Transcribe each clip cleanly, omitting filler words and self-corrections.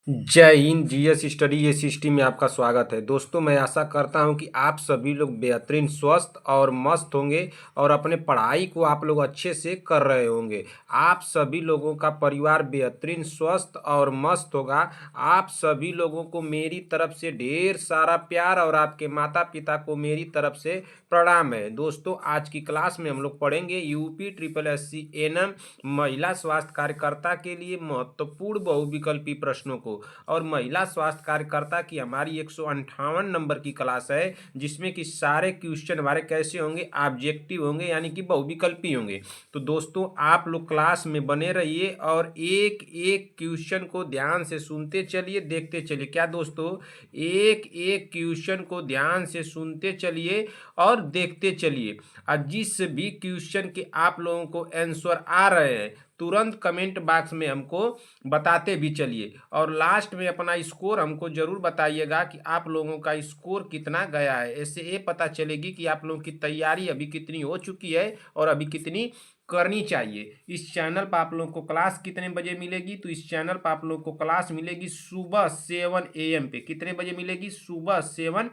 जय Hind. GS study ये system में आपका स्वागत है। दोस्तों, मैं आशा करता हूं कि आप सभी लोग बेहतरीन स्वस्थ और मस्त होंगे और अपने पढ़ाई को आप लोग अच्छे से कर रहे होंगे। आप सभी लोगों का परिवार बेहतरीन स्वस्थ और मस्त होगा। आप सभी लोगों को मेरी तरफ से ढेर सारा प्यार और आपके माता पिता को मेरी तरफ से प्रणाम है। दोस्तों, आज की क्लास में हम लोग पढ़ेंगे यूपी ट्रिपल एससी एनएम महिला स्वास्थ्य कार्यकर्ता के लिए महत्वपूर्ण बहुविकल्पी प्रश्नों को। और महिला स्वास्थ्य कार्यकर्ता की हमारी 158 नंबर की क्लास है, जिसमें कि सारे क्वेश्चन हमारे कैसे होंगे, ऑब्जेक्टिव होंगे, यानी कि बहुविकल्पी होंगे। तो दोस्तों, आप लोग क्लास में बने रहिए और एक एक क्वेश्चन को ध्यान से सुनते चलिए, देखते चलिए। क्या दोस्तों, एक एक क्वेश्चन को ध्यान से सुनते चलिए और देखते चलिए। और जिस भी क्वेश्चन के आप लोगों को आंसर आ रहे हैं, तुरंत कमेंट बॉक्स में हमको बताते भी चलिए। और लास्ट में अपना स्कोर हमको जरूर बताइएगा कि आप लोगों का स्कोर कितना गया है। इससे ये पता चलेगी कि आप लोगों की तैयारी अभी कितनी हो चुकी है और अभी कितनी करनी चाहिए। इस चैनल पर आप लोगों को क्लास कितने बजे मिलेगी? तो इस चैनल पर आप लोगों को क्लास मिलेगी सुबह 7 AM पे। कितने बजे मिलेगी? सुबह 7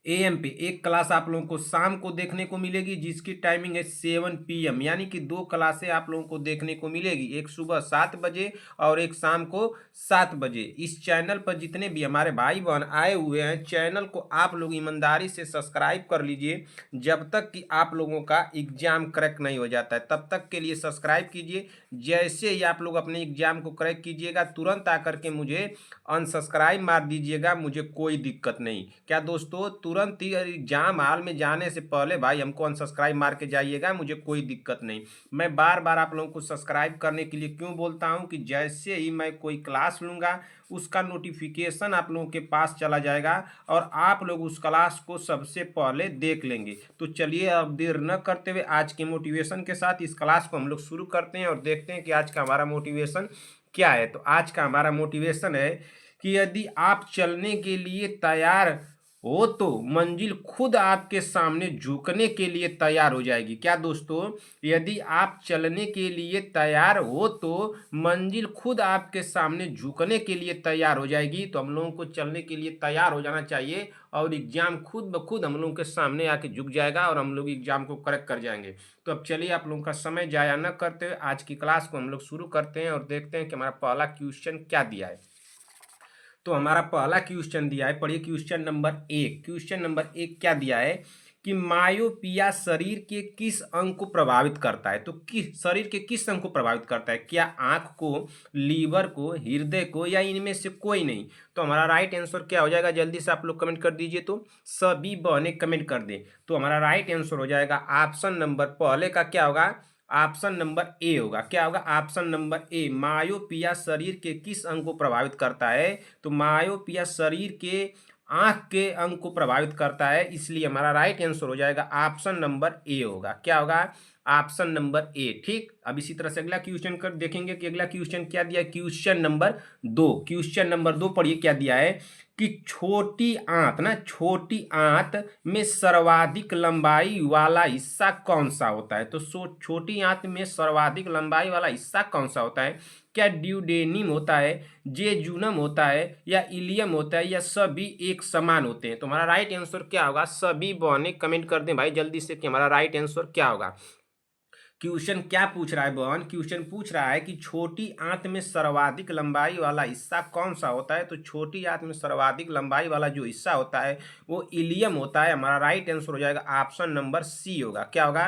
AM पे। एक क्लास आप लोगों को शाम को देखने को मिलेगी, जिसकी टाइमिंग है 7 PM, यानी कि दो क्लासें आप लोगों को देखने को मिलेगी, एक सुबह 7 बजे और एक शाम को 7 बजे। इस चैनल पर जितने भी हमारे भाई बहन आए हुए हैं, चैनल को आप लोग ईमानदारी से सब्सक्राइब कर लीजिए। जब तक कि आप लोगों का एग्जाम क्रैक नहीं हो जाता है, तब तक के लिए सब्सक्राइब कीजिए। जैसे ही आप लोग अपने एग्जाम को क्रैक कीजिएगा, तुरंत आकर के मुझे अनसब्सक्राइब मार दीजिएगा, मुझे कोई दिक्कत नहीं। क्या दोस्तों, तुरंत ही एग्जाम हॉल में जाने से पहले भाई हमको अनसब्सक्राइब मार के जाइएगा, मुझे कोई दिक्कत नहीं। मैं बार बार आप लोगों को सब्सक्राइब करने के लिए क्यों बोलता हूं कि जैसे ही मैं कोई क्लास लूंगा, उसका नोटिफिकेशन आप लोगों के पास चला जाएगा और आप लोग उस क्लास को सबसे पहले देख लेंगे। तो चलिए, अब देर न करते हुए आज के मोटिवेशन के साथ इस क्लास को हम लोग शुरू करते हैं और देखते हैं कि आज का हमारा मोटिवेशन क्या है। तो आज का हमारा मोटिवेशन है कि यदि आप चलने के लिए तैयार हो तो मंजिल खुद आपके सामने झुकने के लिए तैयार हो जाएगी। क्या दोस्तों, यदि आप चलने के लिए तैयार हो तो मंजिल खुद आपके सामने झुकने के लिए तैयार हो जाएगी। तो हम लोगों को चलने के लिए तैयार हो जाना चाहिए और एग्जाम खुद ब खुद हम लोगों के सामने आके झुक जाएगा और हम लोग एग्जाम को करेक्ट कर जाएंगे। तो अब चलिए, आप लोगों का समय जाया न करते हुए आज की क्लास को हम लोग शुरू करते हैं और देखते हैं कि हमारा पहला क्वेश्चन क्या दिया है। तो हमारा पहला क्वेश्चन दिया है, पढ़िए क्वेश्चन नंबर 1। क्वेश्चन नंबर 1 क्या दिया है कि मायोपिया शरीर के किस अंग को प्रभावित करता है? तो किस शरीर के किस अंग को प्रभावित करता है? क्या आंख को, लीवर को, हृदय को, या इनमें से कोई नहीं? तो हमारा राइट आंसर क्या हो जाएगा? जल्दी से आप लोग कमेंट कर दीजिए। तो सभी बहने कमेंट कर दें। तो हमारा राइट आंसर हो जाएगा ऑप्शन नंबर पहले का क्या होगा? ऑप्शन नंबर ए होगा। क्या होगा? Option number A. मायोपिया शरीर के किस अंग को प्रभावित करता है? तो मायोपिया शरीर के आंख के अंग को प्रभावित करता है, इसलिए हमारा राइट आंसर हो जाएगा ऑप्शन नंबर ए होगा। क्या होगा? Option number A. ठीक, अब इसी तरह से अगला क्वेश्चन कर देखेंगे कि अगला क्वेश्चन क्या दिया है। Question number 2। क्वेश्चन नंबर 2 पढ़िए क्या दिया है कि छोटी आंत में सर्वाधिक लंबाई वाला हिस्सा कौन सा होता है? तो छोटी आंत में सर्वाधिक लंबाई वाला हिस्सा कौन सा होता है? क्या ड्यूडेनिम होता है, जेजुनम होता है, या इलियम होता है, या सभी एक समान होते हैं? तो हमारा राइट आंसर क्या होगा? सभी बहने कमेंट कर दें भाई जल्दी से कि हमारा राइट आंसर क्या होगा। क्वेश्चन क्या पूछ रहा है बहन? क्वेश्चन पूछ रहा है कि छोटी आंत में सर्वाधिक लंबाई वाला हिस्सा कौन सा होता है? तो छोटी आंत में सर्वाधिक लंबाई वाला जो हिस्सा होता है वो इलियम होता है। हमारा राइट आंसर हो जाएगा ऑप्शन नंबर सी होगा। क्या होगा?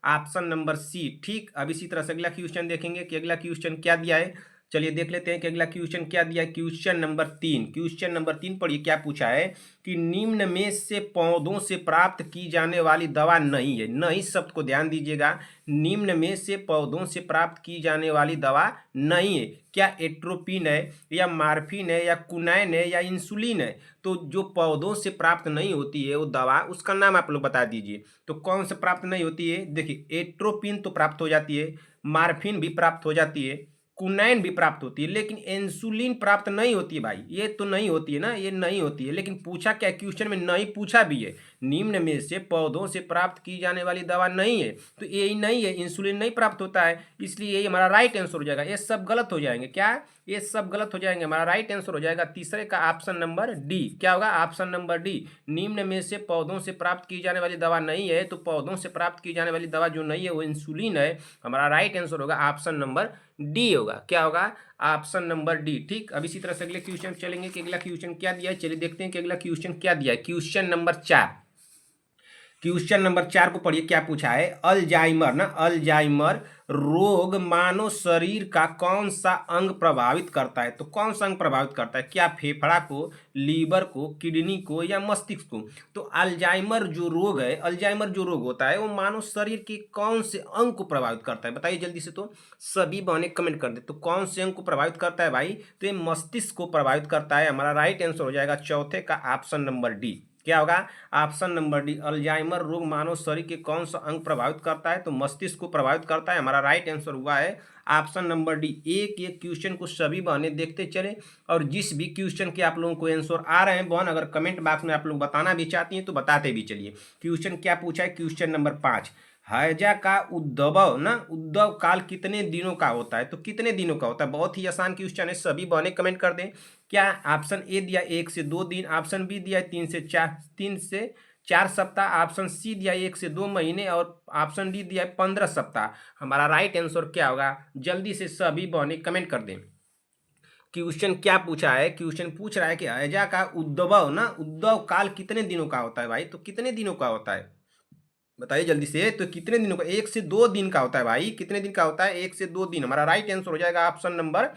Option number C. ठीक, अब इसी तरह से अगला क्वेश्चन देखेंगे कि अगला क्वेश्चन क्या दिया है। चलिए देख लेते हैं कि अगला क्वेश्चन क्या दिया है। Question number 3। क्वेश्चन नंबर 3 पढ़िए क्या पूछा है कि निम्न में से पौधों से प्राप्त की जाने वाली दवा नहीं है। नहीं शब्द को ध्यान दीजिएगा। निम्न में से पौधों से प्राप्त की जाने वाली दवा नहीं है। क्या एट्रोपिन है, या मार्फिन है, या कुनैन है, या इंसुलिन है? तो जो पौधों से प्राप्त नहीं होती है वो दवा, उसका नाम आप लोग बता दीजिए। तो कौन से प्राप्त नहीं होती है? देखिए, एट्रोपिन तो प्राप्त हो जाती है, मार्फिन भी प्राप्त हो जाती है, कुनैन भी प्राप्त होती है, लेकिन इंसुलिन प्राप्त नहीं होती है भाई। ये तो नहीं होती है ना, ये नहीं होती है। लेकिन पूछा क्या क्वेश्चन में? नहीं पूछा भी है। निम्न में से पौधों से प्राप्त की जाने वाली दवा नहीं है, तो यही नहीं है, इंसुलिन नहीं प्राप्त होता है, इसलिए यही हमारा राइट आंसर हो जाएगा। ये सब गलत हो जाएंगे, क्या ये सब गलत हो जाएंगे, हमारा राइट आंसर हो जाएगा तीसरे का ऑप्शन नंबर डी। क्या होगा, ऑप्शन नंबर डी, निम्न में से पौधों से प्राप्त की जाने वाली दवा नहीं है, तो पौधों से प्राप्त की जाने वाली दवा जो नहीं है वो इंसुलिन है। हमारा राइट आंसर होगा ऑप्शन नंबर डी होगा। क्या होगा, ऑप्शन नंबर डी। ठीक, अब इसी तरह से अगले क्वेश्चन चलेंगे कि अगला क्वेश्चन क्या दिया है। चलिए देखते हैं कि अगला क्वेश्चन क्या दिया है। क्वेश्चन नंबर 4, क्वेश्चन नंबर 4 को पढ़िए, क्या पूछा है। अल्जाइमर ना, अल्जाइमर रोग मानव शरीर का कौन सा अंग प्रभावित करता है। तो कौन सा अंग प्रभावित करता है, क्या फेफड़ा को, लीवर को, किडनी को या मस्तिष्क को। तो अल्जाइमर जो रोग है, अल्जाइमर जो रोग होता है वो मानव शरीर के कौन से अंग को प्रभावित करता है, बताइए जल्दी से। तो सभी बहने कमेंट कर दे, तो कौन से अंग को प्रभावित करता है भाई, तो ये मस्तिष्क को प्रभावित करता है। हमारा राइट आंसर हो जाएगा चौथे का ऑप्शन नंबर डी। क्या होगा, ऑप्शन नंबर डी, अल्जाइमर रोग मानव शरीर के कौन सा अंग प्रभावित करता है, तो मस्तिष्क को प्रभावित करता है। हमारा राइट आंसर हुआ है ऑप्शन नंबर डी। एक एक क्वेश्चन को सभी बहनें देखते चले, और जिस भी क्वेश्चन के आप लोगों को आंसर आ रहे हैं बहन, अगर कमेंट बॉक्स में आप लोग बताना भी चाहती हैं तो बताते भी चलिए। क्वेश्चन क्या पूछा है, क्वेश्चन नंबर 5, हैजा का उद्भव ना, उद्भव काल कितने दिनों का होता है। तो कितने दिनों का होता है, बहुत ही आसान क्वेश्चन है, सभी बहनें कमेंट कर दें। क्या ऑप्शन ए दिया 1 से 2 दिन, ऑप्शन बी दिया 3 से 4 सप्ताह, ऑप्शन सी दिया 1 से 2 महीने, और ऑप्शन डी दिया 15 सप्ताह। हमारा राइट आंसर क्या होगा, जल्दी से सभी बहनें कमेंट कर दें। क्वेश्चन क्या पूछा है, क्वेश्चन पूछ रहा है कि हैजा का उद्भव ना, उद्भव काल कितने दिनों का होता है भाई। तो कितने दिनों का होता है, बताइए जल्दी से। तो कितने दिनों का, 1 से 2 दिन का होता है भाई। कितने दिन का होता है, 1 से 2 दिन। हमारा राइट आंसर हो जाएगा ऑप्शन नंबर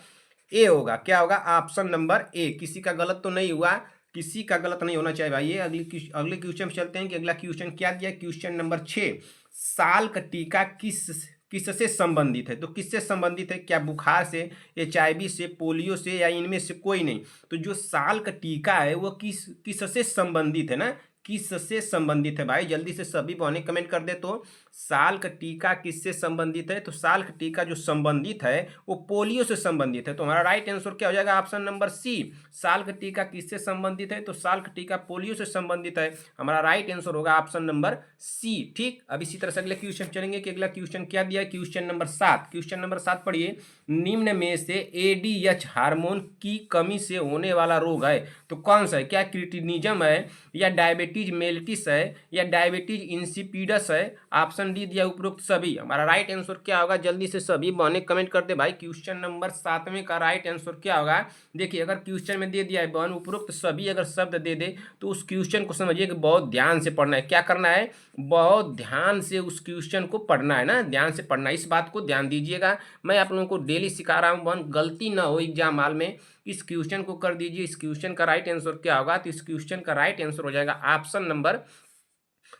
ए होगा। क्या होगा, ऑप्शन नंबर ए। किसी का गलत तो नहीं हुआ, किसी का गलत नहीं होना चाहिए भाई। ये अगले क्वेश्चन में चलते हैं कि अगला क्वेश्चन क्या दिया। क्वेश्चन नंबर 6, साल का टीका किससे संबंधित है। तो किससे संबंधित है, क्या बुखार से, HIV से, पोलियो से, या इनमें से कोई नहीं। तो जो साल का टीका है वो किससे संबंधित है ना, किससे संबंधित है भाई, जल्दी से सभी बहनें कमेंट कर दे। तो साल का टीका किससे संबंधित है, तो साल का टीका जो संबंधित है वो पोलियो से संबंधित है। तो हमारा राइट आंसर क्या हो जाएगा, ऑप्शन नंबर सी। साल का टीका किससे संबंधित है, तो साल का टीका पोलियो से संबंधित है। हमारा राइट आंसर होगा ऑप्शन नंबर सी। ठीक, अब इसी तरह से अगले क्वेश्चन चलेंगे कि अगला क्वेश्चन क्या दिया है। क्वेश्चन नंबर 7, क्वेश्चन नंबर 7 पढ़िए, निम्न में से ADH हार्मोन की कमी से होने वाला रोग है तो कौन सा है। क्या क्रिटिनिज्म है, या डायबिटीज मेलिटिस है, या डायबिटीज इंसिपिडस है। ऑप्शन डी दिया उपरोक्त सभी। हमारा राइट आंसर क्या होगा, जल्दी से सभी बहने कमेंट करते भाई। क्वेश्चन नंबर 7वें का राइट आंसर क्या होगा। देखिए अगर क्वेश्चन में दे दिया है बहन उपरोक्त सभी अगर शब्द दे दे तो उस क्वेश्चन को समझिए कि बहुत ध्यान से पढ़ना है। क्या करना है, बहुत ध्यान से उस क्वेश्चन को पढ़ना है ना, ध्यान से पढ़ना है। इस बात को ध्यान दीजिएगा, मैं आप लोगों को डेली सिखा रहा हूँ बहन, गलती ना हो एग्जाम हाल में। इस क्वेश्चन को कर दीजिए। इस क्वेश्चन का राइट आंसर क्या होगा, तो इस क्वेश्चन का राइट आंसर हो जाएगा ऑप्शन नंबर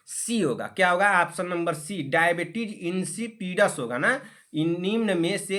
सी होगा। क्या होगा, option number C, diabetes insipidus होगा ना। इन निम्न में से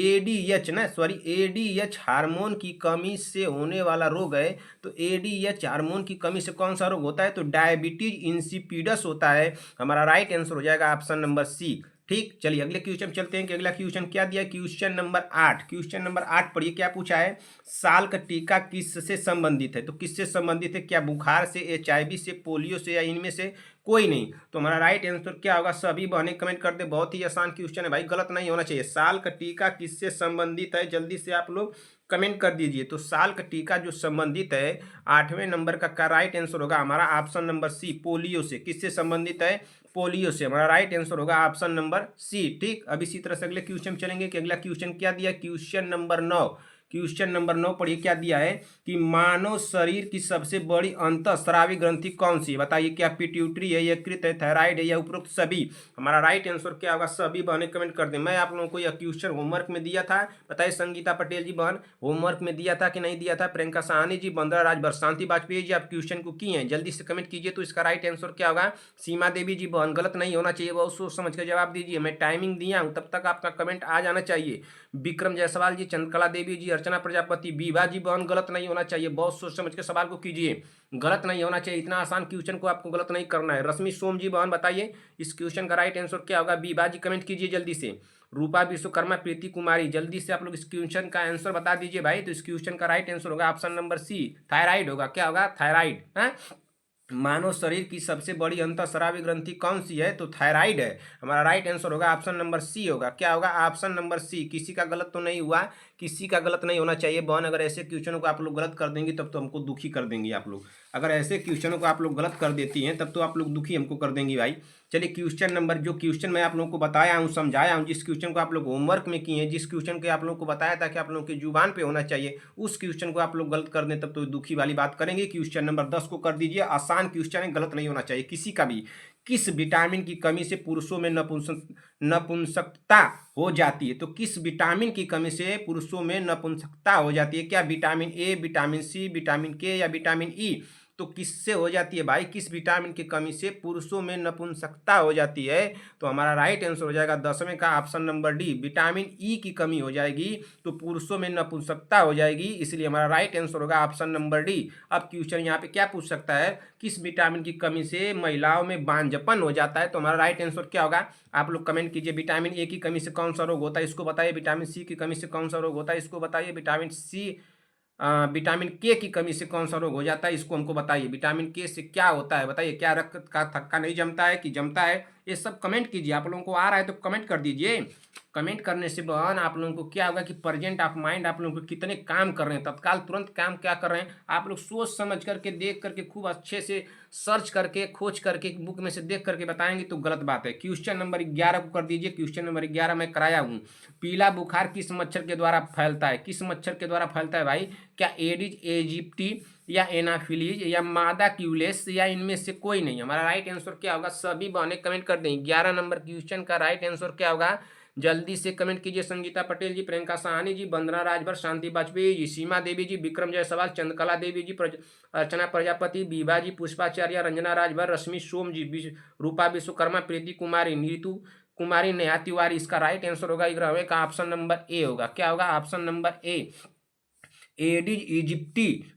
एडीएच हार्मोन की कमी से होने वाला रोग है। तो एडीएच हार्मोन की कमी से कौन सा रोग होता है, तो डायबिटीज इंसिपिडस होता है। हमारा राइट आंसर हो जाएगा ऑप्शन नंबर सी। ठीक, चलिए अगले क्वेश्चन चलते हैं कि अगला क्वेश्चन क्या दिया। क्वेश्चन नंबर 8, क्वेश्चन नंबर 8 पढ़िए, क्या पूछा है। साल का टीका किससे संबंधित है, तो किससे संबंधित है। क्या बुखार से, HIV से, पोलियो से, या इनमें से कोई नहीं। तो हमारा राइट आंसर क्या होगा, सभी बहनें कमेंट कर दे। बहुत ही आसान क्वेश्चन है भाई, गलत नहीं होना चाहिए। साल का टीका किससे संबंधित है, जल्दी से आप लोग कमेंट कर दीजिए। तो साल का टीका जो संबंधित है 8वें नंबर का राइट आंसर होगा हमारा ऑप्शन नंबर सी, पोलियो से। किससे संबंधित है, पोलियो से। हमारा राइट आंसर होगा ऑप्शन नंबर सी। ठीक, अब इसी तरह से अगले क्वेश्चन चलेंगे कि अगला क्वेश्चन क्या दिया। क्वेश्चन नंबर 9, क्वेश्चन नंबर 9 पढ़िए, क्या दिया है कि मानव शरीर की सबसे बड़ी अंतःस्रावी ग्रंथि कौन सी है, बताइए। क्या पिट्यूटरी है, यकृत है, थायराइड है, या उपरोक्त सभी। हमारा राइट आंसर क्या होगा, सभी बहनें कमेंट कर दें। मैं आप लोगों को यह क्वेश्चन होमवर्क में दिया था, बताइए संगीता पटेल जी बहन होमवर्क में दिया था कि नहीं दिया था। प्रियंका साहनी जी, बंदरा राज, बरसांती वाजपेयी जी, आप क्वेश्चन को किए हैं, जल्दी से कमेंट कीजिए। तो इसका राइट आंसर क्या होगा, सीमा देवी जी बहन, गलत नहीं होना चाहिए, बहुत सोच समझ कर जवाब दीजिए। मैं टाइमिंग दिया हूँ, तब तक आपका कमेंट आ जाना चाहिए। विक्रम जायसवाल जी, चंद्रकला देवी जी, अर्चना प्रजापति, बीबा जी बहन, गलत नहीं होना चाहिए, बहुत सोच समझ के सवाल को कीजिए, गलत नहीं होना चाहिए। इतना आसान क्वेश्चन को आपको गलत नहीं करना है। रश्मि सोम जी बहन, बताइए इस क्वेश्चन का राइट आंसर क्या होगा। बीबा जी कमेंट कीजिए जल्दी से। रूपा विश्वकर्मा, प्रीति कुमारी, जल्दी से आप लोग इस क्वेश्चन का आंसर बता दीजिए भाई। तो इस क्वेश्चन का राइट आंसर होगा ऑप्शन नंबर सी, थायराइड होगा। क्या होगा, थायराइड है। मानव शरीर की सबसे बड़ी अंतःस्रावी ग्रंथि कौन सी है? तो थायराइड है। हमारा राइट आंसर होगा ऑप्शन नंबर सी होगा। क्या होगा? Option number C. किसी का गलत तो नहीं हुआ, किसी का गलत नहीं होना चाहिए बहन। अगर ऐसे क्वेश्चनों को आप लोग गलत कर देंगी तब तो हमको दुखी कर देंगी आप लोग। अगर ऐसे क्वेश्चनों को आप लोग गलत कर देती हैं तब तो आप लोग दुखी हमको कर देंगी भाई। चलिए क्वेश्चन नंबर, जो क्वेश्चन मैं आप लोगों को बताया हूँ, समझाया हूँ, जिस क्वेश्चन को आप लोग होमवर्क में किए हैं, जिस क्वेश्चन को आप लोगों को बताया था कि आप लोगों की जुबान पे होना चाहिए, उस क्वेश्चन को आप लोग गलत कर दें तब तो दुखी वाली बात करेंगे। क्वेश्चन नंबर 10 को कर दीजिए। आसान क्वेश्चन है, गलत नहीं होना चाहिए किसी का भी। किस विटामिन की कमी से पुरुषों में नपुंसकता हो जाती है? तो किस विटामिन की कमी से पुरुषों में नपुंसकता हो जाती है? क्या vitamin A, vitamin C, vitamin K या विटामिन ई? तो किससे हो जाती है भाई? किस विटामिन की कमी से पुरुषों में नपुंसकता हो जाती है? तो हमारा राइट आंसर हो जाएगा 10वें का option number D, vitamin E की कमी हो जाएगी तो पुरुषों में नपुंसकता हो जाएगी, इसलिए हमारा राइट आंसर होगा ऑप्शन नंबर डी। अब क्वेश्चन यहाँ पे क्या पूछ सकता है? किस विटामिन की कमी से महिलाओं में बांझपन हो जाता है? तो हमारा राइट आंसर क्या होगा? आप लोग कमेंट कीजिए। विटामिन ए की कमी से कौन सा रोग होता है, इसको बताइए। विटामिन सी की कमी से कौन सा रोग होता है, इसको बताइए। विटामिन के की कमी से कौन सा रोग हो जाता है, इसको हमको बताइए। विटामिन के से क्या होता है बताइए। क्या रक्त का थक्का नहीं जमता है कि जमता है? ये सब कमेंट कीजिए। आप लोगों को आ रहा है तो कमेंट कर दीजिए। कमेंट करने से बहन आप लोगों को क्या होगा कि प्रेजेंट ऑफ माइंड आप लोगों को कितने काम कर रहे हैं, तत्काल तुरंत काम क्या कर रहे हैं आप लोग, सोच समझ करके, देख करके, खूब अच्छे से सर्च करके, खोज करके, बुक में से देख करके बताएंगे तो गलत बात है। क्वेश्चन नंबर 11 को कर दीजिए। क्वेश्चन नंबर 11 मैं कराया हूँ। पीला बुखार किस मच्छर के द्वारा फैलता है? किस मच्छर के द्वारा फैलता है भाई? क्या एडिज एजिप्टी या एनाफिलीज या मादा क्यूलेस या इनमें से कोई नहीं? हमारा राइट आंसर क्या होगा? सभी बहने कमेंट कर देंगे। 11 नंबर क्वेश्चन का राइट आंसर क्या होगा? जल्दी से कमेंट कीजिए। संगीता पटेल जी, प्रियंका साहनी जी, वंदना राजभर, शांति वाजपेयी जी, सीमा देवी जी, विक्रम जायसवाल, चंद्रकला देवी जी, अर्चना प्रजापति, बीबा जी, पुष्पाचार्य, रंजना राजभर, रश्मि सोम जी, रूपा विश्वकर्मा, प्रीति कुमारी, नीतू कुमारी, नेहा तिवारी। इसका राइट आंसर होगा 11वें का ऑप्शन नंबर ए होगा। क्या होगा? Option number A, adage इजिप्टी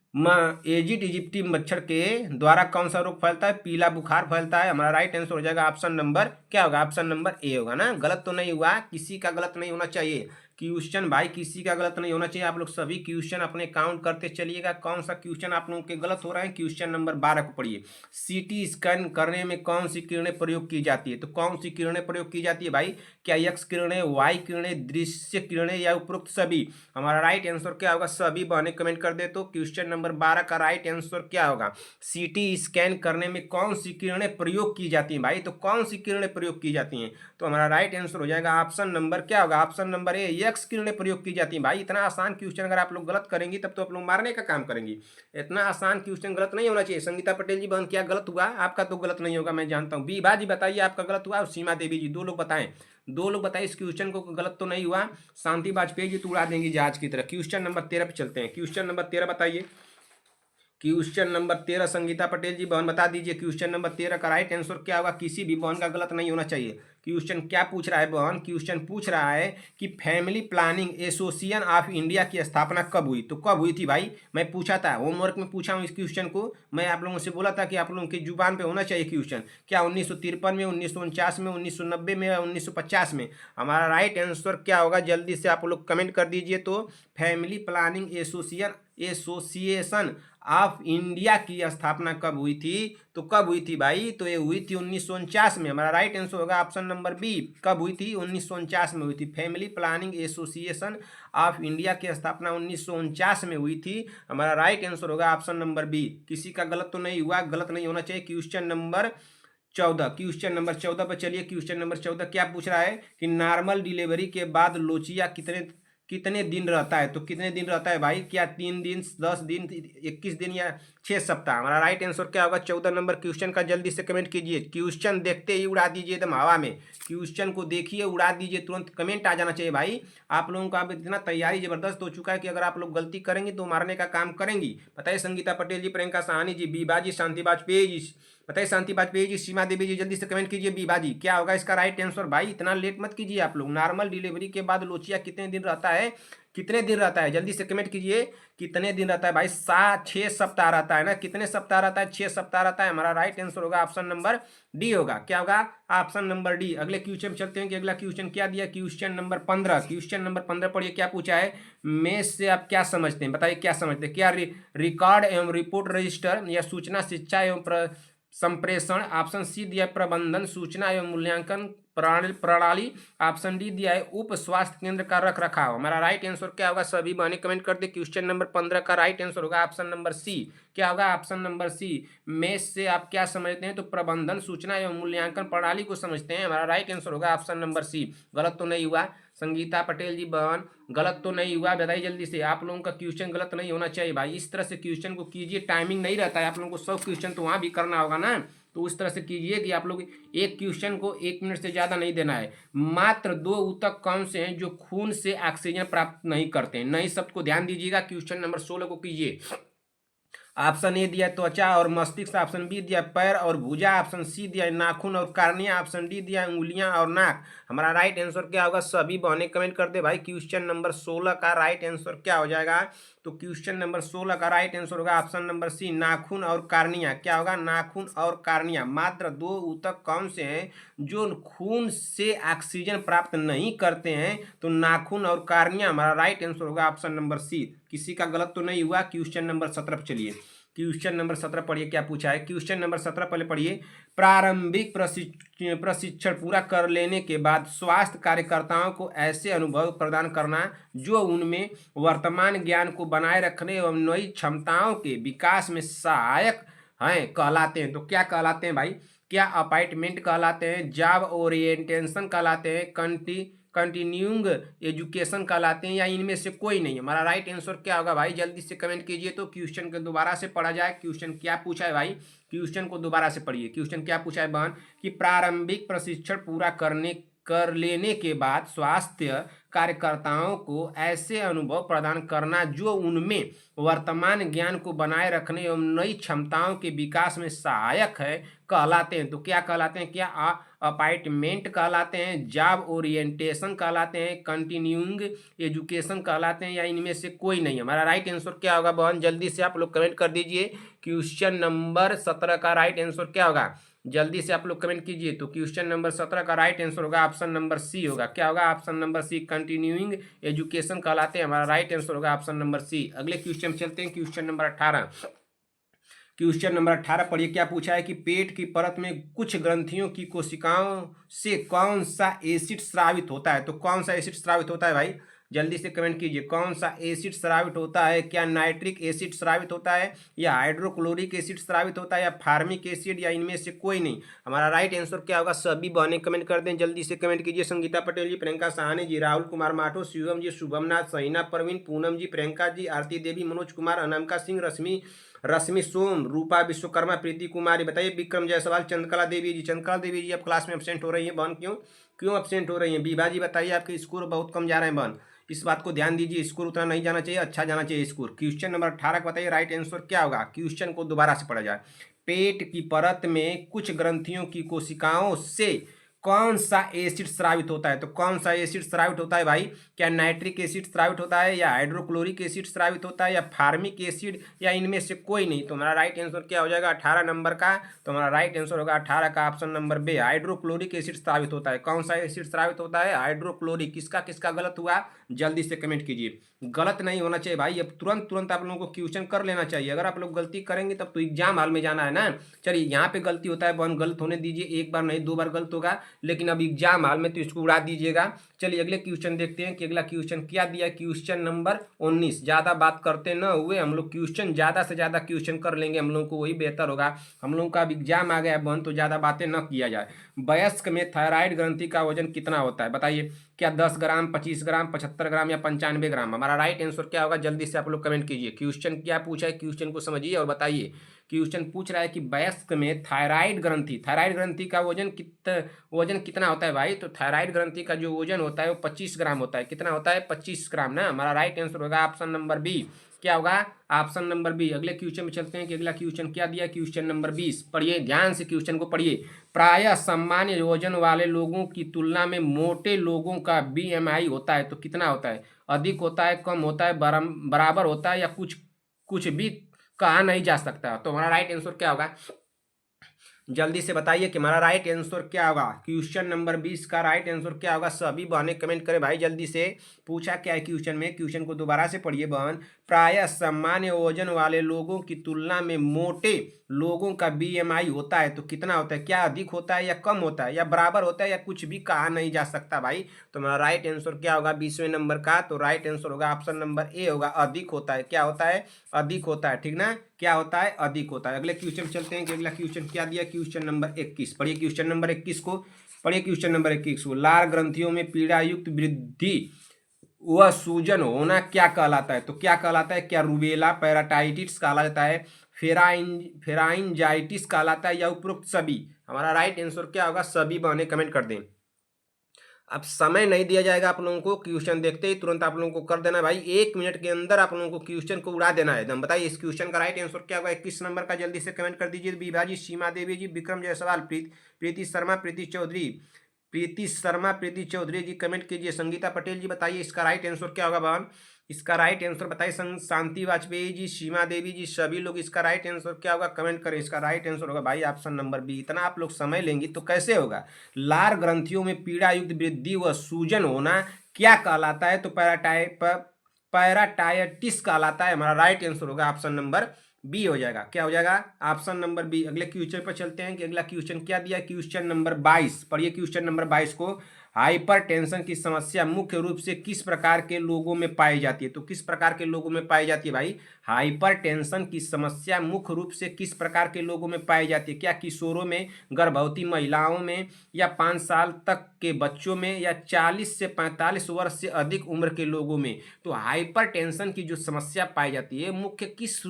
edged इजिप्टी मच्छर के द्वारा कौन सा रोग फैलता है? पीला बुखार फैलता है। हमारा राइट आंसर हो जाएगा ऑप्शन नंबर क्या होगा? ऑप्शन नंबर ए होगा ना। गलत तो नहीं हुआ, किसी का गलत नहीं होना चाहिए क्वेश्चन भाई, किसी का गलत नहीं होना चाहिए। आप लोग सभी क्वेश्चन अपने काउंट करते चलिएगा। कौन सा क्वेश्चन आप लोगों के गलत हो रहा है? क्वेश्चन नंबर 12 को पढ़िए। सीटी स्कैन करने में कौन सी किरणें प्रयोग की जाती है? तो कौन सी किरणें प्रयोग की जाती है भाई? क्या एक्स किरणें, वाई किरणें, दृश्य किरणें या उपरोक्त सभी? हमारा राइट आंसर क्या होगा? सभी बहने कमेंट कर दे। तो क्वेश्चन नंबर 12 का राइट आंसर क्या होगा? सीटी स्कैन करने में कौन सी किरणें प्रयोग की जाती हैं भाई? तो कौन सी किरणें प्रयोग की जाती हैं? तो हमारा राइट आंसर हो जाएगा ऑप्शन नंबर क्या होगा? ऑप्शन नंबर ए, एक्स किरणें प्रयोग की जाती हैं भाई। इतना आसान क्वेश्चन अगर आप लोग गलत करेंगी तब तो आप लोग मारने का काम करेंगी। इतना आसान क्वेश्चन गलत नहीं होना चाहिए। संगीता पटेल जी बहन, क्या गलत हुआ? आपका तो गलत नहीं होगा, मैं जानता हूँ। बीबा जी बताइए आपका गलत हुआ, और सीमा देवी जी, दो लोग बताएं। दो लोग बताइए इस क्वेश्चन को गलत तो नहीं हुआ। शांति वाजपेयी जी तो उड़ा देंगी जहाज की तरह। क्वेश्चन नंबर 13 पे चलते हैं। क्वेश्चन नंबर 13 बताइए। क्वेश्चन नंबर 13 संगीता पटेल जी बहन बता दीजिए। क्वेश्चन नंबर 13 का राइट आंसर क्या होगा? किसी भी बहन का गलत नहीं होना चाहिए। क्वेश्चन क्या पूछ रहा है बहन? क्वेश्चन पूछ रहा है कि family planning association of India की स्थापना कब हुई? तो कब हुई थी भाई? मैं पूछा था, होमवर्क में पूछा हूँ इस क्वेश्चन को। मैं आप लोगों से बोला था कि आप लोगों की जुबान पे होना चाहिए क्वेश्चन। क्या 1953 में, 1949 में, 1990 में या 1950 में? हमारा राइट आंसर क्या होगा? जल्दी से आप लोग कमेंट कर दीजिए। तो family planning association of India की स्थापना कब हुई थी? तो कब हुई थी भाई? तो ये हुई थी 1949 में। हमारा राइट आंसर होगा ऑप्शन नंबर बी। कब हुई थी? 1949 में हुई थी। Family planning association of India की स्थापना 1949 में हुई थी। हमारा राइट आंसर होगा ऑप्शन नंबर बी। किसी का गलत तो नहीं हुआ, गलत नहीं होना चाहिए। क्वेश्चन नंबर 14, क्वेश्चन नंबर 14 पर चलिए। क्वेश्चन नंबर 14 क्या पूछ रहा है कि नॉर्मल डिलीवरी के बाद लोचिया कितने दिन रहता है? तो कितने दिन रहता है भाई? क्या 3 दिन, 10 दिन, 21 दिन या 6 सप्ताह? हमारा राइट आंसर क्या होगा? 14 नंबर क्वेश्चन का जल्दी से कमेंट कीजिए। क्वेश्चन देखते ही उड़ा दीजिए एकदम हवा में। क्वेश्चन को देखिए, उड़ा दीजिए, तुरंत कमेंट आ जाना चाहिए भाई। आप लोगों का अब इतना तैयारी जबरदस्त हो चुका है कि अगर आप लोग गलती करेंगे तो मारने का काम करेंगी। बताइए संगीता पटेल जी, प्रियंका साहनी जी, बीबा जी, शांति वाजपेयी जी, बताइए शांति वाजपेयी जी, सीमा देवी जी, जल्दी से कमेंट कीजिए। बीबा जी, क्या होगा इसका राइट आंसर? भाई इतना लेट मत कीजिए आप लोग। नॉर्मल डिलीवरी के बाद लोचिया कितने दिन रहता है? कितने दिन रहता है, जल्दी से कमेंट कीजिए। कितने दिन रहता है भाई? 6 सप्ताह रहता है ना। कितने सप्ताह रहता है? 6 सप्ताह रहता है। हमारा राइट आंसर होगा ऑप्शन नंबर डी होगा। क्या होगा? Option number D. अगले क्वेश्चन में चलते हैं कि अगला क्वेश्चन क्या दिया। Question number 15। क्वेश्चन नंबर 15 पढ़िए, क्या पूछा है। मेष से आप क्या समझते हैं, बताइए क्या समझते हैं। क्या रिकॉर्ड एवं रिपोर्ट रजिस्टर, या सूचना शिक्षा एवं संप्रेषण, ऑप्शन सी दिया है प्रबंधन सूचना एवं मूल्यांकन प्रणाली, ऑप्शन डी दिया है उप स्वास्थ्य केंद्र का रख रखाव। हमारा राइट आंसर क्या होगा? सभी बहने कमेंट कर दे। क्वेश्चन नंबर 15 का राइट आंसर होगा ऑप्शन नंबर सी। क्या होगा? Option number C. मेष से आप क्या समझते हैं, तो प्रबंधन सूचना एवं मूल्यांकन प्रणाली को समझते हैं। हमारा राइट आंसर होगा ऑप्शन नंबर सी। गलत तो नहीं हुआ? संगीता पटेल जी बहन, गलत तो नहीं हुआ? बताइए जल्दी से। आप लोगों का क्वेश्चन गलत नहीं होना चाहिए भाई। इस तरह से क्वेश्चन को कीजिए, टाइमिंग नहीं रहता है आप लोगों को। 100 क्वेश्चन तो वहाँ भी करना होगा ना, तो उस तरह से कीजिए कि आप लोग एक क्वेश्चन को 1 मिनट से ज़्यादा नहीं देना है। मात्र 2 ऊतक कौन से हैं जो खून से ऑक्सीजन प्राप्त नहीं करते हैं? नए शब्द को ध्यान दीजिएगा। क्वेश्चन नंबर 16 को कीजिए। ऑप्शन ए दिया त्वचा और मस्तिष्क, ऑप्शन बी दिया पैर और भुजा, ऑप्शन सी दिया नाखून और कार्निया, ऑप्शन डी दिया उंगलियां और नाक। हमारा राइट आंसर क्या होगा? सभी बहने कमेंट कर दे भाई। क्वेश्चन नंबर 16 का राइट आंसर क्या हो जाएगा? तो क्वेश्चन नंबर 16 का राइट आंसर होगा ऑप्शन नंबर सी, नाखून और कार्निया। क्या होगा? नाखून और कार्निया। मात्र 2 ऊतक कौन से हैं जो खून से ऑक्सीजन प्राप्त नहीं करते हैं? तो नाखून और कार्निया। हमारा राइट आंसर होगा ऑप्शन नंबर सी। किसी का गलत तो नहीं हुआ। क्वेश्चन नंबर 17 पर चलिए। क्वेश्चन नंबर 17 पढ़िए, क्या पूछा है। क्वेश्चन नंबर 17 पहले पढ़िए। प्रारंभिक प्रशिक्षण पूरा कर लेने के बाद स्वास्थ्य कार्यकर्ताओं को ऐसे अनुभव प्रदान करना जो उनमें वर्तमान ज्ञान को बनाए रखने एवं नई क्षमताओं के विकास में सहायक हैं कहलाते हैं। तो क्या कहलाते हैं भाई? क्या अपॉइंटमेंट कहलाते हैं, जॉब ओरिएंटेशन कहलाते हैं, कंटिन्यूइंग एजुकेशन कहलाते हैं, या इनमें से कोई नहीं? हमारा राइट आंसर क्या होगा भाई? जल्दी से कमेंट कीजिए। तो क्वेश्चन को दोबारा से पढ़ा जाए। क्वेश्चन क्या पूछा है भाई? क्वेश्चन को दोबारा से पढ़िए। क्वेश्चन क्या पूछा है बहन? कि प्रारंभिक प्रशिक्षण पूरा कर लेने के बाद स्वास्थ्य कार्यकर्ताओं को ऐसे अनुभव प्रदान करना जो उनमें वर्तमान ज्ञान को बनाए रखने एवं नई क्षमताओं के विकास में सहायक है कहलाते हैं। तो क्या कहलाते हैं? क्या अपॉइंटमेंट कहलाते हैं, जॉब ओरिएंटेशन कहलाते हैं, कंटिन्यूइंग एजुकेशन कहलाते हैं, या इनमें से कोई नहीं? हमारा राइट आंसर क्या होगा बहन? जल्दी से आप लोग कमेंट कर दीजिए। क्वेश्चन नंबर 17 का राइट आंसर क्या होगा? जल्दी से आप लोग कमेंट कीजिए। तो क्वेश्चन नंबर 17 का राइट आंसर होगा ऑप्शन नंबर सी होगा। क्या होगा? Option number C, continuing education कहलाते हैं। हमारा राइट आंसर होगा ऑप्शन नंबर सी। अगले क्वेश्चन में चलते हैं। Question number 18। क्वेश्चन नंबर 18 पढ़िए, क्या पूछा है। कि पेट की परत में कुछ ग्रंथियों की कोशिकाओं से कौन सा एसिड स्रावित होता है? तो कौन सा एसिड स्रावित होता है भाई? जल्दी से कमेंट कीजिए। कौन सा एसिड स्रावित होता है? क्या नाइट्रिक एसिड स्रावित होता है, या हाइड्रोक्लोरिक एसिड स्रावित होता है, या फार्मिक एसिड, या इनमें से कोई नहीं? हमारा राइट आंसर क्या होगा? सभी बहने कमेंट कर दें। जल्दी से कमेंट कीजिए। संगीता पटेल जी, प्रियंका साहनी जी, राहुल कुमार माठो, शिवम जी, शुभम नाथ, सहीना परवीन, पूनम जी, प्रियंका जी, आरती देवी, मनोज कुमार, अनामिका सिंह, रश्मि सोम, रूपा विश्वकर्मा, प्रीति कुमारी। बताइए विक्रम जायसवाल, चंद्रकला देवी जी। चंद्रकला देवी जी अब क्लास में एब्सेंट हो रही है बहन, क्यों क्यों एब्सेंट हो रही है? बीबा जी बताइए, आपके स्कोर बहुत कम जा रहे हैं बहन। इस बात को ध्यान दीजिए। स्कोर उतना नहीं जाना चाहिए, अच्छा जाना चाहिए स्कोर। क्वेश्चन नंबर 18 का बताइए राइट आंसर क्या होगा। क्वेश्चन को दोबारा से पढ़ा जाए। पेट की परत में कुछ ग्रंथियों की कोशिकाओं से कौन सा एसिड स्रावित होता है? तो कौन सा एसिड स्रावित होता है भाई? क्या नाइट्रिक एसिड स्रावित होता है, या हाइड्रोक्लोरिक एसिड स्रावित होता है, या फार्मिक एसिड, या इनमें से कोई नहीं? तो हमारा राइट आंसर क्या हो जाएगा 18 नंबर का? तो हमारा राइट आंसर होगा 18 का option number B, hydrochloric acid स्रावित होता है। कौन सा एसिड स्रावित होता है? हाइड्रोक्लोरिक। किसका किसका गलत हुआ? जल्दी से कमेंट कीजिए। गलत नहीं होना चाहिए भाई। अब तुरंत तुरंत आप लोगों को क्वेश्चन कर लेना चाहिए। अगर आप लोग गलती करेंगे तब तो एग्जाम हॉल में जाना है ना। चलिए, यहाँ पे गलती होता है बहन, गलत होने दीजिए। एक बार नहीं 2 बार गलत होगा, लेकिन अब एग्जाम हॉल में तो इसको उड़ा दीजिएगा। चलिए अगले क्वेश्चन देखते हैं कि अगला क्वेश्चन क्या दिया। Question number 19। ज़्यादा बात करते न हुए हम लोग क्वेश्चन ज़्यादा से ज़्यादा क्वेश्चन कर लेंगे, हम लोग को वही बेहतर होगा। हम लोग का अब एग्जाम आ गया बहन, तो ज़्यादा बातें न किया जाए। वयस्क में थायराइड ग्रंथि का वजन कितना होता है? बताइए। क्या 10 ग्राम, 25 ग्राम, 75 ग्राम, या 95 ग्राम? हमारा राइट आंसर क्या होगा? जल्दी से आप लोग कमेंट कीजिए। क्वेश्चन क्या पूछा है, क्वेश्चन को समझिए और बताइए। क्वेश्चन पूछ रहा है कि वयस्क में थायराइड ग्रंथि का वजन कितना होता है भाई? तो थायराइड ग्रंथि का जो वजन होता है वो 25 ग्राम होता है। कितना होता है? 25 ग्राम ना। हमारा राइट आंसर होगा ऑप्शन नंबर बी। क्या होगा? Option number B. अगले क्वेश्चन में चलते हैं कि अगला क्वेश्चन क्या दिया। क्वेश्चन नंबर 20 पढ़िए, ध्यान से क्वेश्चन को पढ़िए। प्रायः सामान्य वजन वाले लोगों की तुलना में मोटे लोगों का बीएमआई होता है, तो कितना होता है? अधिक होता है, कम होता है, बराबर होता है, या कुछ कुछ भी कहा नहीं जा सकता। तो हमारा राइट आंसर क्या होगा, जल्दी से बताइए कि हमारा राइट आंसर क्या होगा। क्वेश्चन नंबर 20 का राइट आंसर क्या होगा। सभी बहनें कमेंट करें भाई जल्दी से। पूछा क्या है क्वेश्चन में, क्वेश्चन को दोबारा से पढ़िए बहन। प्रायः सामान्य वजन वाले लोगों की तुलना में मोटे लोगों का बीएमआई होता है तो कितना होता है, क्या अधिक होता है या कम होता है या बराबर होता है या कुछ भी कहा नहीं जा सकता भाई। तो हमारा राइट आंसर क्या होगा 20वें नंबर का, तो राइट आंसर होगा ऑप्शन नंबर ए होगा, अधिक होता है। क्या होता है, अधिक होता है, ठीक ना, क्या होता है, अधिक होता है। अगले क्वेश्चन चलते हैं कि अगला क्वेश्चन क्या दिया, क्वेश्चन नंबर 21 पढ़िए। क्वेश्चन नंबर 21 को पढ़िए, क्वेश्चन नंबर 21 को, लार ग्रंथियों में पीड़ा युक्त वृद्धि वह सूजन होना क्या कहलाता है। तो क्या कहलाता है, क्या रूबेला, पैराटाइटिस कहलाता है, फेराइंजाइटिस कहलाता है, या उपरोक्त सभी। हमारा राइट आंसर क्या होगा, सभी बहने कमेंट कर दें। अब समय नहीं दिया जाएगा आप लोगों को, क्वेश्चन देखते ही तुरंत आप लोगों को कर देना भाई, 1 मिनट के अंदर आप लोगों को क्वेश्चन को उड़ा देना है एकदम। बताइए इस क्वेश्चन का राइट आंसर क्या होगा 21 नंबर का, जल्दी से कमेंट कर दीजिए। विभा जी, सीमा देवी जी, विक्रम जायसवाल, प्रीति शर्मा, प्रीति शर्मा, प्रीति चौधरी जी कमेंट कीजिए। संगीता पटेल जी बताइए इसका राइट आंसर क्या होगा बहन, इसका राइट आंसर बताइए। शांति वाजपेयी जी, सीमा देवी जी, सभी लोग इसका राइट आंसर क्या होगा कमेंट करें। इसका राइट आंसर होगा भाई ऑप्शन नंबर बी। इतना आप लोग समय लेंगी तो कैसे होगा। लार ग्रंथियों में पीड़ा युक्त वृद्धि व सूजन होना क्या कहलाता है, तो पैराटाइटिस कहलाता है। हमारा राइट आंसर होगा ऑप्शन नंबर बी हो जाएगा। क्या हो जाएगा, ऑप्शन नंबर बी। अगले क्वेश्चन पर चलते हैं कि अगला क्वेश्चन क्या दिया, क्वेश्चन नंबर 22 पढ़िए। क्वेश्चन नंबर 22 को, हाइपरटेंशन की समस्या मुख्य रूप से किस प्रकार के लोगों में पाई जाती है। तो किस प्रकार के लोगों में पाई जाती है भाई, हाइपरटेंशन की समस्या मुख्य रूप से किस प्रकार के लोगों में पाई जाती है। क्या किशोरों में, गर्भवती महिलाओं में, या 5 साल तक के बच्चों में, या 40 से 45 वर्ष से अधिक उम्र के लोगों में। तो हाइपरटेंशन की जो समस्या पाई जाती है मुख्य किस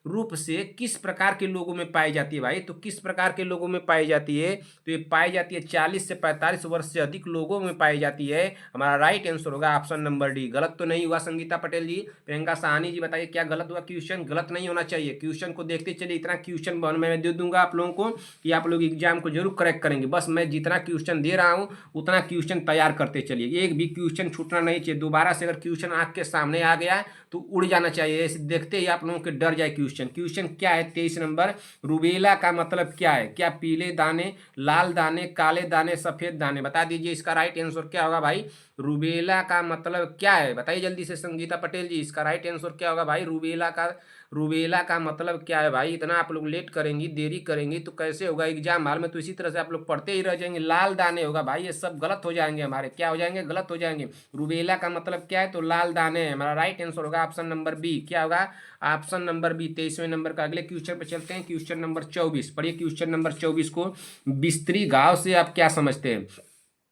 रूप से किस प्रकार के लोगों में पाई जाती है भाई, तो किस प्रकार के लोगों में पाई जाती है, तो ये पाई जाती है 40 से 45 वर्ष से अधिक लोगों में पाई जाती है। हमारा राइट आंसर होगा ऑप्शन नंबर डी। गलत तो नहीं हुआ संगीता पटेल जी, प्रियंका साहनी जी बताइए क्या गलत हुआ। क्वेश्चन गलत नहीं होना चाहिए, क्वेश्चन को देखते चलिए। इतना क्वेश्चन मैं दे दूंगा आप लोगों को कि आप लोग एग्जाम को जरूर करेक्ट करेंगे। बस मैं जितना क्वेश्चन दे रहा हूँ उतना क्वेश्चन तैयार करते चलिए, एक भी क्वेश्चन छूटना नहीं चाहिए। दोबारा से अगर क्वेश्चन आँख के सामने आ गया तो उड़ जाना चाहिए, ऐसे देखते ही आप लोगों के डर जाए क्वेश्चन। क्वेश्चन क्या है 23 नंबर, रूबेला का मतलब क्या है, क्या पीले दाने, लाल दाने, काले दाने, सफेद दाने। बता दीजिए इसका राइट आंसर क्या होगा भाई। रूबेला का मतलब क्या है बताइए जल्दी से संगीता पटेल जी, इसका राइट आंसर क्या होगा भाई। रूबेला का मतलब क्या है भाई। इतना आप लोग लेट करेंगी, देरी करेंगी तो कैसे होगा एग्जाम हॉल में, तो इसी तरह से आप लोग पढ़ते ही रह जाएंगे। लाल दाने होगा भाई, ये सब गलत हो जाएंगे हमारे, क्या हो जाएंगे, गलत हो जाएंगे। रूबेला का मतलब क्या है, तो लाल दाने है। हमारा राइट आंसर होगा ऑप्शन नंबर बी। क्या होगा, ऑप्शन नंबर बी। 23वें नंबर का अगले क्वेश्चन पर चलते हैं, क्वेश्चन नंबर 24 पढ़िए। क्वेश्चन नंबर 24 को, बिस्तरी घाव से आप क्या समझते हैं।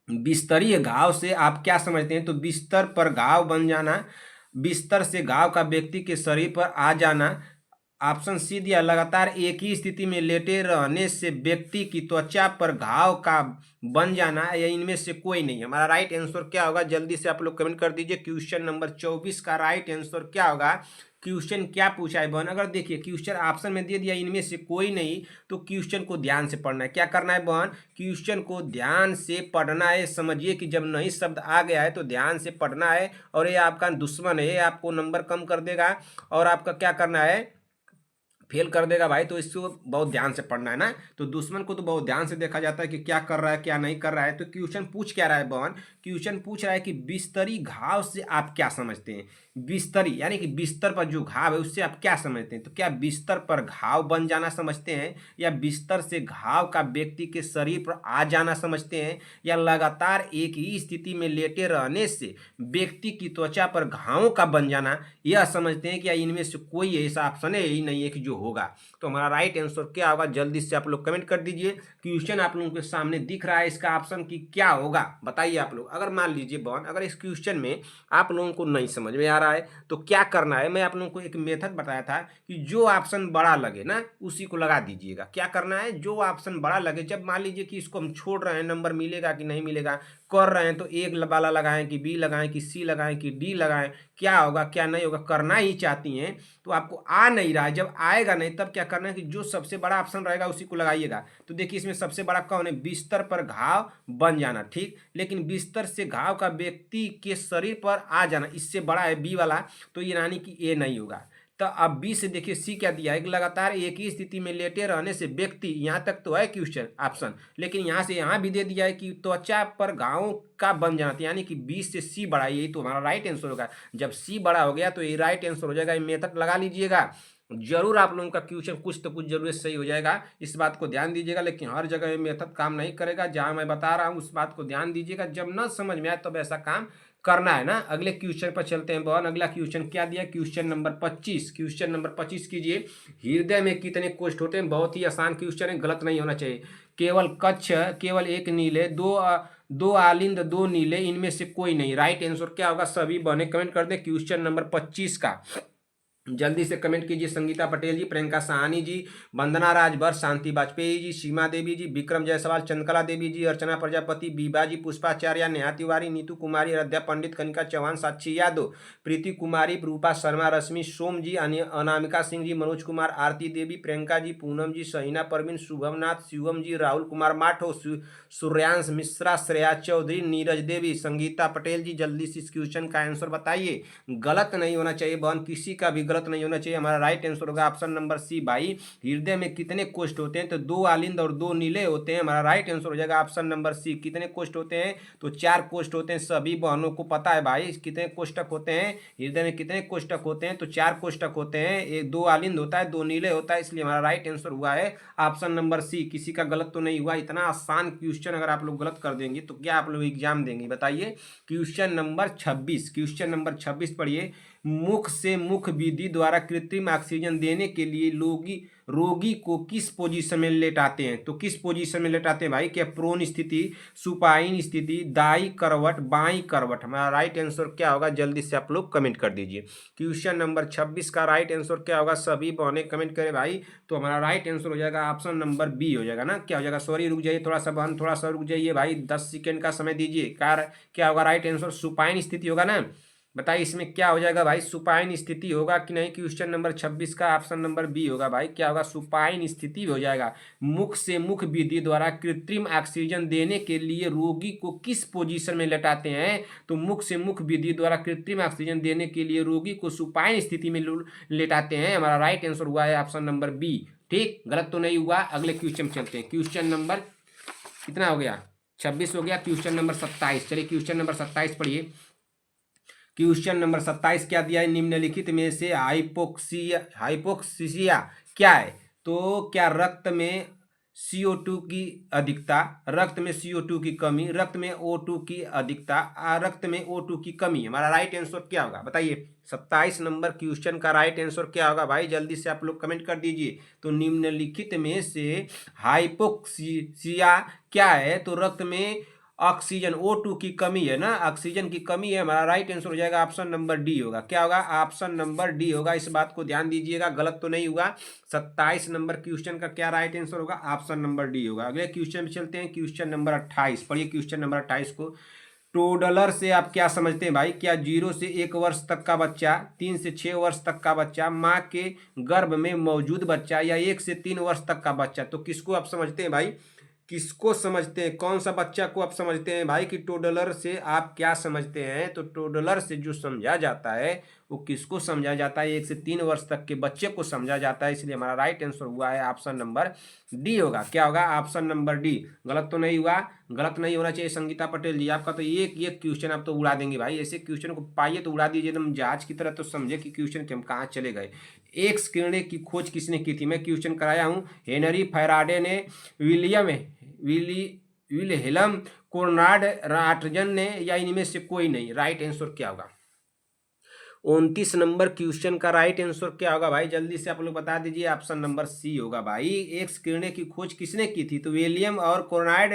बिस्तरी घाव से आप क्या समझते हैं, तो बिस्तर पर घाव बन जाना, बिस्तर से घाव का व्यक्ति के शरीर पर आ जाना। ऑप्शन सी दिया, लगातार एक ही स्थिति में लेटे रहने से व्यक्ति की त्वचा पर घाव का बन जाना, या इनमें से कोई नहीं। हमारा राइट आंसर क्या होगा, जल्दी से आप लोग कमेंट कर दीजिए। क्वेश्चन नंबर 24 का राइट आंसर क्या होगा। क्वेश्चन क्या पूछा है बहन, अगर देखिए क्वेश्चन ऑप्शन में दे दिया इनमें से कोई नहीं, तो क्वेश्चन को ध्यान से पढ़ना है। क्या करना है बहन, क्वेश्चन को ध्यान से पढ़ना है। समझिए कि जब नहीं शब्द आ गया है तो ध्यान से पढ़ना है, और ये आपका दुश्मन है, ये आपको नंबर कम कर देगा और आपका क्या करना है, फेल कर देगा भाई। तो इसको बहुत ध्यान से पढ़ना है ना। तो दुश्मन को तो बहुत ध्यान से देखा जाता है कि क्या कर रहा है क्या नहीं कर रहा है। तो क्वेश्चन पूछ क्या रहा है बहन, क्वेश्चन पूछ रहा है कि बिस्तरी घाव से आप क्या समझते हैं। बिस्तरी यानी कि बिस्तर पर जो घाव है उससे आप क्या समझते हैं। तो क्या बिस्तर पर घाव बन जाना समझते हैं, या बिस्तर से घाव का व्यक्ति के शरीर पर आ जाना समझते हैं, या लगातार एक ही स्थिति में लेटे रहने से व्यक्ति की त्वचा पर घावों का बन जाना यह समझते हैं, कि इनमें से कोई ऐसा ऑप्शन है ही नहीं है कि जो होगा। तो हमारा राइट आंसर क्या होगा, जल्दी से आप लोग कमेंट कर दीजिए। क्वेश्चन आप लोगों के सामने दिख रहा है, इसका ऑप्शन की क्या होगा बताइए आप लोग। अगर मान लीजिए बहन, अगर इस क्वेश्चन में आप लोगों को नहीं समझ में आ रहा रहा है तो क्या करना है, मैं आप लोगों को एक मेथड बताया था कि जो ऑप्शन बड़ा लगे ना उसी को लगा दीजिएगा। क्या करना है, जो ऑप्शन बड़ा लगे, जब मान लीजिए कि इसको हम छोड़ रहे हैं, नंबर मिलेगा कि नहीं मिलेगा कर रहे हैं, तो एक वाला लगाएं कि बी लगाएं कि सी लगाएं कि डी लगाएं, क्या होगा क्या नहीं होगा, करना ही चाहती हैं तो आपको आ नहीं रहा है, जब आएगा नहीं तब क्या करना है कि जो सबसे बड़ा ऑप्शन रहेगा उसी को लगाइएगा। तो देखिए इसमें सबसे बड़ा कौन है, बिस्तर पर घाव बन जाना, ठीक, लेकिन बिस्तर से घाव का व्यक्ति के शरीर पर आ जाना, इससे बड़ा है बी वाला, तो ये यानी कि ए नहीं होगा। तो अब बी से देखिए सी क्या दिया है, लगातार एक ही स्थिति में लेटे रहने से व्यक्ति, यहाँ तक तो है क्वेश्चन ऑप्शन, लेकिन यहाँ से यहाँ भी दे दिया है कि त्वचा पर घावों का बन जाना, यानी कि बी से सी बड़ा, यही तो हमारा राइट आंसर होगा। जब सी बड़ा हो गया तो ये राइट आंसर हो जाएगा। ये मेथड लगा लीजिएगा, जरूर आप लोगों का क्वेश्चन कुछ तो कुछ जरूर सही हो जाएगा, इस बात को ध्यान दीजिएगा। लेकिन हर जगह ये मेथड काम नहीं करेगा, जहां मैं बता रहा हूं उस बात को ध्यान दीजिएगा। जब न समझ में आए तब ऐसा काम करना है ना। अगले क्वेश्चन पर चलते हैं बहन। अगला क्वेश्चन क्या दिया, क्वेश्चन नंबर 25। क्वेश्चन नंबर 25 कीजिए, हृदय में कितने कोष्ठ होते हैं। बहुत ही आसान क्वेश्चन है, गलत नहीं होना चाहिए। केवल कच्छ, केवल एक नीले, दो आलिंद, दो नीले, इनमें से कोई नहीं। राइट आंसर क्या होगा, सभी बने कमेंट कर दे क्वेश्चन नंबर 25 का। जल्दी से कमेंट कीजिए। संगीता पटेल जी, प्रियंका साहनी जी, वंदना राजभर, शांति वाजपेयी जी, सीमा देवी जी, विक्रम जायसवाल, चंद्रकला देवी जी, अर्चना प्रजापति, बीबा जी, पुष्पाचार्य, नेहा तिवारी, नीतू कुमारी, आराध्या पंडित, कनिका चौहान, साक्षी यादव, प्रीति कुमारी, रूपा शर्मा, रश्मि सोम जी, अनामिका सिंह जी, मनोज कुमार, आरती देवी, प्रियंका जी, पूनम जी, सहीना परवीन, शुभम नाथ, शिवम जी, राहुल कुमार माठो, सूर्यांश मिश्रा, श्रेया चौधरी, नीरज देवी, संगीता पटेल जी। जल्दी से इस क्वेश्चन का आंसर बताइए, गलत नहीं होना चाहिए बहन, किसी का भी गलत नहीं होना चाहिए। हमारा राइट आंसर होगा ऑप्शन नंबर सी। भाई हृदय में कितने कोष्ठ होते हैं, तो दो आलिंद और दो नीले होते हैं। हमारा राइट आंसर हो जाएगा ऑप्शन नंबर सी। कितने कोष्ठ होते हैं, तो 4 कोष्ठ होते हैं। सभी बहनों को पता है भाई कितने कोष्ठक होते हैं, हृदय में कितने कोष्ठक होते हैं, तो 4 कोष्ठक होते हैं। एक दो आलिंद होता है, दो नीले होता है, इसलिए हमारा राइट आंसर हुआ है ऑप्शन नंबर सी। किसी का गलत तो नहीं हुआ। इतना आसान क्वेश्चन अगर आप लोग गलत कर देंगे तो क्या आप लोग एग्जाम देंगे बताइए। क्वेश्चन नंबर 26, क्वेश्चन नंबर 26 पढ़िए। मुख से मुख विधि द्वारा कृत्रिम ऑक्सीजन देने के लिए रोगी को किस पोजीशन में लेटाते हैं, तो किस पोजीशन में लेटाते हैं भाई, क्या प्रोन स्थिति, सुपाइन स्थिति, दाई करवट, बाई करवट। हमारा राइट आंसर क्या होगा, जल्दी से आप लोग कमेंट कर दीजिए। क्वेश्चन नंबर 26 का राइट आंसर क्या होगा, सभी बहने कमेंट करें भाई। तो हमारा राइट आंसर हो जाएगा ऑप्शन नंबर बी हो जाएगा ना। क्या हो जाएगा, सॉरी रुक जाइए थोड़ा सा बहन, थोड़ा सा रुक जाइए भाई, 10 सेकेंड का समय दीजिए। क्या होगा राइट आंसर, सुपाइन स्थिति होगा ना। बताइए इसमें क्या हो जाएगा भाई, सुपाइन स्थिति होगा कि नहीं। क्वेश्चन नंबर 26 का ऑप्शन नंबर बी होगा भाई। क्या होगा, सुपाइन स्थिति हो जाएगा। मुख से मुख विधि द्वारा कृत्रिम ऑक्सीजन देने के लिए रोगी को किस पोजीशन में लेटाते हैं, तो मुख से मुख विधि द्वारा कृत्रिम ऑक्सीजन देने के लिए रोगी को सुपाइन स्थिति में लेटाते हैं। हमारा राइट आंसर हुआ है ऑप्शन नंबर बी। ठीक, गलत तो नहीं हुआ। अगले क्वेश्चन चलते हैं। क्वेश्चन नंबर कितना हो गया, 26 हो गया। क्वेश्चन नंबर 27, चलिए क्वेश्चन नंबर 27 पढ़िए। क्वेश्चन नंबर 27 क्या दिया है, निम्नलिखित में से हाइपोक्सिया क्या है, तो क्या रक्त में CO2 की अधिकता, रक्त में CO2 की कमी, रक्त में O2 की अधिकता, रक्त में O2 की कमी। हमारा राइट आंसर क्या होगा बताइए। 27 नंबर क्वेश्चन का राइट आंसर क्या होगा भाई, जल्दी से आप लोग कमेंट कर दीजिए। तो निम्नलिखित में से हाइपोक्सिया क्या है, तो रक्त में ऑक्सीजन O2 की कमी है ना, ऑक्सीजन की कमी है। हमारा राइट आंसर हो जाएगा ऑप्शन नंबर डी होगा। क्या होगा, ऑप्शन नंबर डी होगा। इस बात को ध्यान दीजिएगा, गलत तो नहीं हुआ। 27 नंबर क्वेश्चन का क्या राइट आंसर होगा, ऑप्शन नंबर डी होगा। अगले क्वेश्चन में चलते हैं। क्वेश्चन नंबर 28 पढ़िए। क्वेश्चन नंबर 28 को, टोडलर से आप क्या समझते हैं भाई, क्या 0 से 1 वर्ष तक का बच्चा, 3 से 6 वर्ष तक का बच्चा, माँ के गर्भ में मौजूद बच्चा, या 1 से 3 वर्ष तक का बच्चा। तो किसको आप समझते हैं भाई, किसको समझते हैं, कौन सा बच्चा को आप समझते हैं भाई कि टोडलर से आप क्या समझते हैं। तो टोडलर से जो समझा जाता है वो किसको समझा जाता है, 1 से 3 वर्ष तक के बच्चे को समझा जाता है। इसलिए हमारा राइट आंसर हुआ है ऑप्शन नंबर डी होगा। क्या होगा, ऑप्शन नंबर डी। गलत तो नहीं हुआ, गलत नहीं होना चाहिए। संगीता पटेल जी, आपका तो एक क्वेश्चन आप तो उड़ा देंगे भाई। ऐसे क्वेश्चन को पाइए तो उड़ा दीजिए एकदम जहाज की तरह, तो समझे कि क्वेश्चन के हम कहाँ चले गए। एक्स किरणें की खोज किसने की थी, मैं क्वेश्चन कराया हूँ। हेनरी फैराडे ने, विलहेल्म कोनराड रॉन्टगन ने, या इनमें से कोई नहीं। राइट आंसर क्या होगा, 29 नंबर क्वेश्चन का राइट आंसर क्या होगा भाई? जल्दी से आप लोग बता दीजिए। ऑप्शन नंबर सी होगा भाई। एक्स किरणें की खोज किसने की थी? तो विलियम और कॉर्नाड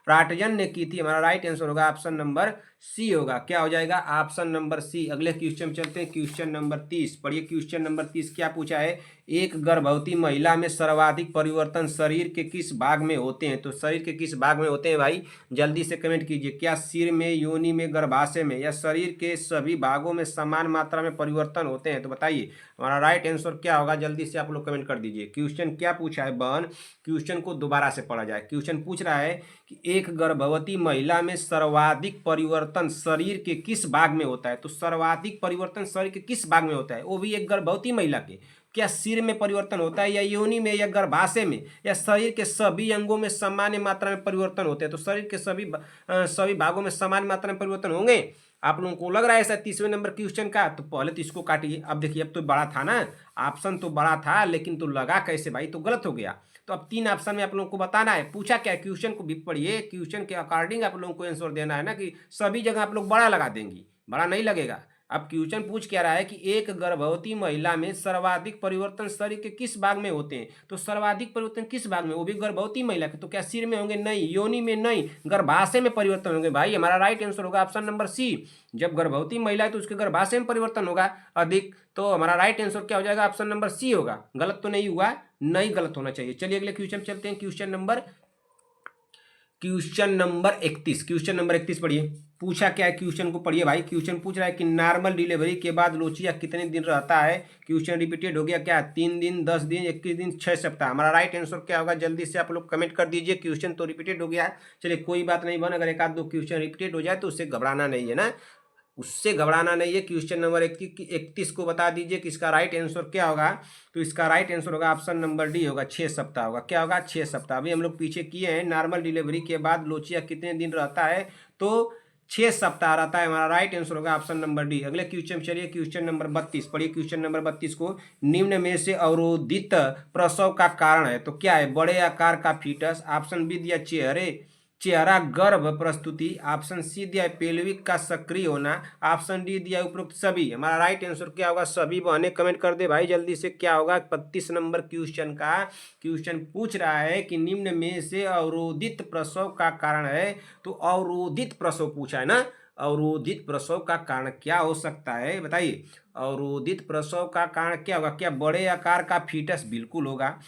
राटजन ने की थी। हमारा राइट आंसर होगा ऑप्शन नंबर सी होगा। क्या हो जाएगा? Option number C. अगले क्वेश्चन में चलते हैं। क्वेश्चन नंबर 30 पढ़िए। क्वेश्चन नंबर 30 क्या पूछा है? एक गर्भवती महिला में सर्वाधिक परिवर्तन शरीर के किस भाग में होते हैं? तो शरीर के किस भाग में होते हैं भाई? जल्दी से कमेंट कीजिए। क्या सिर में, योनि में, गर्भाशय में, या शरीर के सभी भागों में समान मात्रा में परिवर्तन होते हैं? तो बताइए हमारा राइट आंसर क्या होगा? जल्दी से आप लोग कमेंट कर दीजिए। क्वेश्चन क्या पूछा है बहन? क्वेश्चन को दोबारा से पढ़ा जाए। क्वेश्चन पूछ रहा है कि एक गर्भवती महिला में सर्वाधिक परिवर्तन शरीर के किस भाग में होता है? तो सर्वाधिक परिवर्तन शरीर के किस भाग में होता है, वो भी एक गर्भवती महिला के? क्या सिर में परिवर्तन होता है, या योनि में, या गर्भाशय में, या शरीर के सभी अंगों में सामान्य मात्रा में परिवर्तन होते हैं? तो शरीर के सभी भागों में समान मात्रा में परिवर्तन होंगे। आप लोगों को लग रहा है ऐसा 30वें नंबर क्वेश्चन का? तो पहले तो इसको काटिए। अब देखिए, अब तो बड़ा था ना, ऑप्शन तो बड़ा था, लेकिन तो लगा कैसे भाई? तो गलत हो गया। तो अब 3 ऑप्शन में आप लोगों को बताना है। पूछा क्या? क्वेश्चन को भी पढ़िए। क्वेश्चन के अकॉर्डिंग आप लोगों को आंसर देना है ना, कि सभी जगह आप लोग बड़ा लगा देंगी, बड़ा नहीं लगेगा। अब क्वेश्चन पूछ क्या रहा है कि एक गर्भवती महिला में सर्वाधिक परिवर्तन शरीर के किस भाग में होते हैं? तो सर्वाधिक परिवर्तन किस भाग में, वो भी गर्भवती महिला के? तो क्या सिर में होंगे? नहीं। योनि में? नहीं। गर्भाशय में परिवर्तन होंगे भाई। हमारा राइट आंसर होगा ऑप्शन नंबर सी। जब गर्भवती महिला है तो उसके गर्भाशय में परिवर्तन होगा अधिक। तो हमारा राइट आंसर क्या हो जाएगा? ऑप्शन नंबर सी होगा। गलत तो नहीं हुआ, नहीं गलत होना चाहिए। चलिए अगले क्वेश्चन चलते हैं। Question number 31। क्वेश्चन नंबर 31 पढ़िए। पूछा क्या है? क्वेश्चन को पढ़िए भाई। क्वेश्चन पूछ रहा है कि नॉर्मल डिलीवरी के बाद लोचिया कितने दिन रहता है? क्वेश्चन रिपीटेड हो गया क्या? 3 दिन, 10 दिन, 21 दिन, 6 सप्ताह। हमारा राइट आंसर क्या होगा? जल्दी से आप लोग कमेंट कर दीजिए। क्वेश्चन तो रिपीटेड हो गया है। चलिए कोई बात नहीं बन, अगर एक आध दो क्वेश्चन रिपीटेड हो जाए तो उससे घबराना नहीं है ना, उससे घबराना नहीं है। क्वेश्चन नंबर 31 को बता दीजिए कि इसका राइट आंसर क्या होगा? तो इसका राइट आंसर होगा ऑप्शन नंबर डी होगा, 6 सप्ताह होगा। क्या होगा? 6 सप्ताह। अभी हम लोग पीछे किए हैं, नॉर्मल डिलीवरी के बाद लोचिया कितने दिन रहता है? तो 6 सप्ताह रहता है। हमारा राइट आंसर होगा ऑप्शन नंबर डी। अगले क्वेश्चन चलिए। क्वेश्चन नंबर 32 पढ़िए। क्वेश्चन नंबर 32 को, निम्न में से अवरोधित प्रसव का कारण है? तो क्या है? बड़े आकार का फीटस, ऑप्शन बी दिया चेहरा गर्भ प्रस्तुति, ऑप्शन सी दिया पेल्विक का सक्रिय होना, ऑप्शन डी दिया उपरोक्त सभी। हमारा राइट आंसर क्या होगा? सभी। बहने कमेंट कर दे भाई जल्दी से। क्या होगा? 32 नंबर क्वेश्चन का क्वेश्चन पूछ रहा है कि निम्न में से अवरोधित प्रसव का कारण है। तो अवरोधित प्रसव पूछा है ना, अवरोधित प्रसव का कारण क्या हो सकता है बताइए? अवरोधित प्रसव का कारण क्या होगा? क्या बड़े आकार का फीटस? बिल्कुल होगा।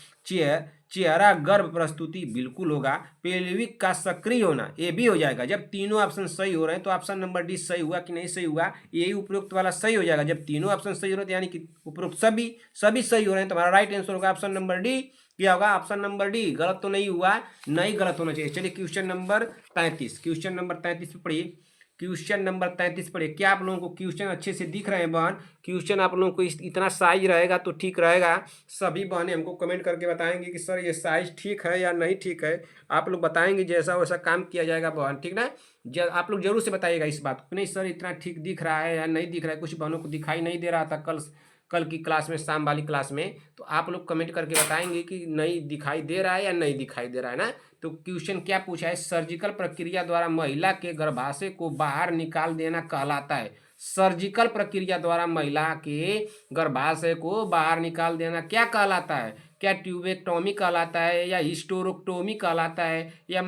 चेहरा गर्भ प्रस्तुति? बिल्कुल होगा। पेल्विक का सक्रिय होना? ये भी हो जाएगा। जब तीनों ऑप्शन सही हो रहे हैं तो ऑप्शन नंबर डी सही हुआ कि नहीं सही हुआ? यही उपरोक्त वाला सही हो जाएगा। जब तीनों ऑप्शन सही हो रहे हैं यानी कि उपरोक्त सभी सही हो रहे हैं, तो हमारा राइट आंसर होगा ऑप्शन नंबर डी। क्या होगा? Option number D. गलत तो नहीं हुआ, नहीं गलत होना चाहिए। चलिए क्वेश्चन नंबर 33। क्वेश्चन नंबर 33 पे पढ़िए। क्वेश्चन नंबर 33 पढ़िए। क्या आप लोगों को क्वेश्चन अच्छे से दिख रहे हैं बहन? क्वेश्चन आप लोगों को इतना साइज रहेगा तो ठीक रहेगा। सभी बहनें हमको कमेंट करके बताएंगे कि सर ये साइज ठीक है या नहीं ठीक है। आप लोग बताएंगे, जैसा वैसा काम किया जाएगा बहन, ठीक ना? आप लोग जरूर से बताइएगा इस बात को, नहीं सर इतना ठीक दिख रहा है या नहीं दिख रहा है। कुछ बहनों को दिखाई नहीं दे रहा था कल की क्लास में, शाम वाली क्लास में, तो आप लोग कमेंट करके बताएंगे कि नहीं दिखाई दे रहा है या नहीं दिखाई दे रहा है ना। तो क्वेश्चन क्या पूछा है? सर्जिकल प्रक्रिया द्वारा महिला के गर्भाशय को बाहर निकाल देना कहलाता है। सर्जिकल प्रक्रिया द्वारा महिला के गर्भाशय को बाहर निकाल देना क्या कहलाता है? क्या ट्यूबेक्टोमी कहलाता है, या हिस्टेरोक्टोमी कहलाता है, या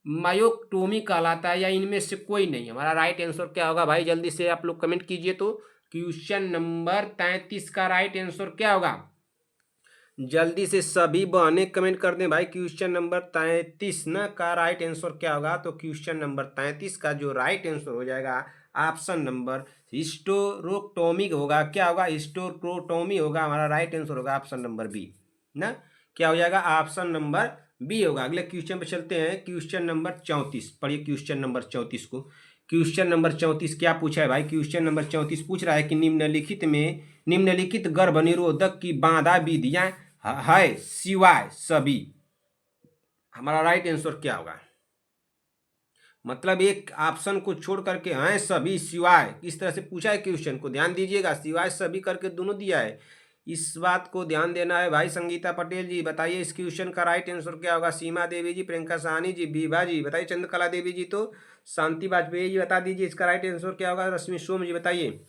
मायोक्टोमी कहलाता है, या इनमें से कोई नहीं? हमारा राइट आंसर क्या होगा भाई? जल्दी से आप लोग कमेंट कीजिए। तो क्वेश्चन नंबर 33 का राइट आंसर क्या होगा? जल्दी से सभी बहनें कमेंट कर दें भाई। क्वेश्चन नंबर 33 न का राइट आंसर क्या होगा? तो क्वेश्चन नंबर 33 का जो राइट आंसर हो जाएगा ऑप्शन नंबर हिस्टेरोक्टोमी होगा। क्या होगा? हिस्टेरोक्टोमी होगा। हमारा राइट आंसर होगा ऑप्शन नंबर बी ना। क्या हो जाएगा? ऑप्शन नंबर बी होगा। अगले क्वेश्चन पे चलते हैं। क्वेश्चन नंबर 34 पढ़िए। क्वेश्चन नंबर 34 को। क्वेश्चन नंबर 34 क्या पूछा है भाई? क्वेश्चन नंबर 34 पूछ रहा है कि निम्नलिखित गर्भ निरोधक की बाधा विधियां है सिवाय सभी। हमारा राइट आंसर क्या होगा? मतलब एक ऑप्शन को छोड़ करके हैं सभी सिवाय, इस तरह से पूछा है क्वेश्चन को, ध्यान दीजिएगा। सिवाय सभी करके दोनों दिया है, इस बात को ध्यान देना है भाई। संगीता पटेल जी बताइए इस क्वेश्चन का राइट आंसर क्या होगा? सीमा देवी जी, प्रियंका साहनी जी, बीबा जी बताइए, चंद्रकला देवी जी, तो शांति वाजपेयी जी बता दीजिए इसका राइट आंसर क्या होगा? रश्मि सोम जी बताइए।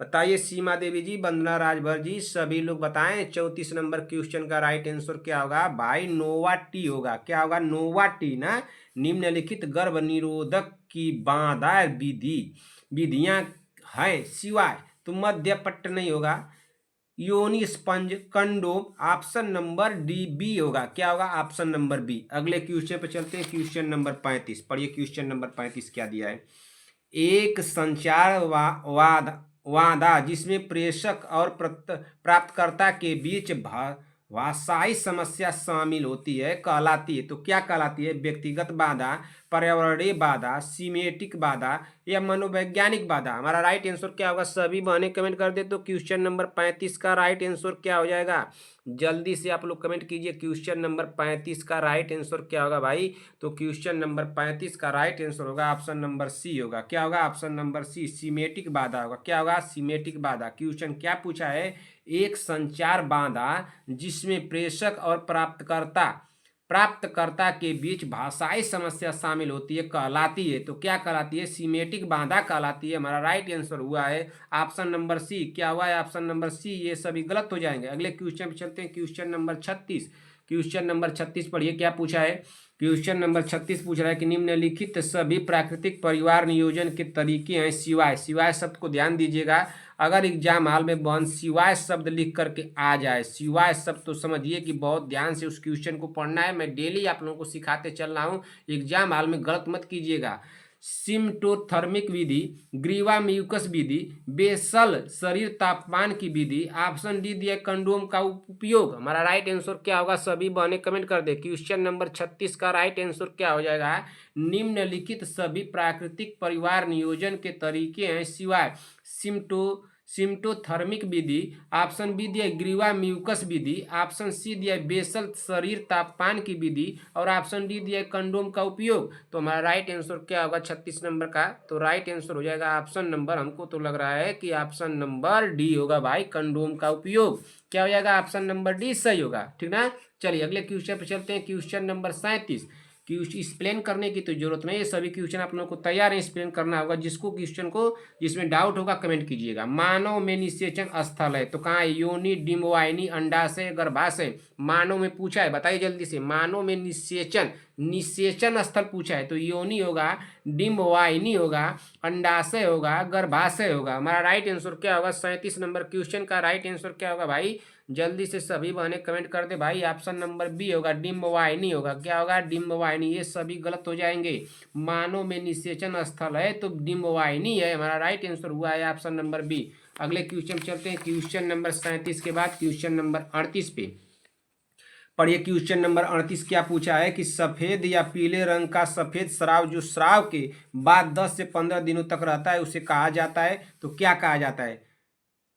बताइए सीमा देवी जी, वंदना राजभर जी, सभी लोग बताएं। 34 नंबर क्वेश्चन का राइट आंसर क्या होगा भाई? नोवा टी होगा। क्या होगा? नोवा टी ना। निम्नलिखित गर्भ निरोधक की बाधा विधि विधियां हैं सिवाय, तो मध्य पट्ट नहीं होगा। योनि sponge, condom, option number D B होगा। क्या होगा? Option number B. अगले क्वेश्चन पे चलते हैं, क्वेश्चन नंबर 35 पढ़िए। क्वेश्चन नंबर 35 क्या दिया है? एक संचार वादा जिसमें प्रेषक और प्राप्तकर्ता के बीच भाषाई समस्या शामिल होती है कहलाती है, तो क्या कहलाती है? व्यक्तिगत बाधा, पर्यावरणीय बाधा, सीमेटिक बाधा या मनोवैज्ञानिक बाधा। हमारा राइट आंसर क्या होगा? सभी बहने कमेंट कर दे। तो क्वेश्चन नंबर 35 का राइट आंसर क्या हो जाएगा? जल्दी से आप लोग कमेंट कीजिए। क्वेश्चन नंबर 35 का राइट आंसर क्या होगा भाई? तो क्वेश्चन नंबर 35 का राइट आंसर होगा ऑप्शन नंबर सी होगा। क्या होगा? ऑप्शन नंबर सी, सीमेटिक बाधा होगा। क्या होगा? सीमेटिक बाधा। क्वेश्चन क्या पूछा है? एक संचार बाधा जिसमें प्रेषक और प्राप्तकर्ता के बीच भाषाई समस्या शामिल होती है कहलाती है, तो क्या कहलाती है? सीमेटिक बाधा कहलाती है। हमारा राइट आंसर हुआ है ऑप्शन नंबर सी। क्या हुआ है? Option number C. ये सभी गलत हो जाएंगे। अगले क्वेश्चन पे चलते हैं, क्वेश्चन नंबर 36। क्वेश्चन नंबर 36 पढ़िए, क्या पूछा है? क्वेश्चन नंबर 36 पूछ रहा है कि निम्नलिखित सभी प्राकृतिक परिवार नियोजन के तरीके हैं सिवाय। सिवाय शब्द को ध्यान दीजिएगा। अगर एग्जाम हॉल में बन सिवाय शब्द लिख करके आ जाए, सिवाय शब्द, तो समझिए कि बहुत ध्यान से उस क्वेश्चन को पढ़ना है। मैं डेली आप लोगों को सिखाते चल रहा हूँ, एग्जाम हॉल में गलत मत कीजिएगा। सिम्टोथर्मिक विधि, ग्रीवा म्यूकस विधि, बेसल शरीर तापमान की विधि, ऑप्शन डी दिया कंडोम का उपयोग। हमारा राइट आंसर क्या होगा? सभी बहने कमेंट कर दे। क्वेश्चन नंबर 36 का राइट आंसर क्या हो जाएगा? निम्नलिखित सभी प्राकृतिक परिवार नियोजन के तरीके हैं सिवाय सिम्टोथर्मिक विधि, ऑप्शन बी दिया ग्रीवा म्यूकस विधि, ऑप्शन सी दिया बेसल शरीर तापमान की विधि और ऑप्शन डी दिया कंडोम का उपयोग। तो हमारा राइट आंसर क्या होगा 36 नंबर का? तो राइट आंसर हो जाएगा ऑप्शन नंबर, हमको तो लग रहा है कि ऑप्शन नंबर डी होगा भाई, कंडोम का उपयोग। क्या हो जाएगा? ऑप्शन नंबर डी सही होगा। ठीक ना। चलिए अगले क्वेश्चन पे चलते हैं, क्वेश्चन नंबर 37। क्वेश्चन एक्सप्लेन करने की तो जरूरत नहीं है, सभी क्वेश्चन आप लोगों को तैयार है, एक्सप्लेन करना होगा। जिसको क्वेश्चन को जिसमें डाउट होगा कमेंट कीजिएगा। मानव में निषेचन स्थल है, तो कहाँ है? योनि, डिम्बवाहिनी, अंडाशय, गर्भाशय। मानव में पूछा है, बताइए जल्दी से। मानव में निषेचन स्थल पूछा है, तो योनि होगा, डिम्बवाहिनी होगा, अंडाशय होगा, गर्भाशय होगा। हमारा राइट आंसर क्या होगा? 37 नंबर क्वेश्चन का राइट आंसर क्या होगा भाई? जल्दी से सभी बहने कमेंट कर दे भाई। ऑप्शन नंबर बी होगा, डिम्बवाहिनी होगा। क्या होगा? डिम्बवाहिनी। ये सभी गलत हो जाएंगे। मानव में निषेचन स्थल है तो डिम्बवाहिनी है। हमारा राइट आंसर हुआ है ऑप्शन नंबर बी। अगले क्वेश्चन चलते हैं, क्वेश्चन नंबर 37 के बाद क्वेश्चन नंबर 38 पे पढ़िए। क्वेश्चन नंबर 38 क्या पूछा है कि सफेद या पीले रंग का सफेद स्राव जो स्राव के बाद 10 से 15 दिनों तक रहता है उसे कहा जाता है, तो क्या कहा जाता है?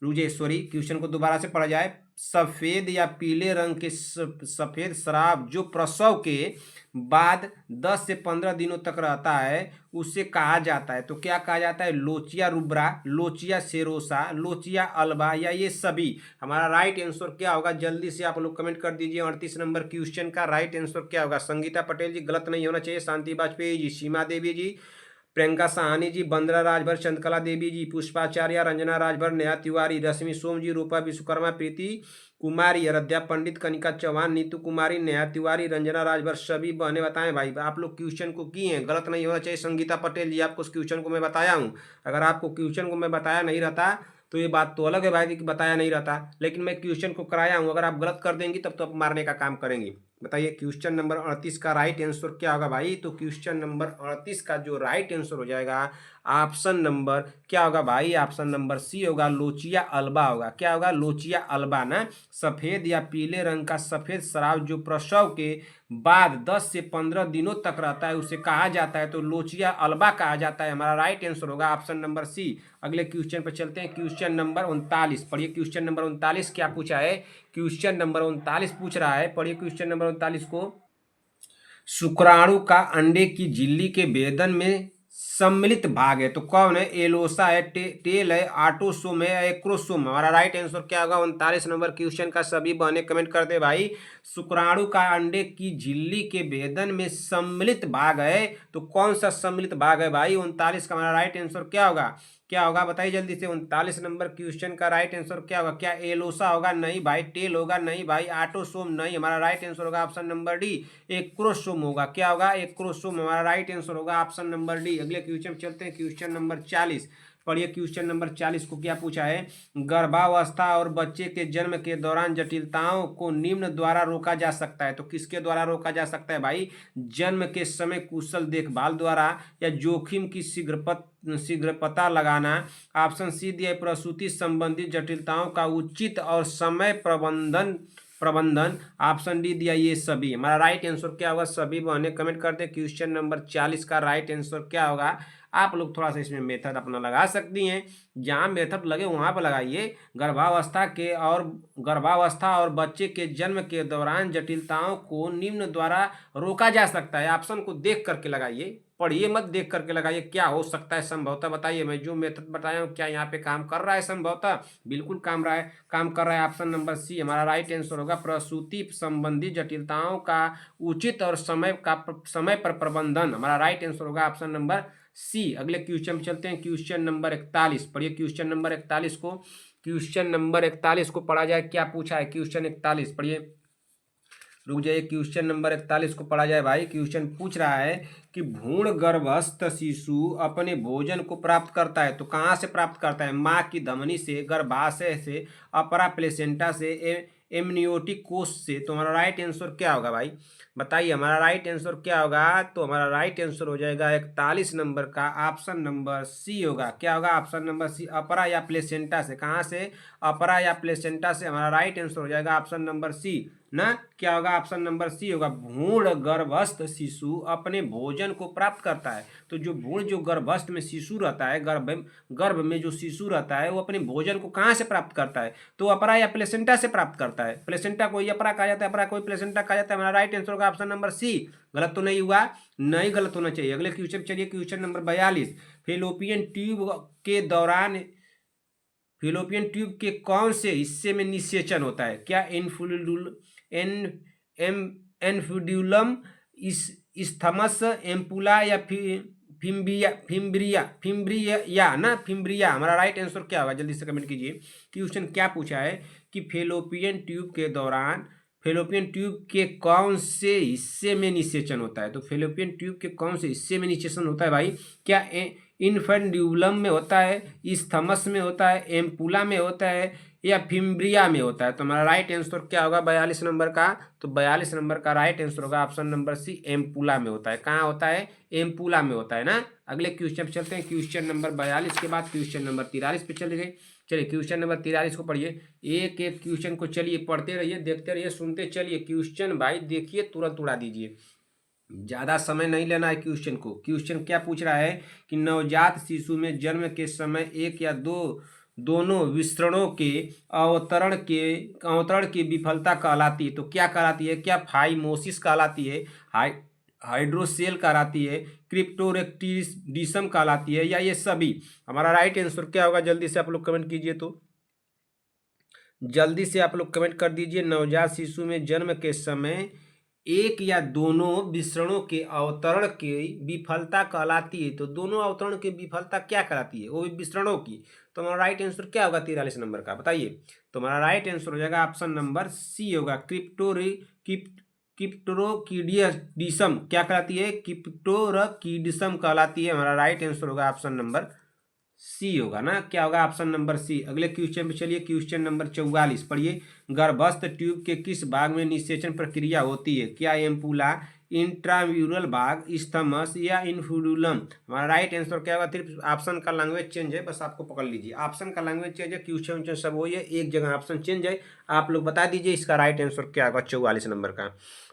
रुजेश्वरी, क्वेश्चन को दोबारा से पढ़ा जाए। सफेद या पीले रंग के सफेद शराब जो प्रसव के बाद 10 से 15 दिनों तक रहता है उसे कहा जाता है, तो क्या कहा जाता है? Lochia rubra, lochia serosa, lochia alba या ये सभी। हमारा राइट आंसर क्या होगा? जल्दी से आप लोग कमेंट कर दीजिए। 38 नंबर क्वेश्चन का राइट आंसर क्या होगा? संगीता पटेल जी गलत नहीं होना चाहिए, शांति वाजपेयी जी, सीमा देवी जी, प्रियंका साहनी जी, बंदरा राजभर, चंद्रकला देवी जी, पुष्पाचार्य, रंजना राजभर, नेहा तिवारी, रश्मि सोम जी, रूपा विश्वकर्मा, प्रीति कुमारी, अरध्या पंडित, कनिका चौहान, नीतू कुमारी, नेहा तिवारी, रंजना राजभर। सभी बहने बताएं भाई। आप लोग क्वेश्चन को किए हैं, गलत नहीं होना चाहिए। संगीता पटेल जी, आपको उस क्वेश्चन को मैं बताया हूँ। अगर आपको क्वेश्चन को मैं बताया नहीं रहता तो ये बात तो अलग है भाई कि बताया नहीं रहता, लेकिन मैं क्वेश्चन को कराया हूँ। अगर आप गलत कर देंगी तब तो आप मारने का काम करेंगी। बताइए क्वेश्चन नंबर 38 का राइट आंसर क्या होगा भाई? तो क्वेश्चन नंबर 38 का जो राइट आंसर हो जाएगा ऑप्शन नंबर क्या होगा भाई? ऑप्शन नंबर सी होगा, लोचिया अल्बा होगा। क्या होगा? लोचिया अल्बा ना। सफेद या पीले रंग का सफेद शराब जो प्रसव के बाद 10 से 15 दिनों तक रहता है उसे कहा जाता है, तो लोचिया अल्बा कहा जाता है। हमारा राइट आंसर होगा ऑप्शन नंबर सी। अगले क्वेश्चन पर चलते हैं, क्वेश्चन नंबर 39 पढ़िए। क्वेश्चन नंबर 39 क्या पूछा है? क्वेश्चन नंबर 39 पूछ रहा है, पढ़िए क्वेश्चन नंबर 39 को। शुक्राणु का अंडे की झिल्ली के भेदन में सम्मिलित भाग है, तो कौन है? एलोसा है, टेल है, ऑटोसोम है, एक्रोसोम। हमारा राइट आंसर क्या होगा? 39 नंबर क्वेश्चन का सभी बहने कमेंट कर दे भाई। शुक्राणु का अंडे की झिल्ली के भेदन में सम्मिलित भाग है, तो कौन सा सम्मिलित भाग है भाई? 39 का हमारा राइट आंसर क्या होगा? क्या होगा बताइए जल्दी से। 39 नंबर क्वेश्चन का राइट आंसर क्या होगा? क्या एलोसा होगा? नहीं भाई। टेल होगा? नहीं भाई। ऑटोसोम? नहीं। हमारा राइट आंसर होगा ऑप्शन नंबर डी, एक्रोसोम होगा। क्या होगा? एक्रोसोम हमारा राइट आंसर होगा ऑप्शन नंबर डी। अगले क्वेश्चन चलते हैं, क्वेश्चन नंबर 40 पढ़िए। क्वेश्चन नंबर 40 को क्या पूछा है? गर्भावस्था और बच्चे के जन्म के दौरान जटिलताओं को निम्न द्वारा रोका जा सकता है। तो किसके द्वारा रोका जा सकता है भाई? जन्म के समय कुशल देखभाल द्वारा, या जोखिम की शीघ्र पता लगाना। ऑप्शन सी दिया है, प्रसूति संबंधी जटिलताओं का उचित और समय प्रबंधन। ऑप्शन डी दिया ये सभी। हमारा राइट आंसर क्या होगा? सभी बहने कमेंट कर दे। क्वेश्चन नंबर 40 का राइट आंसर क्या होगा? आप लोग थोड़ा सा इसमें मेथड अपना लगा सकती हैं, जहाँ मेथड लगे वहाँ पर लगाइए। गर्भावस्था और बच्चे के जन्म के दौरान जटिलताओं को निम्न द्वारा रोका जा सकता है। ऑप्शन को देख करके लगाइए, पढ़िए मत, देख करके लगाइए। क्या हो सकता है संभवतः? बताइए, मैं जो मेथड बताया हूँ क्या यहाँ पे काम कर रहा है संभवतः? बिल्कुल काम कर रहा है। ऑप्शन नंबर सी हमारा राइट आंसर होगा, प्रसूति संबंधी जटिलताओं का उचित और समय पर प्रबंधन। हमारा राइट आंसर होगा ऑप्शन नंबर सी। अगले क्वेश्चन चलते हैं, क्वेश्चन नंबर 41 पढ़िए। क्वेश्चन नंबर 41 को पढ़ा जाए। क्या पूछा है? क्वेश्चन 41 पढ़िए, रुक जाइए। क्वेश्चन नंबर 41 को पढ़ा जाए भाई। क्वेश्चन पूछ रहा है कि भ्रूण गर्भस्थ शिशु अपने भोजन को प्राप्त करता है, तो कहाँ से प्राप्त करता है? माँ की धमनी से, गर्भाशय से, अपरा प्लेसेंटा से, एमनियोटिक कोष से। तो हमारा राइट आंसर क्या होगा भाई? बताइए हमारा राइट आंसर क्या होगा? तो हमारा राइट आंसर हो जाएगा 41 नंबर का ऑप्शन नंबर सी होगा। क्या होगा? ऑप्शन नंबर सी, अपरा या प्लेसेंटा से। कहाँ से? अपरा या प्लेसेंटा से। हमारा राइट आंसर हो जाएगा ऑप्शन नंबर सी ना। क्या होगा? ऑप्शन नंबर सी होगा। भ्रूण गर्भस्थ शिशु अपने भोजन को प्राप्त करता है। तो जो भ्रूण, जो गर्भस्थ में शिशु रहता है, गर्भ में जो शिशु रहता है, वो अपने भोजन को कहाँ से प्राप्त करता है? तो अपरा या प्लेसेंटा से प्राप्त करता है। प्लेसेंटा को अपरा कहा जाता है, अपरा को प्लेसेंटा कहा जाता है। हमारा राइट आंसर होगा ऑप्शन नंबर सी। गलत तो नहीं हुआ? नहीं गलत होना चाहिए। अगले क्वेश्चन चलिए, क्वेश्चन नंबर 42। फेलोपियन ट्यूब के दौरान फेलोपियन ट्यूब के कौन से हिस्से में निषेचन होता है? क्या एन्फ्यूड्यूलम, इस्थमस, एम्पुला या फिम्ब्रिया। हमारा राइट आंसर क्या होगा? जल्दी से कमेंट कीजिए। क्वेश्चन क्या पूछा है कि फेलोपियन ट्यूब के दौरान फेलोपियन ट्यूब के कौन से हिस्से में निषेचन होता है? तो फेलोपियन ट्यूब के कौन से हिस्से में निषेचन होता है भाई? क्या इन्फेंड्यूलम में होता है, इस्थमस में होता है, एम्पुला में होता है, या फिम्ब्रिया में होता है? तो हमारा राइट आंसर क्या होगा 42 नंबर का? तो 42 नंबर का राइट आंसर होगा ऑप्शन नंबर सी, एम्पुला में होता है। कहाँ होता है? एम्पुला में होता है ना। अगले क्वेश्चन चलते हैं, क्वेश्चन नंबर 42 के बाद क्वेश्चन नंबर 43 पे चले गए। चलिए क्वेश्चन नंबर 43 को पढ़िए। एक एक क्वेश्चन को चलिए पढ़ते रहिए, देखते रहिए, सुनते चलिए। क्वेश्चन भाई देखिए, तुरंत उड़ा दीजिए, ज़्यादा समय नहीं लेना है क्वेश्चन को। क्वेश्चन क्या पूछ रहा है कि नवजात शिशु में जन्म के समय एक या दोनों विसरणों के अवतरण की विफलता कहलाती है। तो क्या कहलाती है? क्या फाइमोसिस कहलाती है, हाइड्रोसेल कहलाती है, क्रिप्टोरेक्टिडिसम कहलाती है, या ये सभी? हमारा राइट आंसर क्या होगा? जल्दी से आप लोग कमेंट कीजिए, तो जल्दी से आप लोग कमेंट कर दीजिए। नवजात शिशु में जन्म के समय एक या दोनों विसरणों के अवतरण की विफलता कहलाती है। तो दोनों अवतरण की विफलता क्या कहलाती है? वो भी विसरणों की। तो हमारा राइट आंसर क्या होगा 43 नंबर का? बताइए। तो हमारा राइट आंसर हो जाएगा ऑप्शन नंबर सी होगा, क्रिप्टोरकीडिसम। क्या कहलाती है? क्रिप्टोरकीडिसम कहलाती है। हमारा राइट आंसर होगा ऑप्शन नंबर सी होगा ना। क्या होगा? Option number C. अगले क्वेश्चन पे चलिए, क्वेश्चन नंबर 44 पढ़िए। गर्भस्थ ट्यूब के किस भाग में निषेचन प्रक्रिया होती है? क्या एम्पुला, इंट्राम्यूरल भाग, इस्थमस, या इन्फ्यूडुलम? हमारा राइट आंसर क्या होगा? सिर्फ ऑप्शन का लैंग्वेज चेंज है, बस आपको पकड़ लीजिए। ऑप्शन का लैंग्वेज चेंज है, क्वेश्चन सब वही है, एक जगह ऑप्शन चेंज है। आप लोग बता दीजिए इसका राइट आंसर क्या होगा 44 नंबर का।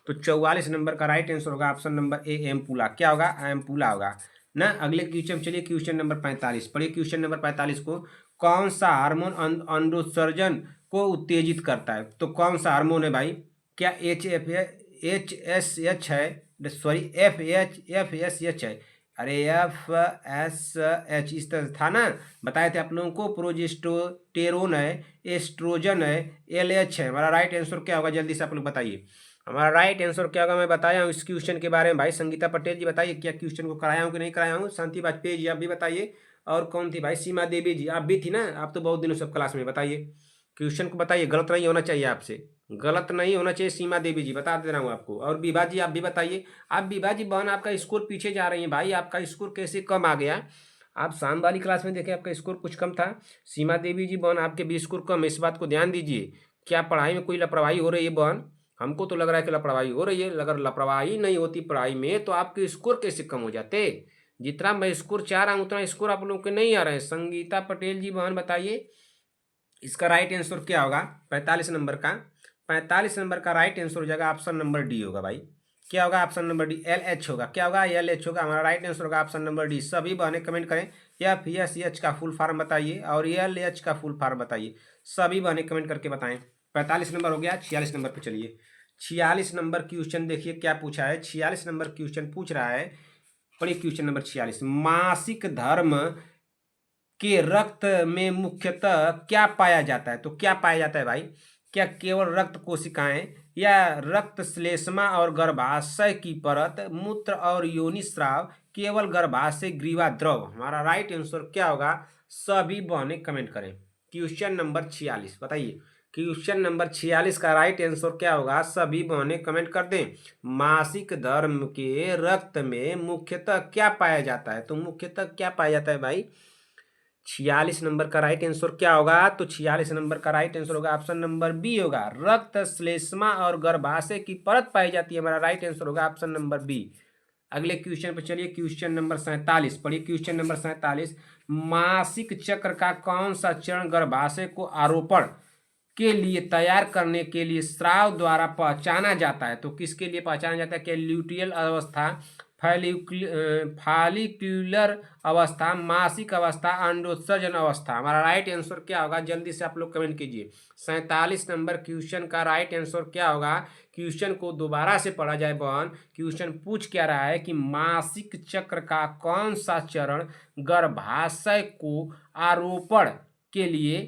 तो 44 नंबर का राइट आंसर होगा ऑप्शन नंबर ए, एम्पुला। क्या होगा? एम्पुला होगा ना। अगले क्वेश्चन चलिए, क्वेश्चन नंबर 45 पढ़िए। क्वेश्चन नंबर 45 को, कौन सा हार्मोन अंडोत्सर्जन को उत्तेजित करता है? तो कौन सा हार्मोन है भाई? क्या HFSH है, सॉरी FSH है? अरे FSH इस तरह था ना, बताए थे आप लोगों को। प्रोजेस्टेरोन है, एस्ट्रोजन है, LH है। हमारा राइट आंसर क्या होगा? जल्दी से आप लोग बताइए। हमारा राइट आंसर क्या होगा? मैं बताया हूँ इस क्वेश्चन के बारे में भाई। संगीता पटेल जी बताइए, क्या क्वेश्चन को कराया हूँ कि नहीं कराया हूँ? शांति वाजपेयी जी आप भी बताइए। और कौन थी भाई? सीमा देवी जी। आप भी थी ना? आप तो बहुत दिनों से क्लास में। बताइए क्वेश्चन को, बताइए, गलत नहीं होना चाहिए आपसे, गलत नहीं होना चाहिए। सीमा देवी जी बता दे रहा हूँ आपको। और विभा जी आप भी बताइए। आप विभा जी बहन, आपका स्कोर पीछे जा रही है भाई, आपका स्कोर कैसे कम आ गया? आप शाम वाली क्लास में देखे आपका स्कोर कुछ कम था। सीमा देवी जी बहन, आपके भी स्कोर कम है, इस बात को ध्यान दीजिए। क्या पढ़ाई में कोई लापरवाही हो रही है बहन? हमको तो लग रहा है कि लापरवाही हो रही है। अगर लापरवाही नहीं होती पढ़ाई में तो आपके स्कोर कैसे कम हो जाते? जितना मैं स्कोर चाह रहा हूँ उतना स्कोर आप लोगों के नहीं आ रहे हैं। संगीता पटेल जी बहन बताइए, इसका राइट आंसर क्या होगा 45 नंबर का? 45 नंबर का राइट आंसर हो जाएगा ऑप्शन नंबर डी होगा भाई। क्या होगा? Option number D, L H होगा। क्या होगा? एल एच होगा। हमारा राइट आंसर होगा ऑप्शन नंबर डी। सभी बहने कमेंट करें, एफ एस एच का फुल फॉर्म बताइए और एल एच का फुल फॉर्म बताइए। सभी बहने कमेंट करके बताएं। 45 नंबर हो गया। 46 नंबर पे चलिए। 46 नंबर क्वेश्चन देखिए क्या पूछा है। 46 नंबर क्वेश्चन पूछ रहा है, पढ़िए क्वेश्चन नंबर 46। मासिक धर्म के रक्त में मुख्यतः क्या पाया जाता है? तो क्या पाया जाता है भाई? क्या केवल रक्त कोशिकाएं, या रक्त श्लेष्मा और गर्भाशय की परत, मूत्र और योनि स्राव, केवल गर्भाशय ग्रीवा द्रव? हमारा राइट आंसर क्या होगा? सभी बहने कमेंट करें। क्वेश्चन नंबर 46 बताइए। क्वेश्चन नंबर 46 का राइट आंसर क्या होगा? सभी बहने कमेंट कर दें। मासिक धर्म के रक्त में मुख्यतः क्या पाया जाता है? तो मुख्यतः क्या पाया जाता है भाई? 46 नंबर का राइट आंसर क्या होगा? तो 46 नंबर का राइट आंसर होगा ऑप्शन नंबर बी होगा, रक्त श्लेष्मा और गर्भाशय की परत पाई जाती है। हमारा राइट आंसर होगा ऑप्शन नंबर बी। अगले क्वेश्चन पे चलिए। क्वेश्चन नंबर 47 पढ़िए। क्वेश्चन नंबर 47, मासिक चक्र का कौन सा चरण गर्भाशय को आरोपण के लिए तैयार करने के लिए स्राव द्वारा पहचाना जाता है? तो किसके लिए पहचाना जाता है? क्या ल्यूटियल अवस्था, फॉलिक्यूलर अवस्था, मासिक अवस्था, अंडोत्सर्जन अवस्था? हमारा राइट आंसर क्या होगा? जल्दी से आप लोग कमेंट कीजिए। 47 नंबर क्वेश्चन का राइट आंसर क्या होगा? क्वेश्चन को दोबारा से पढ़ा जाए बहन। क्वेश्चन पूछ क्या रहा है कि मासिक चक्र का कौन सा चरण गर्भाशय को आरोपण के लिए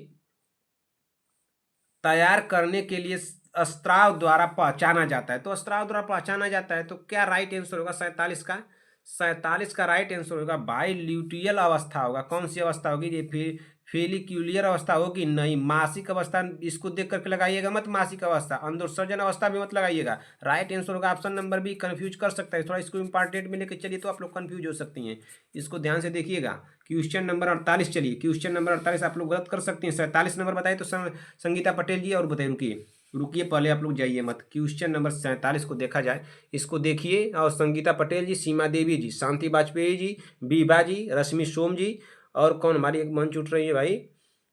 तैयार करने के लिए स्त्राव द्वारा पहचाना जाता है? तो स्त्राव द्वारा पहचाना जाता है, तो क्या राइट आंसर होगा 47 का? 47 का राइट आंसर होगा बाई ल्यूटियल अवस्था होगा। कौन सी अवस्था होगी? ये फिर फेलिक्यूलियर अवस्था होगी? नहीं। मासिक अवस्था इसको देख करके लगाइएगा मत। मासिक अवस्था, अंदोत्सर्जन अवस्था भी मत लगाइएगा। राइट आंसर होगा ऑप्शन नंबर बी। कंफ्यूज कर सकता है थोड़ा, इसको इंपॉर्टेंट में लेकर चलिए तो आप लोग कंफ्यूज हो सकती हैं। इसको ध्यान से देखिएगा। क्वेश्चन नंबर 48 चलिए। क्वेश्चन नंबर 48 आप लोग गलत कर सकती हैं। 47 नंबर बताइए तो संगीता पटेल जी। और बताइए, रुकिए रुकिए, पहले आप लोग जाइए मत। क्वेश्चन नंबर 47 को देखा जाए, इसको देखिए। और संगीता पटेल जी, सीमा देवी जी, शांति वाजपेयी जी, बीबा जी, रश्मि सोम जी, और कौन हमारी एक मंच उठ रही है भाई,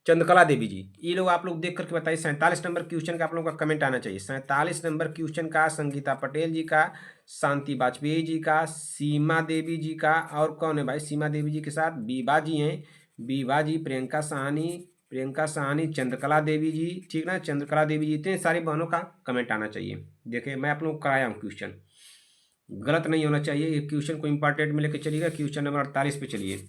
चंद्रकला देवी जी, ये लोग आप लोग देख करके बताइए। 47 नंबर क्वेश्चन का आप लोगों का कमेंट आना चाहिए। 47 नंबर क्वेश्चन का संगीता पटेल जी का, शांति वाजपेयी जी का, सीमा देवी जी का, और कौन है भाई? सीमा देवी जी के साथ बीबा जी हैं, बीबा जी, प्रियंका साहनी, प्रियंका साहनी, चंद्रकला देवी जी, ठीक ना, चंद्रकला देवी जी, इतने सारी बहनों का कमेंट आना चाहिए। देखिए मैं आप लोगों को कराया हूँ क्वेश्चन, गलत नहीं होना चाहिए। ये क्वेश्चन को इंपॉर्टेंट में लेकर चलिएगा। क्वेश्चन नंबर 48 पे चलिए।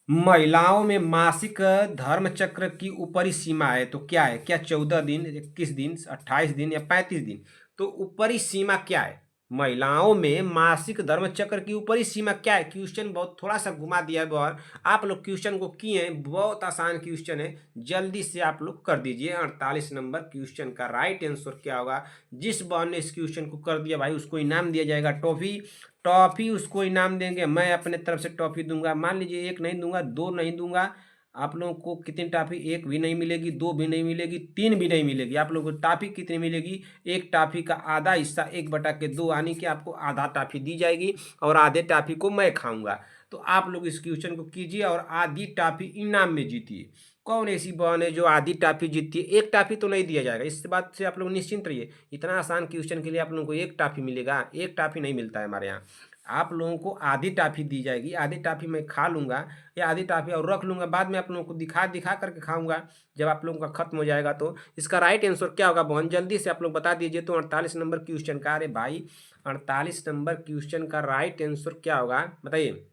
महिलाओं में मासिक धर्म चक्र की ऊपरी सीमा है तो क्या है? क्या 14 दिन, 21 दिन, 28 दिन या 35 दिन? तो ऊपरी सीमा क्या है? महिलाओं में मासिक धर्म चक्र की ऊपरी सीमा क्या है? क्वेश्चन बहुत थोड़ा सा घुमा दिया है और आप लोग क्वेश्चन को किए हैं, बहुत आसान क्वेश्चन है, जल्दी से आप लोग कर दीजिए। 48 नंबर क्वेश्चन का राइट आंसर क्या होगा? जिस बहन ने इस क्वेश्चन को कर दिया भाई उसको इनाम दिया जाएगा, टॉफी। टॉफी उसको इनाम देंगे, मैं अपने तरफ से टॉफी दूंगा। मान लीजिए एक नहीं दूंगा, दो नहीं दूंगा। आप लोगों को कितनी टॉफी? एक भी नहीं मिलेगी, दो भी नहीं मिलेगी, तीन भी नहीं मिलेगी। आप लोगों को टॉफी कितनी मिलेगी? एक टॉफी का आधा हिस्सा 1/2, यानी कि आपको आधा टॉफी दी जाएगी और आधे टॉफी को मैं खाऊंगा। तो आप लोग इस क्वेश्चन को कीजिए और आधी टॉफी इनाम में जीतिए। कौन ऐसी बहन है जो आधी टॉफी जीतती है? एक टॉफी तो नहीं दिया जाएगा, इस बात से आप लोग निश्चिंत रहिए। इतना आसान क्वेश्चन के लिए आप लोगों को एक टॉफी मिलेगा? एक टॉफी नहीं मिलता है हमारे यहाँ। आप लोगों को आधी टॉफी दी जाएगी, आधी टॉफी मैं खा लूँगा, या आधी टॉफी और रख लूँगा, बाद में आप लोगों को दिखा दिखा करके खाऊंगा जब आप लोगों का खत्म हो जाएगा। तो इसका राइट आंसर क्या होगा बहन? जल्दी से आप लोग बता दीजिए। तो 48 नंबर क्वेश्चन का, अरे भाई 48 नंबर क्वेश्चन का राइट आंसर क्या होगा बताइए?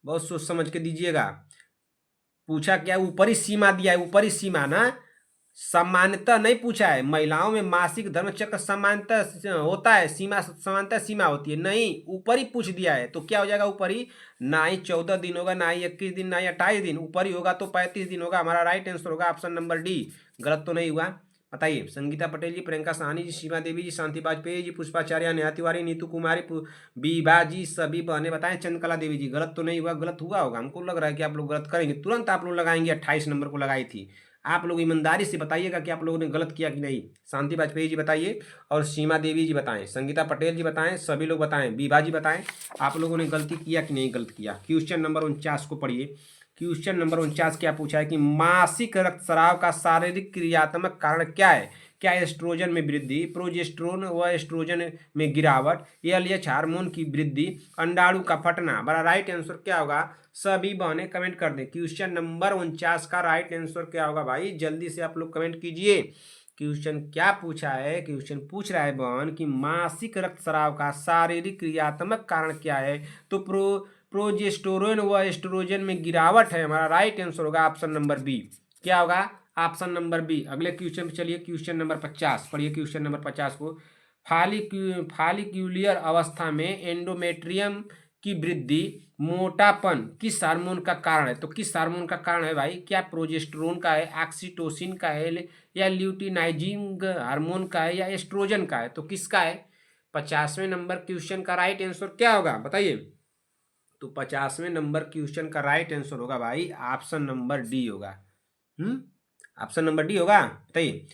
बहुत सोच समझ के दीजिएगा। पूछा क्या? ऊपरी सीमा दिया है, ऊपरी सीमा ना। सामान्यतः नहीं पूछा है, महिलाओं में मासिक धर्म चक्र सामान्यतः होता है, सीमा समानतः सीमा होती है, नहीं ऊपर ही पूछ दिया है तो क्या हो जाएगा ऊपर ही, ना ही 14 दिन होगा, ना ही 21 दिन, ना ही 28 दिन, ऊपर ही होगा तो 35 दिन होगा। हमारा राइट आंसर होगा ऑप्शन नंबर डी। गलत तो नहीं हुआ। बताइए, संगीता पटेल जी, प्रियंका साहनी जी, सीमा देवी जी, शांति वाजपेयी जी, पुष्पाचार्य, नेहा तिवारी, नीतू कुमारी, बीबा जी, सभी बहने बताएं, चंद्रकला देवी जी। गलत तो नहीं हुआ, गलत हुआ होगा, हमको लग रहा है कि आप लोग गलत करेंगे, तुरंत आप लोग लगाएंगे, 28 नंबर को लगाई थी। आप लोग ईमानदारी से बताइएगा कि आप लोगों ने गलत किया कि नहीं। शांति वाजपेयी जी बताइए, और सीमा देवी जी बताएं, संगीता पटेल जी बताएं, सभी लोग बताएं, बीबा जी बताएं, आप लोगों ने गलती किया कि नहीं गलत किया। क्वेश्चन नंबर 49 को पढ़िए। क्वेश्चन नंबर 49 क्या पूछा है कि मासिक रक्तस्राव का शारीरिक क्रियात्मक कारण क्या है? क्या एस्ट्रोजन में वृद्धि, प्रोजेस्टेरोन व एस्ट्रोजन में गिरावट, एलएच हार्मोन की वृद्धि, अंडाणु का फटना। हमारा राइट आंसर क्या होगा? सभी बहने कमेंट कर दें। क्वेश्चन नंबर 49 का राइट आंसर क्या होगा भाई? जल्दी से आप लोग कमेंट कीजिए। क्वेश्चन क्या पूछा है? क्वेश्चन पूछ रहा है बहन कि मासिक रक्तस्राव का शारीरिक क्रियात्मक कारण क्या है? तो प्रोजेस्टेरोन व एस्ट्रोजन में गिरावट है। हमारा राइट आंसर होगा ऑप्शन नंबर बी। क्या होगा? Option number B. अगले क्वेश्चन पे चलिए, क्वेश्चन नंबर 50 पढ़िए। क्वेश्चन नंबर 50 को, फॉलिक्यूलर अवस्था में एंडोमेट्रियम की वृद्धि मोटापन किस हार्मोन का कारण है? तो किस हार्मोन का कारण है भाई? क्या प्रोजेस्टेरोन का है, ऑक्सीटोसिन का है, या ल्यूटिनाइजिंग हार्मोन का है, या एस्ट्रोजन का है? तो किसका है? 50वें नंबर क्वेश्चन का राइट आंसर क्या होगा बताइए? तो 50वें नंबर क्वेश्चन का राइट आंसर होगा भाई ऑप्शन नंबर डी होगा। ऑप्शन नंबर डी होगा। बताइए,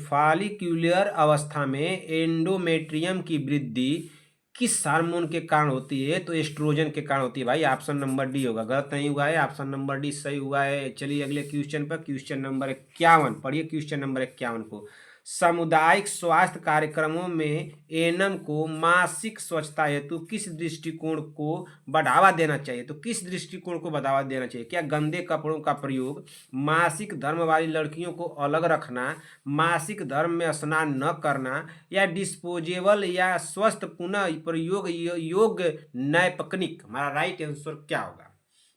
फॉलिक्यूलर अवस्था में एंडोमेट्रियम की वृद्धि किस हार्मोन के कारण होती है? तो एस्ट्रोजन के कारण होती है भाई। ऑप्शन नंबर डी होगा। गलत नहीं हुआ है, ऑप्शन नंबर डी सही हुआ है। चलिए अगले क्वेश्चन पर, क्वेश्चन नंबर 51 पढ़िए। क्वेश्चन नंबर 51 को, सामुदायिक स्वास्थ्य कार्यक्रमों में एनम को मासिक स्वच्छता हेतु किस दृष्टिकोण को बढ़ावा देना चाहिए? तो किस दृष्टिकोण को बढ़ावा देना चाहिए? क्या गंदे कपड़ों का प्रयोग, मासिक धर्म वाली लड़कियों को अलग रखना, मासिक धर्म में स्नान न करना, या डिस्पोजेबल या स्वस्थ पुनः प्रयोग योग्य नैपकनिक? हमारा राइट आंसर क्या होगा?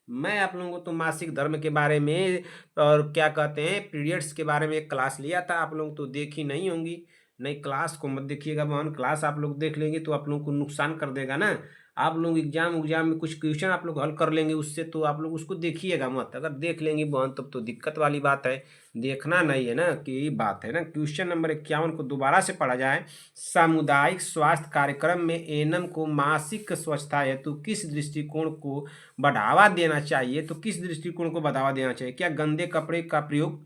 मैं आप लोगों को तो मासिक धर्म के बारे में और क्या कहते हैं पीरियड्स के बारे में एक क्लास लिया था, आप लोग तो देखी नहीं होंगी। नहीं, क्लास को मत देखिएगा बहन, क्लास आप लोग देख लेंगे तो आप लोगों को नुकसान कर देगा ना। आप लोग एग्जाम में कुछ क्वेश्चन आप लोग हल कर लेंगे उससे, तो आप लोग उसको देखिएगा मत। अगर देख लेंगे बहन तब तो दिक्कत वाली बात है, देखना नहीं है ना, कि यही बात है ना। क्वेश्चन नंबर 51 को दोबारा से पढ़ा जाए। सामुदायिक स्वास्थ्य कार्यक्रम में एनम को मासिक स्वच्छता हेतु किस दृष्टिकोण को बढ़ावा देना चाहिए? तो किस दृष्टिकोण को बढ़ावा देना चाहिए? क्या गंदे कपड़े का प्रयोग,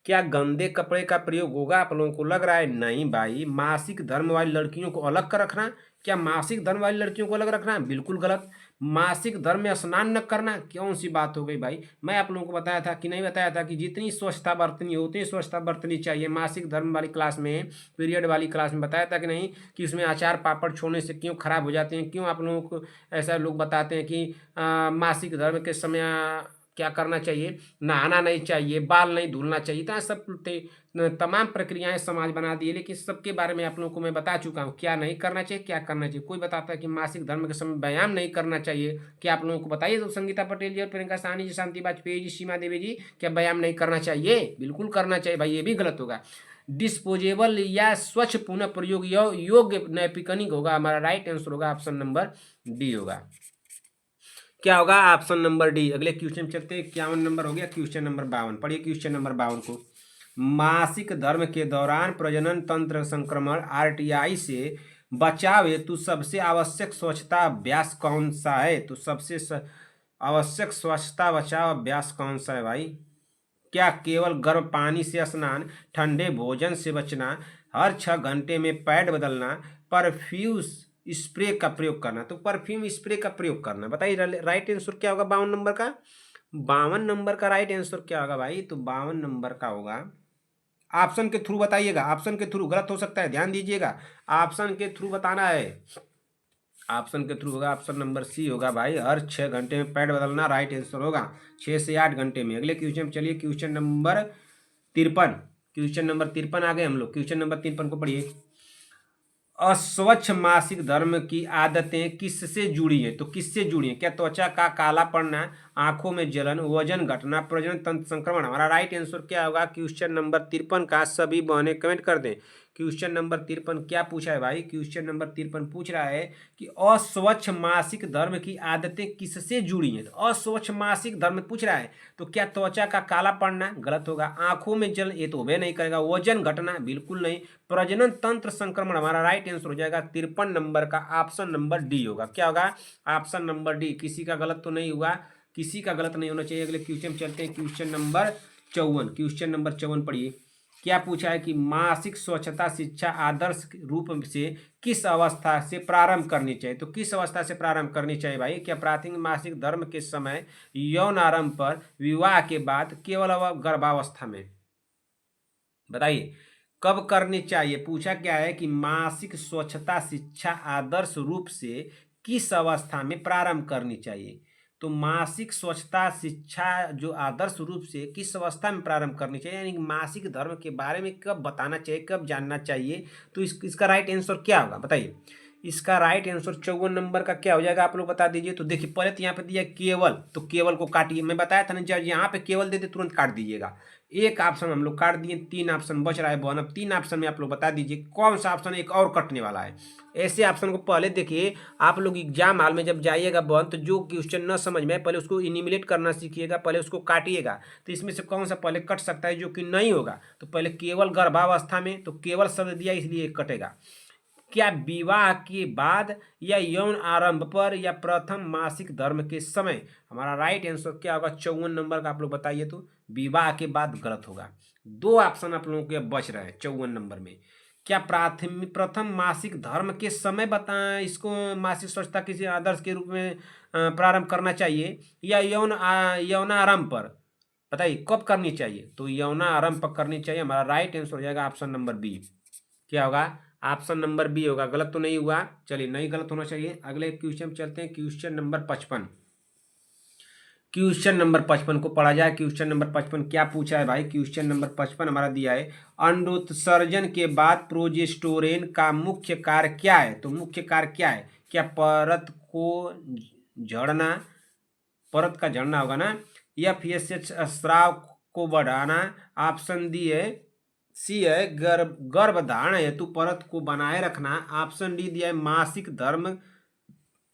क्या गंदे कपड़े का प्रयोग होगा? आप लोगों को लग रहा है नहीं भाई। मासिक धर्म वाली लड़कियों को अलग कर रखना, क्या मासिक धर्म वाली लड़कियों को अलग रखना? बिल्कुल गलत। मासिक धर्म में स्नान न करना, कौन सी बात हो गई भाई? मैं आप लोगों को बताया था कि नहीं बताया था कि जितनी स्वच्छता बरतनी हो उतनी स्वच्छता बरतनी चाहिए। मासिक धर्म वाली क्लास में, पीरियड वाली क्लास में बताया था कि नहीं, कि उसमें अचार पापड़ छोड़ने से क्यों खराब हो जाते हैं? क्यों आप लोगों को ऐसा लोग बताते हैं कि मासिक धर्म के समय क्या करना चाहिए? नहाना नहीं चाहिए, बाल नहीं धुलना चाहिए। तो सब तमाम प्रक्रियाएं समाज बना दिए, लेकिन सबके बारे में आप लोगों को मैं बता चुका हूँ क्या नहीं करना चाहिए, क्या करना चाहिए। कोई बताता है कि मासिक धर्म के समय व्यायाम नहीं करना चाहिए, क्या आप लोगों को बताइए? तो संगीता पटेल जी और प्रियंका साहनी जी, शांति वाजपेयी जी, सीमा देवी जी, क्या व्यायाम नहीं करना चाहिए? बिल्कुल करना चाहिए भाई, ये भी गलत होगा। डिस्पोजेबल या स्वच्छ पुनः प्रयोग योग्य नैपकिन होगा। हमारा राइट आंसर होगा ऑप्शन नंबर डी होगा। क्या होगा? Option number D. अगले क्वेश्चन चलते हैं। 51 नंबर हो गया। क्वेश्चन नंबर 52 पढ़िए। क्वेश्चन नंबर 52 को, मासिक धर्म के दौरान प्रजनन तंत्र संक्रमण आरटीआई से बचाव हेतु सबसे आवश्यक स्वच्छता अभ्यास कौन सा है? तो सबसे आवश्यक स्वच्छता बचाव अभ्यास कौन सा है भाई? क्या केवल गर्म पानी से स्नान, ठंडे भोजन से बचना, हर 6 घंटे में पैड बदलना, परफ्यूम स्प्रे का प्रयोग करना? तो परफ्यूम स्प्रे का प्रयोग करना। बताइए राइट आंसर क्या होगा 52 नंबर का? 52 नंबर का राइट आंसर क्या होगा भाई? तो 52 नंबर का होगा, ऑप्शन के थ्रू बताइएगा, ऑप्शन के थ्रू, गलत हो सकता है, ध्यान दीजिएगा, ऑप्शन के थ्रू बताना है। ऑप्शन के थ्रू होगा, ऑप्शन नंबर सी होगा भाई, हर 6 घंटे में पैड बदलना राइट आंसर होगा, 6 से 8 घंटे में। अगले क्वेश्चन चलिए, क्वेश्चन नंबर 53। क्वेश्चन नंबर 53 आ गए हम लोग। क्वेश्चन नंबर 53 को पढ़िए। अस्वच्छ मासिक धर्म की आदतें किससे जुड़ी हैं? तो किससे जुड़ी हैं? क्या त्वचा का काला पड़ना, आंखों में जलन, वजन घटना, प्रजनन तंत्र संक्रमण? हमारा राइट आंसर क्या होगा? क्वेश्चन नंबर 53 का सभी बहनें कमेंट कर दें। क्वेश्चन नंबर 53 क्या पूछा है भाई? क्वेश्चन नंबर 53 पूछ रहा है कि अस्वच्छ मासिक धर्म की आदतें किससे जुड़ी हैं? तो अस्वच्छ मासिक धर्म पूछ रहा है, तो क्या त्वचा का काला पड़ना? गलत होगा। आंखों में जल, ये तो होबे नहीं करेगा। वजन घटना? बिल्कुल नहीं। प्रजनन तंत्र संक्रमण? हमारा राइट आंसर हो जाएगा 53 नंबर का ऑप्शन नंबर डी होगा। क्या होगा? Option number D. किसी का गलत तो नहीं हुआ, किसी का गलत नहीं होना चाहिए। अगले क्वेश्चन चलते हैं, क्वेश्चन नंबर 54। क्वेश्चन नंबर 54 पढ़िए। क्या पूछा है कि मासिक स्वच्छता शिक्षा आदर्श रूप से किस अवस्था से प्रारंभ करनी चाहिए? तो किस अवस्था से प्रारंभ करनी चाहिए भाई? क्या प्राथमिक मासिक धर्म के समय, यौन आरंभ पर, विवाह के बाद, केवल गर्भावस्था में? बताइए कब करनी चाहिए। पूछा क्या है कि मासिक स्वच्छता शिक्षा आदर्श रूप से किस अवस्था में प्रारंभ करनी चाहिए? तो मासिक स्वच्छता शिक्षा जो आदर्श रूप से किस अवस्था में प्रारंभ करनी चाहिए, यानी कि मासिक धर्म के बारे में कब बताना चाहिए, कब जानना चाहिए? तो इसका राइट आंसर क्या होगा बताइए? इसका राइट आंसर 54 नंबर का क्या हो जाएगा, आप लोग बता दीजिए। तो देखिए पहले तो यहाँ पे दिया केवल, तो केवल को काटिए। मैं बताया था ना, जब यहाँ पे केवल दे दे तुरंत काट दीजिएगा। एक ऑप्शन हम लोग काट दिए, 3 ऑप्शन बच रहा है बहन। अब 3 ऑप्शन में आप लोग बता दीजिए कौन सा ऑप्शन एक और कटने वाला है। ऐसे ऑप्शन को पहले देखिए, आप लोग एग्जाम हॉल में जब जाइएगा बहन, तो जो क्वेश्चन न समझ में पहले उसको इनिमिलेट करना सीखिएगा, पहले उसको काटिएगा। तो इसमें से कौन सा पहले कट सकता है जो कि नहीं होगा? तो पहले केवल गर्भावस्था में, तो केवल शब्द दिया इसलिए कटेगा। क्या विवाह के बाद, या यौन आरंभ पर, या प्रथम मासिक धर्म के समय? हमारा राइट आंसर क्या होगा? 54 नंबर का आप लोग बताइए। तो विवाह के बाद गलत होगा। 2 ऑप्शन आप लोगों के बच रहे हैं 54 नंबर में। क्या प्राथमिक प्रथम मासिक धर्म के समय बताएं, इसको मासिक स्वच्छता किसी आदर्श के रूप में प्रारंभ करना चाहिए, या यौनारंभ पर? बताइए कब करनी चाहिए? तो यौनारंभ पर करनी चाहिए। हमारा राइट आंसर हो जाएगा ऑप्शन नंबर बी। क्या होगा? ऑप्शन नंबर बी होगा। गलत तो नहीं हुआ, चलिए नहीं गलत होना चाहिए। अगले क्वेश्चन चलते हैं, क्वेश्चन नंबर 55। क्वेश्चन नंबर 55 को पढ़ा जाए। क्वेश्चन नंबर 55 क्या पूछा है भाई? क्वेश्चन नंबर 55 हमारा दिया है, अंडोत्सर्जन के बाद प्रोजेस्टेरोन का मुख्य कार्य क्या है? तो मुख्य कार्य क्या है? क्या परत को झड़ना, परत का झड़ना होगा ना, या FSH स्राव को बढ़ाना? ऑप्शन डी है, सी है गर्भधारण हेतु परत को बनाए रखना। ऑप्शन डी दिया है मासिक धर्म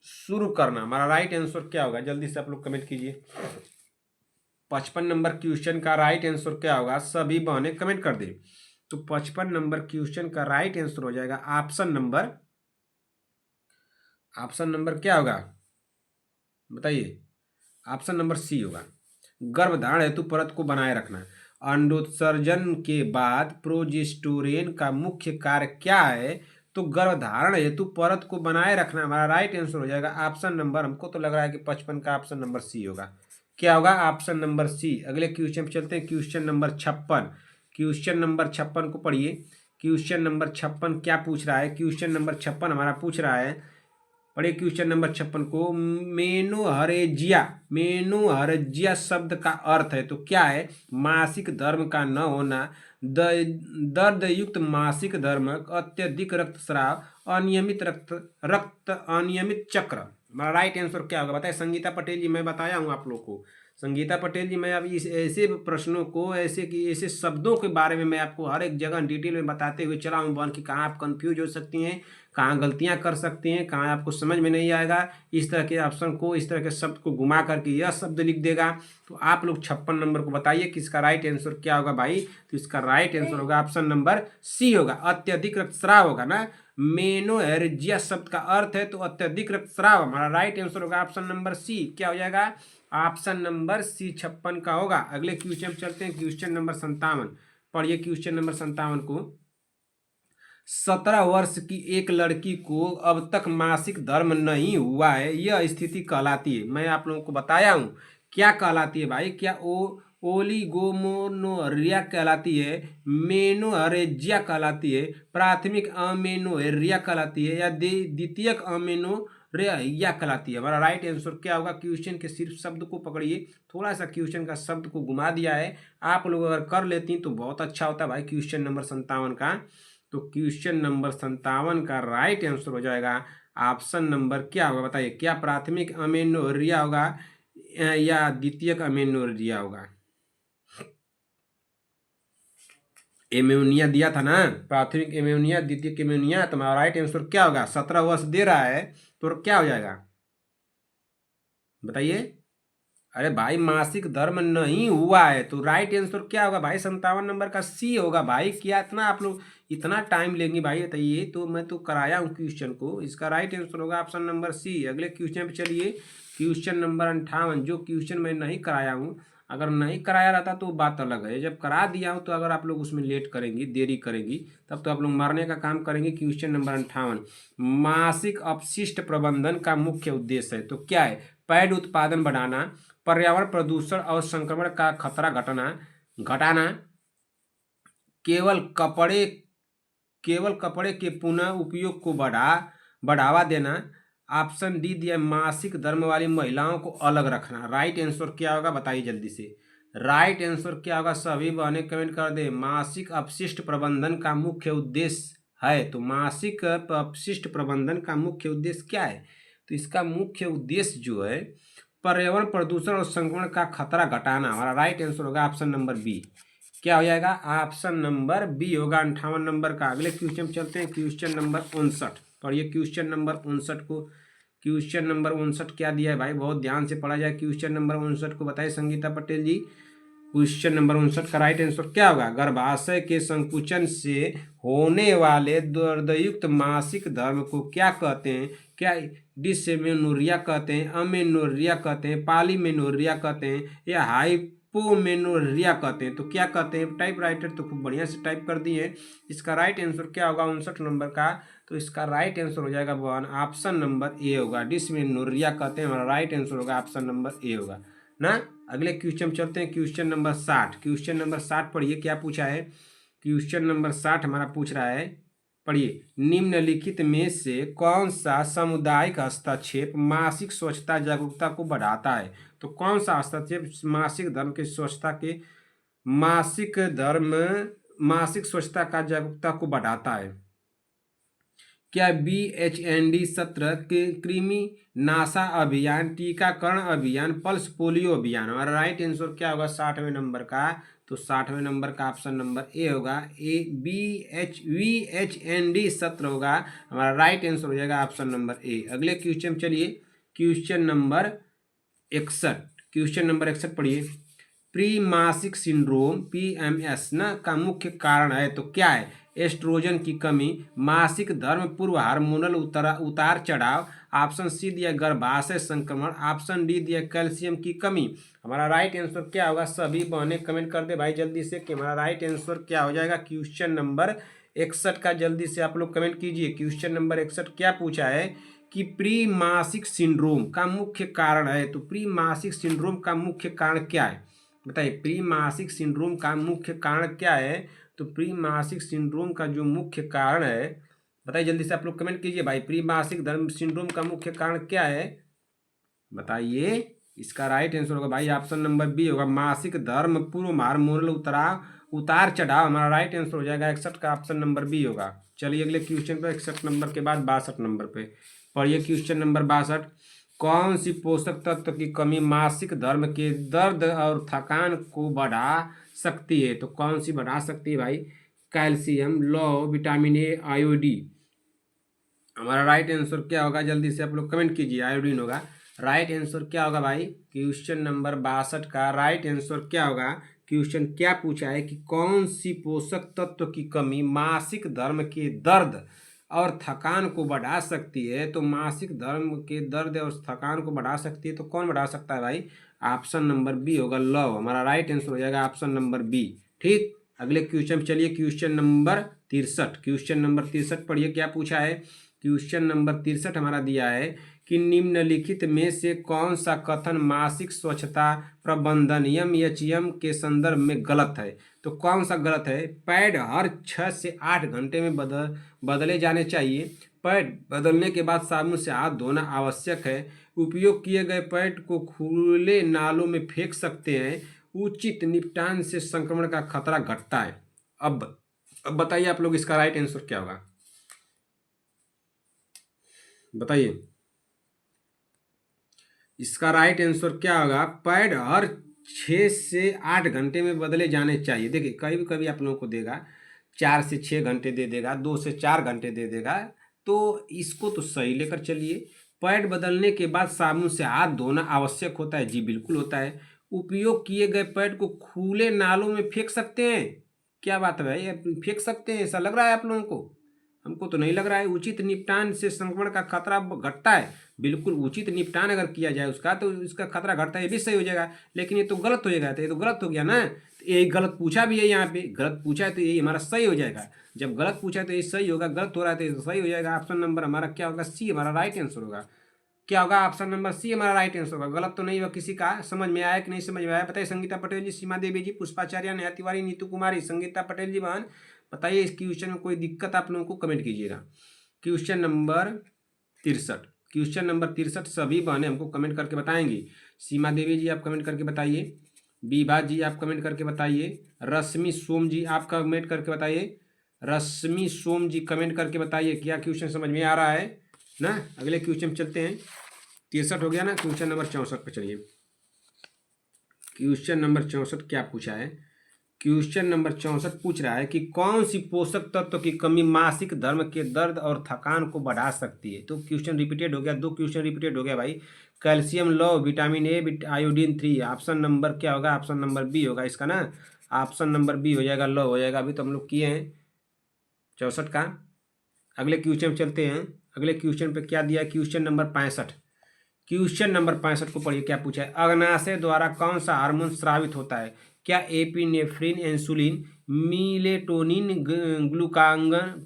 शुरू करना। हमारा राइट आंसर क्या होगा? जल्दी से आप लोग कमेंट कीजिए। 55 नंबर क्वेश्चन का राइट आंसर क्या होगा? सभी बहनें कमेंट कर दें। तो 55 नंबर क्वेश्चन का राइट आंसर हो जाएगा ऑप्शन नंबर क्या होगा बताइए? ऑप्शन नंबर सी होगा, गर्भधारण हेतु परत को बनाए रखना। अंडोत्सर्जन के बाद प्रोजेस्टेरोन का मुख्य कार्य क्या है? तो गर्भधारण हेतु परत को बनाए रखना। हमारा राइट आंसर हो जाएगा ऑप्शन नंबर, हमको तो लग रहा है कि 55 का ऑप्शन नंबर सी होगा। क्या होगा? Option number C. अगले क्वेश्चन पे चलते हैं, क्वेश्चन नंबर 56। क्वेश्चन नंबर 56 को पढ़िए। क्वेश्चन नंबर 56 क्या पूछ रहा है? क्वेश्चन नंबर 56 हमारा पूछ रहा है, पढ़िए क्वेश्चन नंबर 56 को। मेनोहर्जिया शब्द का अर्थ है, तो क्या है? मासिक धर्म का न होना, दर्द युक्त मासिक धर्म, अत्यधिक रक्तस्राव, अनियमित चक्र। हमारा राइट आंसर क्या होगा बताइए? संगीता पटेल जी, मैं बताया हूँ आप लोग को। संगीता पटेल जी, मैं अब इस ऐसे प्रश्नों को, ऐसे शब्दों के बारे में मैं आपको हर एक जगह डिटेल में बताते हुए चला हूँ बहन, कि कहाँ आप कंफ्यूज हो सकती हैं, कहाँ गलतियाँ कर सकती हैं, कहाँ आपको समझ में नहीं आएगा। इस तरह के ऑप्शन को, इस तरह के शब्द को घुमा करके यह शब्द लिख देगा। तो आप लोग 56 नंबर को बताइए कि इसका राइट आंसर क्या होगा भाई? तो इसका राइट आंसर होगा ऑप्शन नंबर सी होगा, अत्यधिक रक्तस्राव होगा ना। मेनोहर्जिया शब्द का अर्थ है तो अत्यधिक रक्तस्राव। हमारा राइट आंसर होगा ऑप्शन नंबर सी। क्या हो जाएगा? ऑप्शन नंबर सी 56 का होगा। अगले क्वेश्चन चलते हैं, क्वेश्चन नंबर 57। पढ़िए क्वेश्चन नंबर 57 को। 17 वर्ष की एक लड़की को अब तक मासिक धर्म नहीं हुआ है, यह स्थिति कहलाती है, मैं आप लोगों को बताया हूँ क्या कहलाती है भाई? क्या ओलिगोमेनोरिया कहलाती है, मेनोहर्जिया कहलाती है, प्राथमिक अमेनोर्हिया कहलाती है, या द्वितीयक अमेनोर्हिया कहलाती है? हमारा राइट आंसर क्या होगा? क्वेश्चन के सिर्फ शब्द को पकड़िए, थोड़ा सा क्वेश्चन का शब्द को घुमा दिया है, आप लोग अगर कर लेती तो बहुत अच्छा होता भाई। क्वेश्चन नंबर 57 का तो क्वेश्चन नंबर 57 का राइट आंसर हो जाएगा ऑप्शन नंबर क्या होगा बताइए, क्या प्राथमिक अमेनोरिया होगा या द्वितीयक अमेनोरिया होगा? एमोनिया दिया था ना, प्राथमिक एमोनिया द्वितीयक एमोनिया, तो हमारा राइट आंसर क्या होगा? 17 वर्ष दे रहा है तो क्या हो जाएगा बताइए? अरे भाई मासिक धर्म नहीं हुआ है तो राइट आंसर क्या होगा भाई? 57 नंबर का सी होगा भाई। क्या इतना आप लोग इतना टाइम लेंगे भाई बताइए? तो मैं तो कराया हूँ क्वेश्चन को, इसका राइट आंसर होगा ऑप्शन नंबर सी। अगले क्वेश्चन पे चलिए, क्वेश्चन नंबर 58। जो क्वेश्चन मैं नहीं कराया हूँ, अगर नहीं कराया रहता तो बात अलग है, जब करा दिया हूँ तो अगर आप लोग उसमें लेट करेंगी, देरी करेंगी, तब तो आप लोग मारने का काम करेंगे। क्वेश्चन नंबर 58, मासिक अपशिष्ट प्रबंधन का मुख्य उद्देश्य है तो क्या है? पैड उत्पादन बढ़ाना, पर्यावरण प्रदूषण और संक्रमण का खतरा घटाना, केवल कपड़े के पुनः उपयोग को बढ़ावा देना, ऑप्शन डी दिया मासिक धर्म वाली महिलाओं को अलग रखना। राइट आंसर क्या होगा बताइए जल्दी से? राइट आंसर क्या होगा? सभी बहनें कमेंट कर दे। मासिक अपशिष्ट प्रबंधन का मुख्य उद्देश्य है, तो मासिक अपशिष्ट प्रबंधन का मुख्य उद्देश्य क्या है? तो इसका मुख्य उद्देश्य जो है पर्यावरण प्रदूषण और संक्रमण का खतरा घटाना। हमारा राइट आंसर होगा ऑप्शन नंबर बी। क्या हो जाएगा? ऑप्शन नंबर बी होगा 58 नंबर का। अगले क्वेश्चन चलते हैं, क्वेश्चन नंबर 59 पढ़िए। क्वेश्चन नंबर 59 को, क्वेश्चन नंबर 59 क्या दिया है भाई? बहुत ध्यान से पढ़ा जाए। क्वेश्चन नंबर 59 को बताइए संगीता पटेल जी। क्वेश्चन नंबर 59 का राइट आंसर क्या होगा? गर्भाशय के संकुचन से होने वाले दुर्दयुक्त मासिक धर्म को क्या कहते हैं? क्या डिसमेनोरिया कहते हैं, अमेनोरिया कहते हैं, पॉलीमेनोरिया कहते हैं या हाइपोमेनोरिया कहते हैं? तो क्या कहते हैं? टाइप राइटर तो खूब बढ़िया से टाइप कर दिए। इसका राइट आंसर क्या होगा 59 नंबर का? तो इसका राइट आंसर हो जाएगा वन, ऑप्शन नंबर ए होगा। डिसमेनोरिया कहते हैं, हमारा राइट आंसर होगा ऑप्शन नंबर ए होगा ना। अगले क्वेश्चन चलते हैं, क्वेश्चन नंबर 60। क्वेश्चन नंबर 60 पढ़िए, क्या पूछा है? क्वेश्चन नंबर 60 हमारा पूछ रहा है, पढ़िए, निम्नलिखित में से कौन सा सामुदायिक हस्तक्षेप मासिक स्वच्छता जागरूकता को बढ़ाता है? तो कौन सा हस्तक्षेप मासिक धर्म के स्वच्छता के मासिक स्वच्छता का जागरूकता को बढ़ाता है? क्या BHND सत्र के कृमि नाशा अभियान, टीकाकरण अभियान, पल्स पोलियो अभियान? हमारा राइट आंसर क्या होगा 60वें नंबर का? तो 60वें नंबर का ऑप्शन नंबर ए होगा। VHND सत्र होगा, हमारा राइट आंसर हो जाएगा ऑप्शन नंबर ए। अगले क्वेश्चन चलिए, क्वेश्चन नंबर 61। क्वेश्चन नंबर 61 पढ़िए। प्री मासिक सिंड्रोम PMS ना का मुख्य कारण है तो क्या है? एस्ट्रोजन की कमी, मासिक धर्म पूर्व हार्मोनल उतार चढ़ाव, ऑप्शन सी दिया गर्भाशय संक्रमण, ऑप्शन डी दिया कैल्शियम की कमी। हमारा राइट आंसर क्या होगा? सभी बहनें कमेंट कर दे भाई जल्दी से कि हमारा राइट आंसर क्या हो जाएगा। क्वेश्चन नंबर 61 का जल्दी से आप लोग कमेंट कीजिए। क्वेश्चन नंबर 61 क्या पूछा है कि प्री मासिक सिंड्रोम का मुख्य कारण है, तो प्री मासिक सिंड्रोम का मुख्य कारण क्या है बताइए? प्री मासिक सिंड्रोम का मुख्य कारण क्या है? तो प्री मासिक सिंड्रोम का जो मुख्य कारण है बताइए जल्दी से आप लोग कमेंट कीजिए भाई। प्री मासिक धर्म सिंड्रोम का मुख्य कारण क्या है बताइए? इसका राइट आंसर होगा भाई ऑप्शन नंबर बी होगा, मासिक धर्म पूर्व हार्मोनल उतार चढ़ाव। हमारा राइट आंसर हो जाएगा 61 का ऑप्शन नंबर बी होगा। चलिए अगले क्वेश्चन पर, 61 नंबर के बाद 62 नंबर पे पढ़िए। क्वेश्चन नंबर 62, कौन सी पोषक तत्व की कमी मासिक धर्म के दर्द और थकान को बढ़ा सकती है? तो कौन सी बढ़ा सकती है भाई? कैल्शियम, लौह, विटामिन ए, आयोडीन। हमारा राइट आंसर क्या होगा? जल्दी से आप लोग कमेंट कीजिए। आयोडीन होगा। राइट आंसर क्या होगा भाई? क्वेश्चन नंबर 62 का राइट आंसर क्या होगा? क्वेश्चन क्या पूछा है कि कौन सी पोषक तत्व की कमी मासिक धर्म के दर्द और थकान को बढ़ा सकती है? तो मासिक धर्म के दर्द और थकान को बढ़ा सकती है तो कौन बढ़ा सकता है भाई? ऑप्शन नंबर बी होगा, लव। हमारा राइट आंसर हो जाएगा ऑप्शन नंबर बी। ठीक, अगले क्वेश्चन चलिए, क्वेश्चन नंबर 63। क्वेश्चन नंबर 63 पढ़िए, क्या पूछा है? क्वेश्चन नंबर 63 हमारा दिया है कि निम्नलिखित में से कौन सा कथन मासिक स्वच्छता प्रबंधन MHM के संदर्भ में गलत है? तो कौन सा गलत है? पैड हर 6 से 8 घंटे में बदले जाने चाहिए। पैड बदलने के बाद साबुन से हाथ धोना आवश्यक है। उपयोग किए गए पैड को खुले नालों में फेंक सकते हैं। उचित निपटान से संक्रमण का खतरा घटता है। अब अब बताइए आप लोग इसका राइट आंसर क्या होगा, बताइए इसका राइट आंसर क्या होगा। पैड हर 6 से 8 घंटे में बदले जाने चाहिए। देखिए कभी कभी आप लोगों को देगा 4 से 6 घंटे दे देगा, 2 से 4 घंटे दे देगा, तो इसको तो सही लेकर चलिए। पैड बदलने के बाद साबुन से हाथ धोना आवश्यक होता है, जी बिल्कुल होता है। उपयोग किए गए पैड को खुले नालों में फेंक सकते हैं, क्या बात है भाई, फेंक सकते हैं ऐसा लग रहा है आप लोगों को? हमको तो नहीं लग रहा है। उचित निपटान से संक्रमण का खतरा घटता है, बिल्कुल उचित निपटान अगर किया जाए उसका तो इसका खतरा घटता है, ये भी सही हो जाएगा। लेकिन ये तो गलत हो जाएगा, तो ये तो गलत हो गया ना। तो ये गलत पूछा भी है, यहाँ पे गलत पूछा है तो ये हमारा सही हो जाएगा। जब गलत पूछा है तो ये सही होगा, गलत हो रहा है तो ये सही हो जाएगा। ऑप्शन नंबर हमारा क्या होगा, सी हमारा राइट आंसर होगा। क्या होगा, ऑप्शन नंबर सी हमारा राइट आंसर होगा। गलत तो नहीं हुआ किसी का। समझ में आया कि नहीं समझ में आया बताइए। संगीता पटेल जी, सीमा देवी जी, पुष्पाचार्य, नेहा तिवारी, नीतू कुमारी, संगीता पटेल जी बहन, बताइए इस क्वेश्चन में कोई दिक्कत आप लोगों को कमेंट कीजिएगा। क्वेश्चन नंबर 63, क्वेश्चन नंबर 63 सभी बहनें हमको कमेंट करके बताएंगी। सीमा देवी जी आप कमेंट करके बताइए, विभा जी आप कमेंट करके बताइए, रश्मि सोम जी आप कमेंट करके बताइए, रश्मि सोम जी कमेंट करके बताइए क्या क्वेश्चन समझ में आ रहा है ना। अगले क्वेश्चन चलते हैं। 63 हो गया ना, क्वेश्चन नंबर 64 पे चलिए। क्वेश्चन नंबर 64 क्या पूछा है, क्वेश्चन नंबर 64 पूछ रहा है कि कौन सी पोषक तत्व की कमी मासिक धर्म के दर्द और थकान को बढ़ा सकती है। तो क्वेश्चन रिपीटेड हो गया, 2 क्वेश्चन रिपीटेड हो गया भाई। Calcium low, vitamin A, iodine 3। Option number क्या होगा, ऑप्शन नंबर बी होगा इसका ना। ऑप्शन नंबर बी हो जाएगा, लो हो जाएगा। अभी तो हम लोग किए हैं 64 का। अगले क्वेश्चन चलते हैं। अगले क्वेश्चन पे क्या दिया है, क्वेश्चन नंबर 65। क्वेश्चन नंबर 65 को पढ़िए क्या पूछा है। अग्नाशय द्वारा कौन सा हार्मोन स्रावित होता है। क्या epinephrine, insulin, melatonin,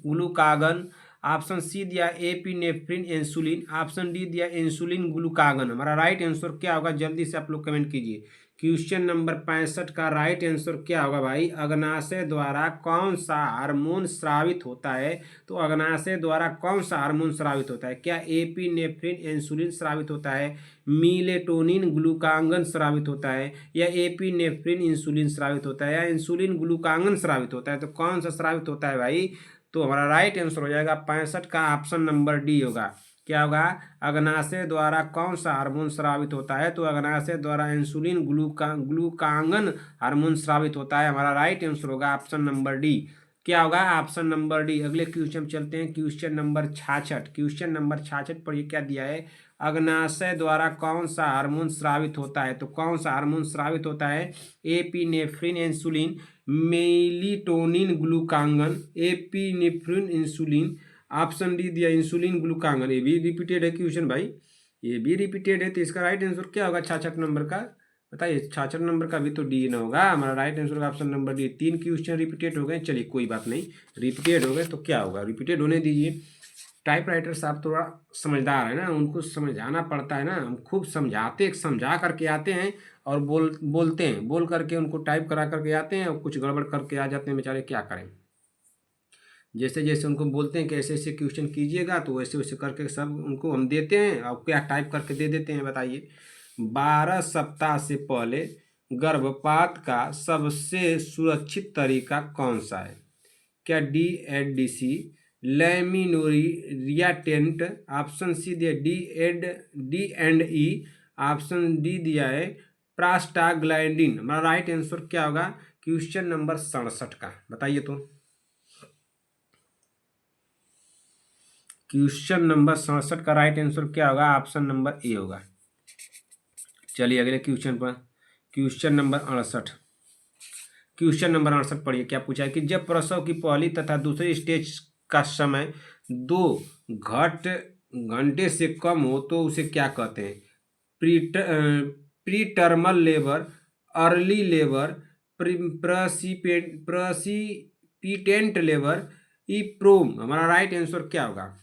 glucagon. Option C दिया एपिनेफ्रिन इंसुलिन, ऑप्शन डी दिया इंसुलिन ग्लूकागन। हमारा राइट आंसर क्या होगा, जल्दी से आप लोग कमेंट कीजिए। क्वेश्चन नंबर 65 का राइट आंसर क्या होगा भाई। अग्नाशय द्वारा कौन सा हार्मोन स्रावित होता है। तो अग्नाशय द्वारा कौन सा हार्मोन स्रावित होता है। क्या एपिनेफ्रिन इंसुलिन स्रावित होता है, मिलेटोनिन ग्लूकागन स्रावित होता है, या एपिनेफ्रिन इंसुलिन स्रावित होता है, या इंसुलिन ग्लूकागन स्रावित होता है। तो कौन सा स्रावित होता है भाई। तो हमारा राइट आंसर हो जाएगा 65 का ऑप्शन नंबर डी होगा। क्या होगा, अग्नाशय द्वारा कौन सा हार्मोन स्रावित होता है। तो अग्नाशय द्वारा इंसुलिन ग्लूकागन हार्मोन स्रावित होता है। हमारा राइट आंसर होगा ऑप्शन नंबर डी। क्या होगा, ऑप्शन नंबर डी। अगले क्वेश्चन चलते हैं, क्वेश्चन नंबर 66। क्वेश्चन नंबर 66 पर ये क्या दिया है, अग्नाशय द्वारा कौन सा हार्मोन स्रावित होता है। तो कौन सा हार्मोन स्रावित होता है, epinephrine insulin, melatonin glucagon, epinephrine insulin. Option D दिया इंसुलिन ग्लूकागन। ये भी रिपीटेड है क्वेश्चन भाई, ये भी रिपीटेड है। तो इसका राइट आंसर क्या होगा 66 नंबर का, बताइए। 66 नंबर का भी तो डी ना होगा। हमारा राइट आंसर का option number D. 3 question repeated हो गए, चलिए कोई बात नहीं, रिपीटेड हो गए तो क्या होगा, रिपीटेड होने दीजिए। टाइप राइटर साहब थोड़ा समझदार है ना, उनको समझाना पड़ता है ना। हम खूब समझा करके आते हैं और बोलते हैं, बोल करके उनको टाइप करा करके आते हैं और कुछ गड़बड़ करके आ जाते हैं बेचारे, क्या करें। जैसे जैसे उनको बोलते हैं कि ऐसे ऐसे क्वेश्चन कीजिएगा तो वैसे वैसे करके सब उनको हम देते हैं और क्या टाइप करके दे देते हैं, बताइए। 12 सप्ताह से पहले गर्भपात का सबसे सुरक्षित तरीका कौन सा है। क्या DHDC, लेमिनोरिया टेंट, ऑप्शन सी दिया D&E, ऑप्शन डी दिया है प्रास्टाग्लैंडिन। हमारा राइट आंसर क्या होगा क्वेश्चन नंबर 67 का, बताइए तो। क्वेश्चन नंबर 67 का राइट आंसर क्या होगा, ऑप्शन नंबर ए होगा। चलिए अगले क्वेश्चन पर, क्वेश्चन नंबर 68। क्वेश्चन नंबर 68 पढ़िए क्या पूछा है कि जब प्रसव की पहली तथा दूसरी स्टेज का समय 2 घंटे से कम हो तो उसे क्या कहते हैं। Preterm labour, early labour, precipitant labour, PROM. हमारा राइट आंसर क्या होगा,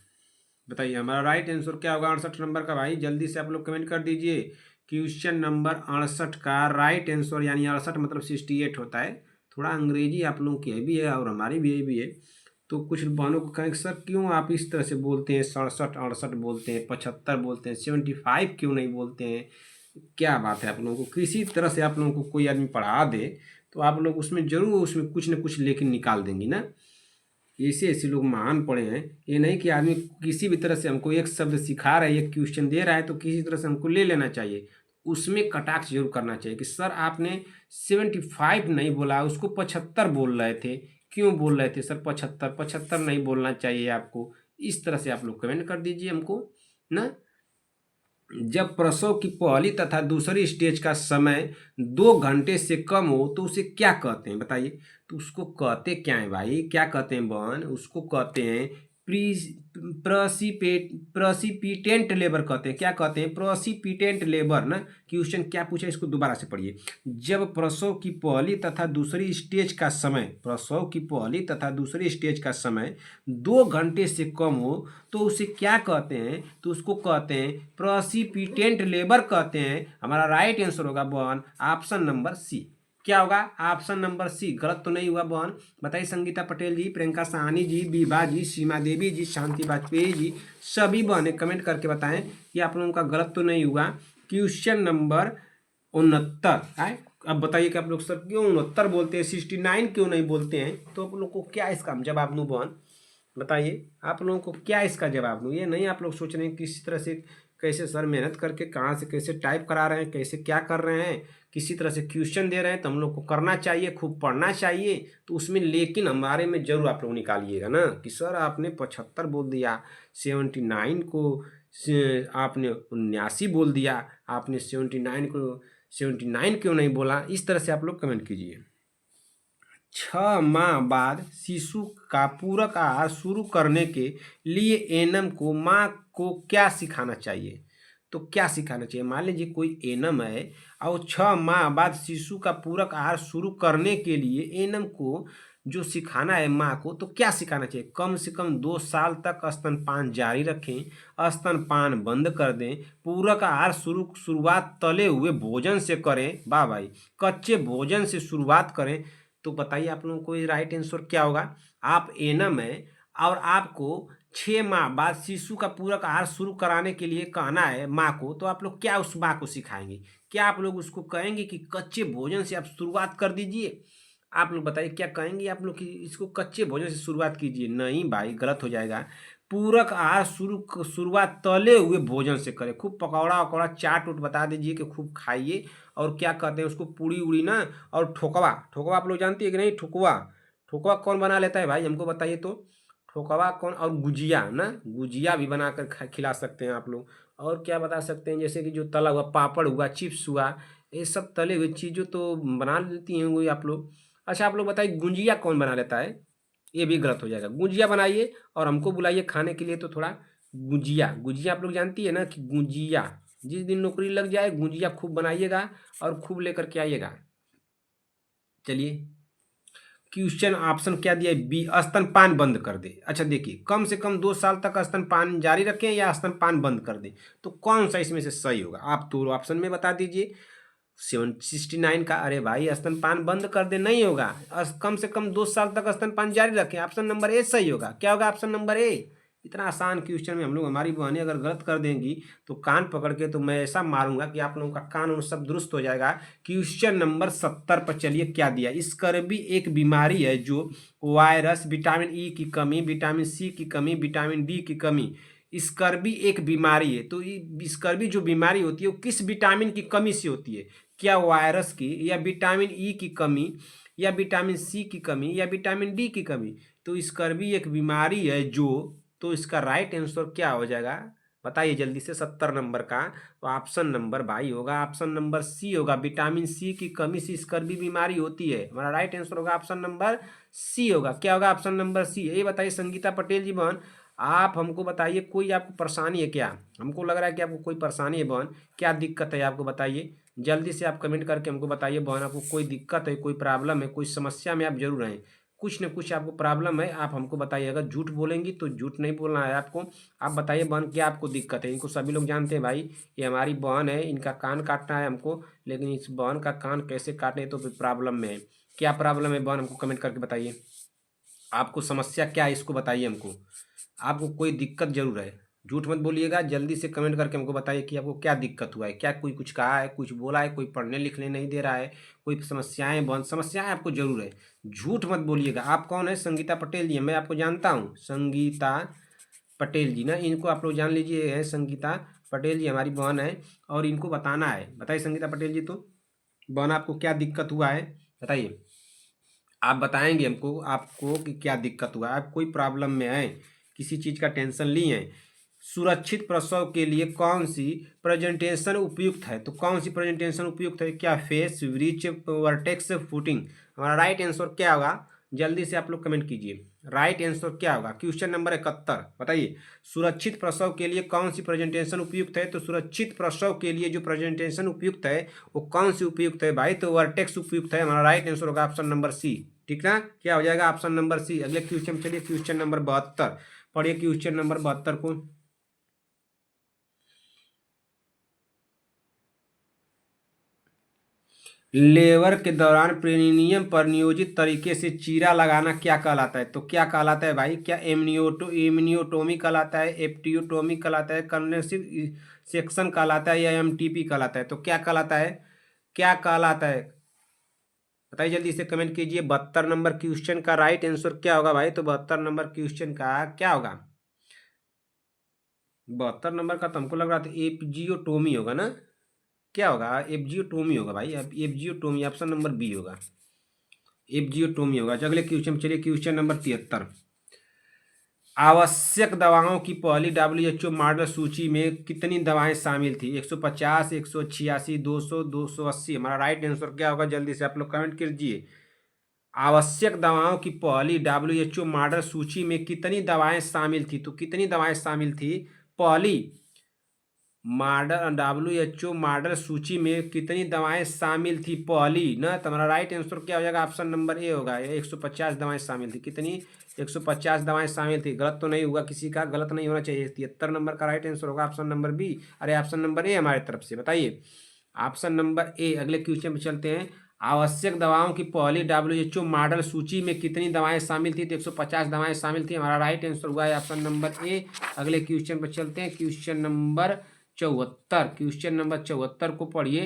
बताइए। हमारा राइट आंसर क्या होगा 68 नंबर का भाई, जल्दी से आप लोग कमेंट कर दीजिए। क्वेश्चन नंबर 68 का राइट आंसर, यानी 68 मतलब 68 होता है। थोड़ा अंग्रेजी आप लोगों की भी है और हमारी भी है, तो कुछ बहनों को कहें सर क्यों आप इस तरह से बोलते हैं, 67 68 बोलते हैं, 75 बोलते हैं, 75 क्यों नहीं बोलते हैं, क्या बात है। आप लोगों को किसी तरह से आप लोगों को कोई आदमी पढ़ा दे तो आप लोग उसमें जरूर उसमें कुछ न कुछ लेके निकाल देंगे ना। ऐसे ऐसे लोग महान पढ़े हैं। ये नहीं कि आदमी किसी भी तरह से हमको एक शब्द सिखा रहा है, एक क्वेश्चन दे रहा है तो किसी तरह से हमको ले लेना चाहिए, उसमें कटाक्ष जरूर करना चाहिए कि सर आपने 75 नहीं बोला, उसको 75 बोल रहे थे, क्यों बोल रहे थे सर 75? 75 नहीं बोलना चाहिए आपको। इस तरह से आप लोग कमेंट कर दीजिए हमको ना। जब प्रसव की पहली तथा दूसरी स्टेज का समय 2 घंटे से कम हो तो उसे क्या कहते हैं बताइए? तो उसको कहते क्या है भाई, क्या कहते हैं बहन? उसको कहते हैं प्री प्रसिपिटेंट लेबर कहते हैं। क्या कहते हैं? प्रसिपिटेंट लेबर ना। क्वेश्चन क्या पूछा इसको दोबारा से पढ़िए। जब प्रसव की पहली तथा दूसरी स्टेज का समय, प्रसव की पहली तथा दूसरी स्टेज का समय 2 घंटे से कम हो तो उसे क्या कहते हैं? तो उसको कहते हैं प्रसिपिटेंट लेबर कहते हैं। हमारा राइट आंसर होगा बहन ऑप्शन नंबर सी। क्या होगा? Option number C. गलत तो नहीं हुआ बहन? बताइए संगीता पटेल जी, प्रियंका साहनी जी, विभा जी, सीमा देवी जी, शांति वाजपेयी जी, सभी बहनें कमेंट करके बताएं कि आप लोगों का गलत तो नहीं हुआ। क्वेश्चन नंबर 69 है। अब बताइए कि आप लोग सर क्यों 69 बोलते हैं, 69 क्यों नहीं बोलते हैं? तो आप लोग को क्या इसका जवाब दूं बहन? बताइए आप लोगों को क्या इसका जवाब दूं? ये नहीं आप लोग सोच रहे हैं किसी तरह से कैसे सर मेहनत करके कहाँ से कैसे टाइप करा रहे हैं, कैसे क्या कर रहे हैं, किसी तरह से क्वेश्चन दे रहे हैं तो हम लोग को करना चाहिए, खूब पढ़ना चाहिए। तो उसमें लेकिन हमारे में जरूर आप लोग निकालिएगा ना कि सर आपने 75 बोल दिया, 79 को आपने 79 बोल दिया, आपने 79 को 79 क्यों नहीं बोला? इस तरह से आप लोग कमेंट कीजिए। 6 माह बाद शिशु का पूरक आहार शुरू करने के लिए एनम को माँ को क्या सिखाना चाहिए? तो क्या सिखाना चाहिए? मान लीजिए कोई एनम है और 6 माह बाद शिशु का पूरक आहार शुरू करने के लिए एनम को जो सिखाना है माँ को, तो क्या सिखाना चाहिए? कम से कम 2 साल तक स्तनपान जारी रखें, स्तनपान बंद कर दें, पूरक आहार शुरुआत तले हुए भोजन से करें, वाह भाई, कच्चे भोजन से शुरुआत करें। तो बताइए आप लोगों को राइट आंसर क्या होगा? आप एनम है और आपको 6 माह बाद शिशु का पूरक आहार शुरू कराने के लिए कहना है माँ को, तो आप लोग क्या उस माँ को सिखाएंगे? क्या आप लोग उसको कहेंगे कि कच्चे भोजन से आप शुरुआत कर दीजिए? आप लोग बताइए क्या कहेंगे आप लोग कि इसको कच्चे भोजन से शुरुआत कीजिए? नहीं भाई, गलत हो जाएगा। पूरक आहार शुरुआत तले हुए भोजन से करें। खूब पकौड़ा वकौड़ा चाट उट बता दीजिए कि खूब खाइए। और क्या कहते हैं उसको, पूड़ी उड़ी ना। और ठोकवा, ठोकवा आप लोग जानती है कि नहीं? ठोकवा, ठोकवा कौन बना लेता है भाई हमको बताइए तो? ठोकवा कौन? और गुजिया ना, गुजिया भी बना कर खिला सकते हैं आप लोग। और क्या बता सकते हैं? जैसे कि जो तला हुआ पापड़ हुआ, चिप्स हुआ, ये सब तले हुए चीज़ों तो बना लेती होंगी आप लोग। अच्छा आप लोग बताइए गुंजिया कौन बना लेता है? ये भी गलत हो जाएगा। गुंजिया बनाइए और हमको बुलाइए खाने के लिए तो थोड़ा। गुजिया, गुजिया आप लोग जानती है ना कि गुजिया, जिस दिन नौकरी लग जाए गुजिया खूब बनाइएगा और खूब लेकर के आइएगा। चलिए क्वेश्चन ऑप्शन क्या दिया है? बी, स्तनपान बंद कर दे। अच्छा देखिए, कम से कम 2 साल तक स्तनपान जारी रखें या स्तनपान बंद कर दे, तो कौन सा इसमें से सही होगा? आप तो ऑप्शन में बता दीजिए। 69 का, अरे भाई स्तनपान बंद कर दे नहीं होगा, कम से कम 2 साल तक स्तनपान जारी रखें। ऑप्शन नंबर ए सही होगा। क्या होगा? Option number A. इतना आसान क्वेश्चन में हम लोग, हमारी बहनें अगर गलत कर देंगी तो कान पकड़ के तो मैं ऐसा मारूंगा कि आप लोगों का कान उन सब दुरुस्त हो जाएगा। क्वेश्चन नंबर 70 पर चलिए क्या दिया? स्कर्वी एक बीमारी है जो वायरस, विटामिन ई की कमी, विटामिन सी की कमी, विटामिन डी की कमी। स्कर्वी एक बीमारी है तो स्कर्वी जो बीमारी होती है वो किस विटामिन की कमी से होती है? क्या वायरस की, या विटामिन ई की कमी, या विटामिन सी की कमी, या विटामिन डी की कमी? तो स्कर्वी एक बीमारी है जो, तो इसका राइट आंसर क्या हो जाएगा? बताइए जल्दी से 70 नंबर का। तो ऑप्शन नंबर भाई होगा, ऑप्शन नंबर सी होगा। विटामिन सी की कमी से स्कर्वी बीमारी होती है। हमारा राइट आंसर होगा ऑप्शन नंबर सी होगा। क्या होगा? Option number C. ये बताइए संगीता पटेल जी बहन, आप हमको बताइए कोई आपको परेशानी है क्या? हमको लग रहा है कि आपको कोई परेशानी है बहन। क्या दिक्कत है आपको बताइए? जल्दी से आप कमेंट करके हमको बताइए बहन, आपको कोई दिक्कत है, कोई प्रॉब्लम है, कोई समस्या में आप जरूर हैं, कुछ न कुछ आपको प्रॉब्लम है, आप हमको बताइए। अगर झूठ बोलेंगी तो झूठ नहीं बोलना है आपको। आप बताइए बहन क्या आपको दिक्कत है? इनको सभी लोग जानते हैं भाई, ये हमारी बहन है, इनका कान काटना है हमको, लेकिन इस बहन का कान कैसे काटने तो फिर प्रॉब्लम में है। क्या प्रॉब्लम है बहन? हमको कमेंट करके बताइए। आपको समस्या क्या है इसको बताइए हमको। आपको कोई दिक्कत जरूर है। झूठ मत बोलिएगा, जल्दी से कमेंट करके हमको बताइए कि आपको क्या दिक्कत हुआ है, क्या कोई कुछ कहा है, कुछ बोला है, कोई पढ़ने लिखने नहीं दे रहा है, कोई समस्याएं आपको जरूर है। झूठ मत बोलिएगा। आप कौन है? संगीता पटेल जी, मैं आपको जानता हूँ, संगीता पटेल जी ना, इनको आप लोग जान लीजिए, है संगीता पटेल जी हमारी बहन है, और इनको बताना है। बताइए संगीता पटेल जी, तो बहन आपको क्या दिक्कत हुआ है, बताइए। आप बताएंगे हमको आपको कि क्या दिक्कत हुआ है, आप कोई प्रॉब्लम में हैं, किसी चीज़ का टेंशन ली हैं। सुरक्षित प्रसव के लिए कौन सी प्रेजेंटेशन उपयुक्त है? तो कौन सी प्रेजेंटेशन उपयुक्त है? क्या फेस, ब्रीच, वर्टेक्स, फुटिंग? हमारा राइट आंसर क्या होगा? जल्दी से आप लोग कमेंट कीजिए, राइट आंसर क्या होगा? क्वेश्चन नंबर 71 बताइए। सुरक्षित प्रसव के लिए कौन सी प्रेजेंटेशन उपयुक्त है? तो सुरक्षित प्रसव के लिए जो प्रेजेंटेशन उपयुक्त है वो कौन सी उपयुक्त है भाई? तो वर्टेक्स उपयुक्त है। हमारा राइट आंसर होगा ऑप्शन नंबर सी। ठीक ना, क्या हो जाएगा? Option number C. अगले क्वेश्चन चलिए, क्वेश्चन नंबर 72 पढ़िए, क्वेश्चन नंबर 72 को। लेबर के दौरान पेरिनियम पर नियोजित तरीके से चीरा लगाना क्या कहलाता है? तो क्या कहलाता है भाई? क्या एमनियोटोमी कहलाता है, एप्टियोटोमी कहलाता है, कन्वेंसिव सेक्शन कहलाता है, या एमटीपी कहलाता है? तो क्या कहलाता है? क्या कहलाता है? बताइए जल्दी से कमेंट कीजिए। 72 नंबर क्वेश्चन का राइट आंसर क्या होगा भाई? तो 72 नंबर क्वेश्चन का क्या होगा? 72 नंबर का तो हमको लग रहा था एपजियोटोमी होगा ना। क्या होगा? एपजियोटोमी होगा भाई, एपजियोटोमी ऑप्शन नंबर बी होगा, एपजियोटोमी होगा। अगले क्वेश्चन चलिए, क्वेश्चन नंबर 73। आवश्यक दवाओं की पहली WHO मॉडल सूची में कितनी दवाएं शामिल थी? 150, 186, 200, 280? हमारा राइट आंसर क्या होगा? जल्दी से आप लोग कमेंट कीजिए। आवश्यक दवाओं की पहली WHO मॉडल सूची में कितनी दवाएं शामिल थी? तो कितनी दवाएं शामिल थी पहली मॉडल WHO मॉडल सूची में? कितनी दवाएं शामिल थी पहली ना? तो हमारा राइट आंसर क्या हो जाएगा? ऑप्शन नंबर ए होगा, 150 दवाएं शामिल थी। कितनी? 150 दवाएं शामिल थी। गलत तो नहीं होगा, किसी का गलत नहीं होना चाहिए। 73 नंबर का राइट आंसर होगा ऑप्शन नंबर बी। अरे ऑप्शन नंबर ए हमारी तरफ से, बताइए ऑप्शन नंबर ए। अगले क्वेश्चन पे चलते हैं। आवश्यक दवाओं की पहली WHO मॉडल सूची में कितनी दवाएं शामिल थी? तो 150 दवाएं शामिल थी। हमारा राइट आंसर हुआ है ऑप्शन नंबर ए। अगले क्वेश्चन पर चलते हैं, क्वेश्चन नंबर 74। क्वेश्चन नंबर 74 को पढ़िए,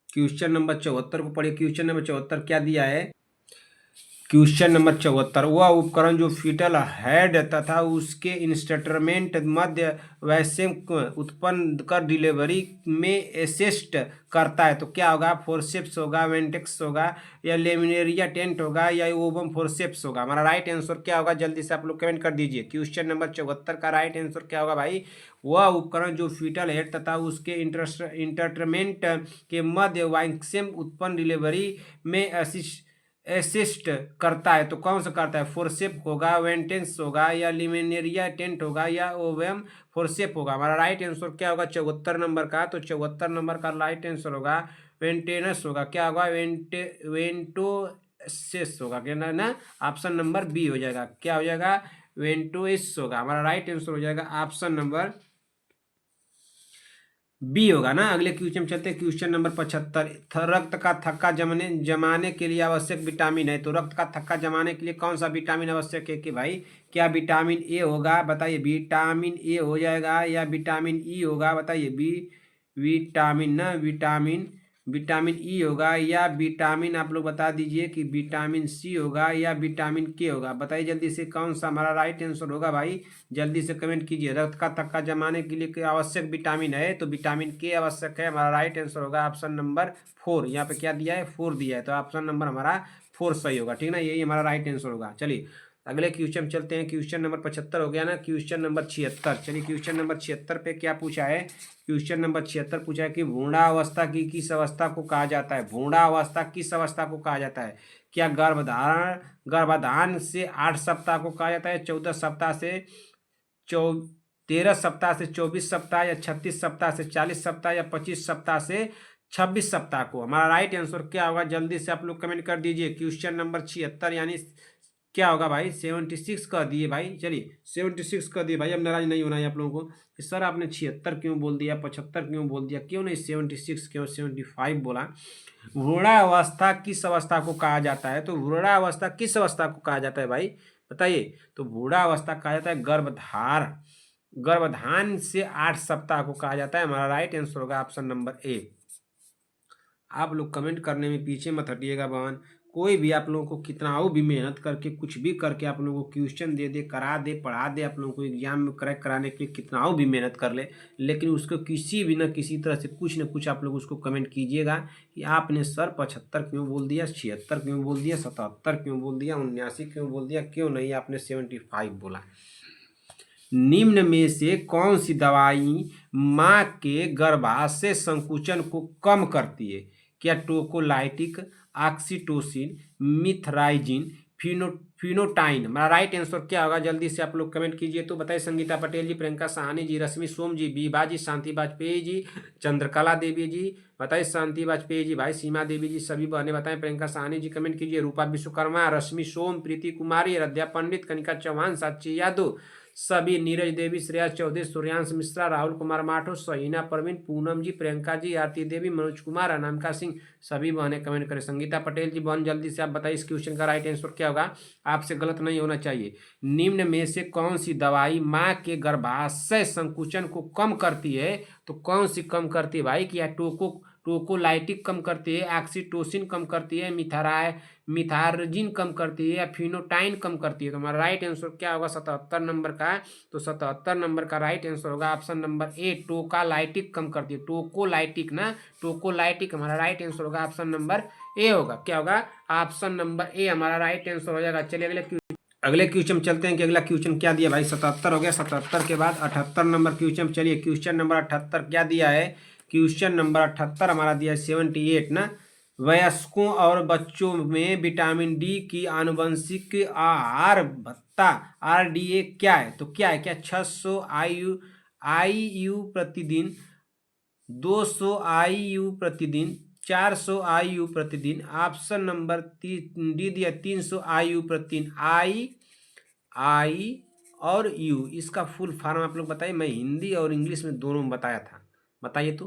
क्वेश्चन नंबर 74 को पढ़िए। क्वेश्चन नंबर 74 क्या दिया है? क्वेश्चन नंबर 74, वह उपकरण जो फीटल हेड तथा उसके इंस्ट्रूमेंट मध्य वैक्यूम उत्पन्न कर डिलीवरी में असिस्ट करता है, तो क्या होगा? फोर्सेप्स होगा, वेंटेक्स होगा, या लेमिनेरिया टेंट होगा, या ओबम फोर्सेप्स होगा? हमारा राइट आंसर क्या होगा? जल्दी से आप लोग कमेंट कर दीजिए। क्वेश्चन नंबर 74 का राइट आंसर क्या होगा भाई? वह उपकरण जो फीटल हेड तथा उसके इंस्ट्रूमेंट के मध्य वैक्यूम उत्पन्न डिलीवरी में असिस्ट करता है, तो कौन सा करता है? फोर्सेप होगा, वेंटेंस होगा, या लिमिनेरिया टेंट होगा, या ओवेम फोर्सेप होगा? हमारा राइट आंसर क्या होगा 74 नंबर का? तो 74 नंबर का राइट आंसर होगा वेंटेनस होगा। क्या होगा? वेंटोसेस होगा, क्या ना? ऑप्शन नंबर बी हो जाएगा। क्या हो जाएगा? वेंटोस होगा। हमारा राइट आंसर हो जाएगा ऑप्शन नंबर बी होगा ना। अगले क्वेश्चन चलते हैं, क्वेश्चन नंबर 75। रक्त का थक्का जमाने के लिए आवश्यक विटामिन है, तो रक्त का थक्का जमाने के लिए कौन सा विटामिन आवश्यक है कि भाई? क्या विटामिन ए होगा? बताइए, विटामिन ए हो जाएगा, या विटामिन ई होगा? बताइए, विटामिन ना, विटामिन विटामिन ई होगा, या विटामिन आप लोग बता दीजिए कि विटामिन सी होगा, या विटामिन के होगा? बताइए जल्दी से कौन सा हमारा राइट आंसर होगा भाई? जल्दी से कमेंट कीजिए। रक्त का थक्का जमाने के लिए आवश्यक विटामिन है, तो विटामिन के आवश्यक है। हमारा राइट आंसर होगा ऑप्शन नंबर 4। यहाँ पे क्या दिया है? 4 दिया है, तो ऑप्शन नंबर हमारा 4 सही होगा। ठीक ना, यही हमारा राइट आंसर होगा। चलिए अगले क्वेश्चन चलते हैं। क्वेश्चन नंबर 75 हो गया ना। क्वेश्चन नंबर 76, चलिए क्वेश्चन नंबर 76 पे क्या पूछा है? क्वेश्चन नंबर 76 पूछा है कि भ्रूणावस्था की किस अवस्था को कहा जाता है? भ्रूणावस्था किस अवस्था को कहा जाता है? क्या गर्भाधान से 8 सप्ताह को कहा जाता है, 14 सप्ताह से 13 सप्ताह से 24 सप्ताह, या 36 सप्ताह से 40 सप्ताह, या 25 सप्ताह से 26 सप्ताह को? हमारा राइट आंसर क्या होगा? जल्दी से आप लोग कमेंट कर दीजिए। क्वेश्चन नंबर 76 यानी क्या होगा भाई? 76 कर दिए भाई। चलिए 76 कर दिए भाई। अब नाराज नहीं होना है आप लोगों को कि सर आपने 76 क्यों बोल दिया, 75 क्यों बोल दिया, क्यों नहीं 76 क्यों 75 बोला? भ्रूणावस्था किस अवस्था को कहा जाता है? तो भ्रूणावस्था किस अवस्था को कहा जाता है भाई? बताइए। तो बूढ़ावस्था कहा जाता है गर्भधान से 8 सप्ताह को कहा जाता है। हमारा राइट आंसर होगा ऑप्शन नंबर ए। आप लोग कमेंट करने में पीछे मत हटिएगा बहन। कोई भी आप लोगों को कितना भी मेहनत करके कुछ भी करके आप लोगों को क्वेश्चन दे दे, करा दे, पढ़ा दे, आप लोगों को एग्जाम में क्रैक कराने के लिए कितना भी मेहनत कर ले, लेकिन उसको किसी भी न किसी तरह से कुछ न कुछ आप लोग उसको कमेंट कीजिएगा कि आपने सर 75 क्यों बोल दिया, 76 क्यों बोल दिया, 77 क्यों बोल दिया, 79 क्यों बोल दिया, क्यों नहीं आपने 75 बोला। निम्न में से कौन सी दवाई माँ के गर्भाशय संकुचन को कम करती है? क्या टोकोलाइटिक, ऑक्सीटोसिन, मिथराइजिन, फिनोटाइन? हमारा राइट आंसर क्या होगा? जल्दी से आप लोग कमेंट कीजिए। तो बताइए। संगीता पटेल जी, प्रियंका साहनी जी, रश्मि सोम जी, बीबा जी, शांति वाजपेयी जी, चंद्रकला देवी जी, बताइए। शांति वाजपेयी जी, भाई सीमा देवी जी, सभी बहने बताएं। प्रियंका साहनी जी कमेंट कीजिए। रूपा विश्वकर्मा, रश्मि सोम, प्रीति कुमारी, रद्या पंडित, कनिका चौहान, साक्षी यादव, सभी, नीरज देवी, श्रेया चौधरी, सूर्यांश मिश्रा, राहुल कुमार माठो, सहीना परवीन, पूनम जी, प्रियंका जी, आरती देवी, मनोज कुमार, अनामिका सिंह, सभी बहनें कमेंट करें। संगीता पटेल जी बहन जल्दी से आप बताइए इस क्वेश्चन का राइट आंसर क्या होगा? आपसे गलत नहीं होना चाहिए। निम्न में से कौन सी दवाई माँ के गर्भाशय संकुचन को कम करती है? तो कौन सी कम करती है भाई? क्या टोकोलाइटिक कम करती है, ऑक्सीटोसिन कम करती है, मिथार्जिन कम करती है, या फिनोटाइन कम करती है? तो हमारा राइट आंसर क्या होगा 77 नंबर का? तो 77 नंबर का राइट आंसर होगा ऑप्शन नंबर ए, टोकालाइटिक कम करती है। टोकोलाइटिक ना, टोकोलाइटिक हमारा राइट आंसर होगा ऑप्शन नंबर ए होगा। क्या होगा? ऑप्शन नंबर ए हमारा राइट आंसर हो जाएगा। चलिए अगले क्वेश्चन चलते हैं कि अगला क्वेश्चन क्या दिया भाई। 77 हो गया। 77 के बाद 78 नंबर क्वेश्चन। चलिए क्वेश्चन नंबर 78 क्या दिया है? क्वेश्चन नंबर 78 हमारा दिया है 78 ना। वयस्कों और बच्चों में विटामिन डी की आनुवंशिक आहार भत्ता RDA क्या है? तो क्या है? क्या 600 IU प्रतिदिन, 200 IU प्रतिदिन, 400 IU प्रतिदिन? ऑप्शन नंबर डी दिया 300 IU प्रतिदिन। आई और यू, इसका फुल फॉर्म आप लोग बताइए। मैं हिंदी और इंग्लिश में दोनों में बताया था। बताइए तो,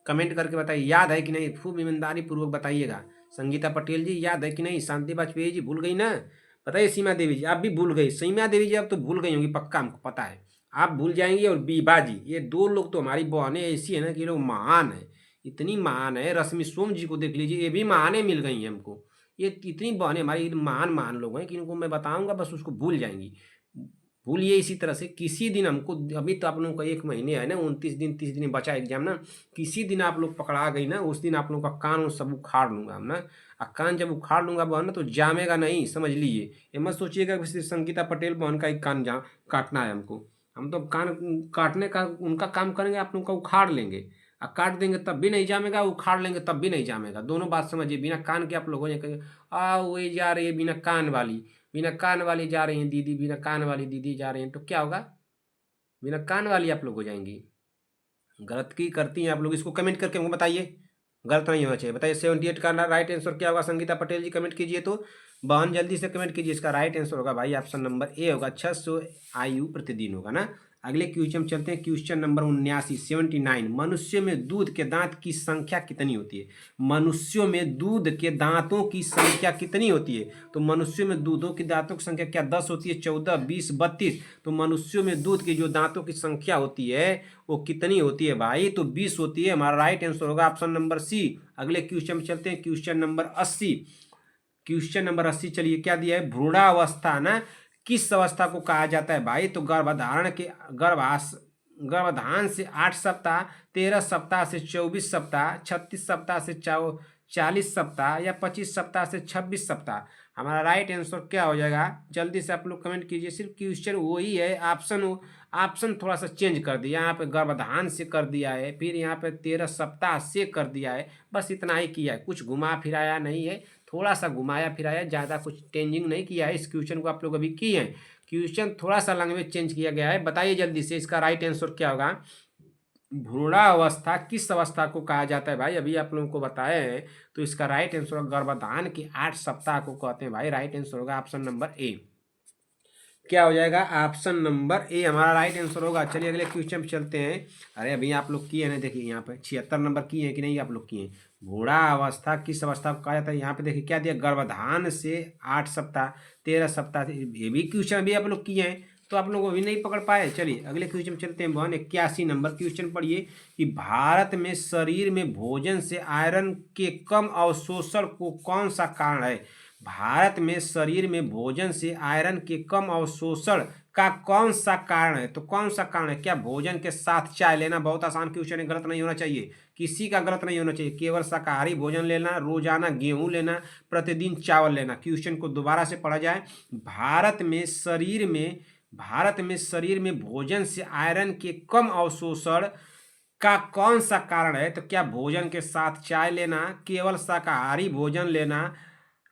कमेंट करके बताइए। याद है कि नहीं? खूब ईमानदारी पूर्वक बताइएगा। संगीता पटेल जी याद है कि नहीं? शांति वाजपेयी जी भूल गई ना? बताइए। सीमा देवी जी आप भी भूल गई। सीमा देवी जी आप तो भूल गई होंगी पक्का, हमको पता है आप भूल जाएंगी। और बीबा जी, ये दो लोग तो हमारी बहनें ऐसी है ना कि ये लोग महान है, इतनी महान है। रश्मि सोम जी को देख लीजिए, ये भी महानें मिल गई हैं हमको। ये इतनी बहनें हमारी महान महान लोग हैं कि इनको मैं बताऊंगा बस उसको भूल जाएंगी। भूलिए इसी तरह से किसी दिन हमको, अभी तो आप लोगों का 1 महीने है ना, 29 दिन 30 दिन बचा एग्जाम ना। किसी दिन आप लोग पकड़ा गई ना, उस दिन आप लोगों का कान सब उखाड़ लूंगा हम ना। कान जब उखाड़ लूंगा बहन ना, तो जामेगा नहीं, समझ लीजिए। ये मत सोचिएगा कि सिर्फ संगीता पटेल बहन का ही कान जा काटना है हमको। हम तो कान काटने का उनका काम करेंगे, आप लोग का उखाड़ लेंगे। काट देंगे तब भी नहीं जामेगा, उखाड़ लेंगे तब भी नहीं जामेगा। दोनों बात समझिए। बिना कान के आप लोग हो जाएंगे, वही जा रही है बिना कान वाली, बिना कान वाली जा रही हैं दीदी, बिना कान वाली दीदी जा रही हैं, तो क्या होगा? बिना कान वाली आप लोग हो जाएंगी। गलत की करती हैं आप लोग, इसको कमेंट करके हमको बताइए। गलत नहीं होना चाहिए। बताइए 78 का राइट आंसर क्या होगा? संगीता पटेल जी कमेंट कीजिए। तो बहन जल्दी से कमेंट कीजिए। इसका राइट आंसर होगा भाई ऑप्शन नंबर ए होगा, 600 IU प्रतिदिन होगा ना। अगले क्वेश्चन चलते हैं। Question number 79 79। मनुष्य में दूध के दांत की संख्या कितनी होती है? मनुष्यों में दूध के दांतों की संख्या कितनी होती है? तो मनुष्यों में दूधों की दांतों की संख्या क्या 10 होती है, 14, 20, 32? तो मनुष्यों में दूध की जो दांतों की संख्या होती है वो कितनी होती है भाई? तो 20 होती है। हमारा राइट आंसर होगा ऑप्शन नंबर सी। अगले क्वेश्चन में चलते हैं। Question number 80। क्वेश्चन नंबर 80 चलिए क्या दिया है? भ्रूणावस्था ना किस अवस्था को कहा जाता है भाई? तो गर्भाधान से 8 सप्ताह, 13 सप्ताह से 24 सप्ताह, 36 सप्ताह से 40 सप्ताह, या 25 सप्ताह से 26 सप्ताह? हमारा राइट आंसर क्या हो जाएगा? जल्दी से आप लोग कमेंट कीजिए। सिर्फ क्वेश्चन वही है, ऑप्शन थोड़ा सा चेंज कर दिया। यहाँ पे गर्भाधान से कर दिया है, फिर यहाँ पे 13 सप्ताह से कर दिया है। बस इतना ही किया है, कुछ घुमा फिराया नहीं है। थोड़ा सा घुमाया फिराया, ज़्यादा कुछ चेंजिंग नहीं किया है। इस क्वेश्चन को आप लोग अभी किए हैं, क्वेश्चन थोड़ा सा लैंग्वेज चेंज किया गया है। बताइए जल्दी से इसका राइट आंसर क्या होगा? भ्रूणावस्था किस अवस्था को कहा जाता है भाई? अभी आप लोगों को बताए हैं। तो इसका राइट आंसर होगा गर्भाधान के 8 सप्ताह को कहते हैं भाई। राइट आंसर होगा ऑप्शन नंबर ए। क्या हो जाएगा? ऑप्शन नंबर ए हमारा राइट आंसर होगा। चलिए अगले क्वेश्चन पे चलते हैं। अरे अभी आप लोग किए हैं, देखिए यहाँ पे 76 नंबर किए हैं कि नहीं आप लोग किए हैं? बूढ़ा अवस्था किस अवस्था को कहा जाता है? यहाँ पे देखिए क्या दिया, गर्भाधान से 8 सप्ताह 13 सप्ताह से। ये भी क्वेश्चन अभी आप लोग किए हैं तो आप लोग अभी नहीं पकड़ पाए। चलिए अगले क्वेश्चन चलते हैं। 81 नंबर क्वेश्चन पढ़िए कि भारत में शरीर में भोजन से आयरन के कम अवशोषण को कौन सा कारण है? भारत में शरीर में भोजन से आयरन के कम अवशोषण का कौन सा कारण है? तो कौन सा कारण है? क्या भोजन के साथ चाय लेना? बहुत आसान क्वेश्चन है, गलत नहीं होना चाहिए, किसी का गलत नहीं होना चाहिए। केवल शाकाहारी भोजन लेना, रोजाना गेहूं लेना, प्रतिदिन चावल लेना। क्वेश्चन को दोबारा से पढ़ा जाए। भारत में शरीर में भोजन से आयरन के कम अवशोषण का कौन सा कारण है? तो क्या भोजन के साथ चाय लेना, केवल शाकाहारी भोजन लेना,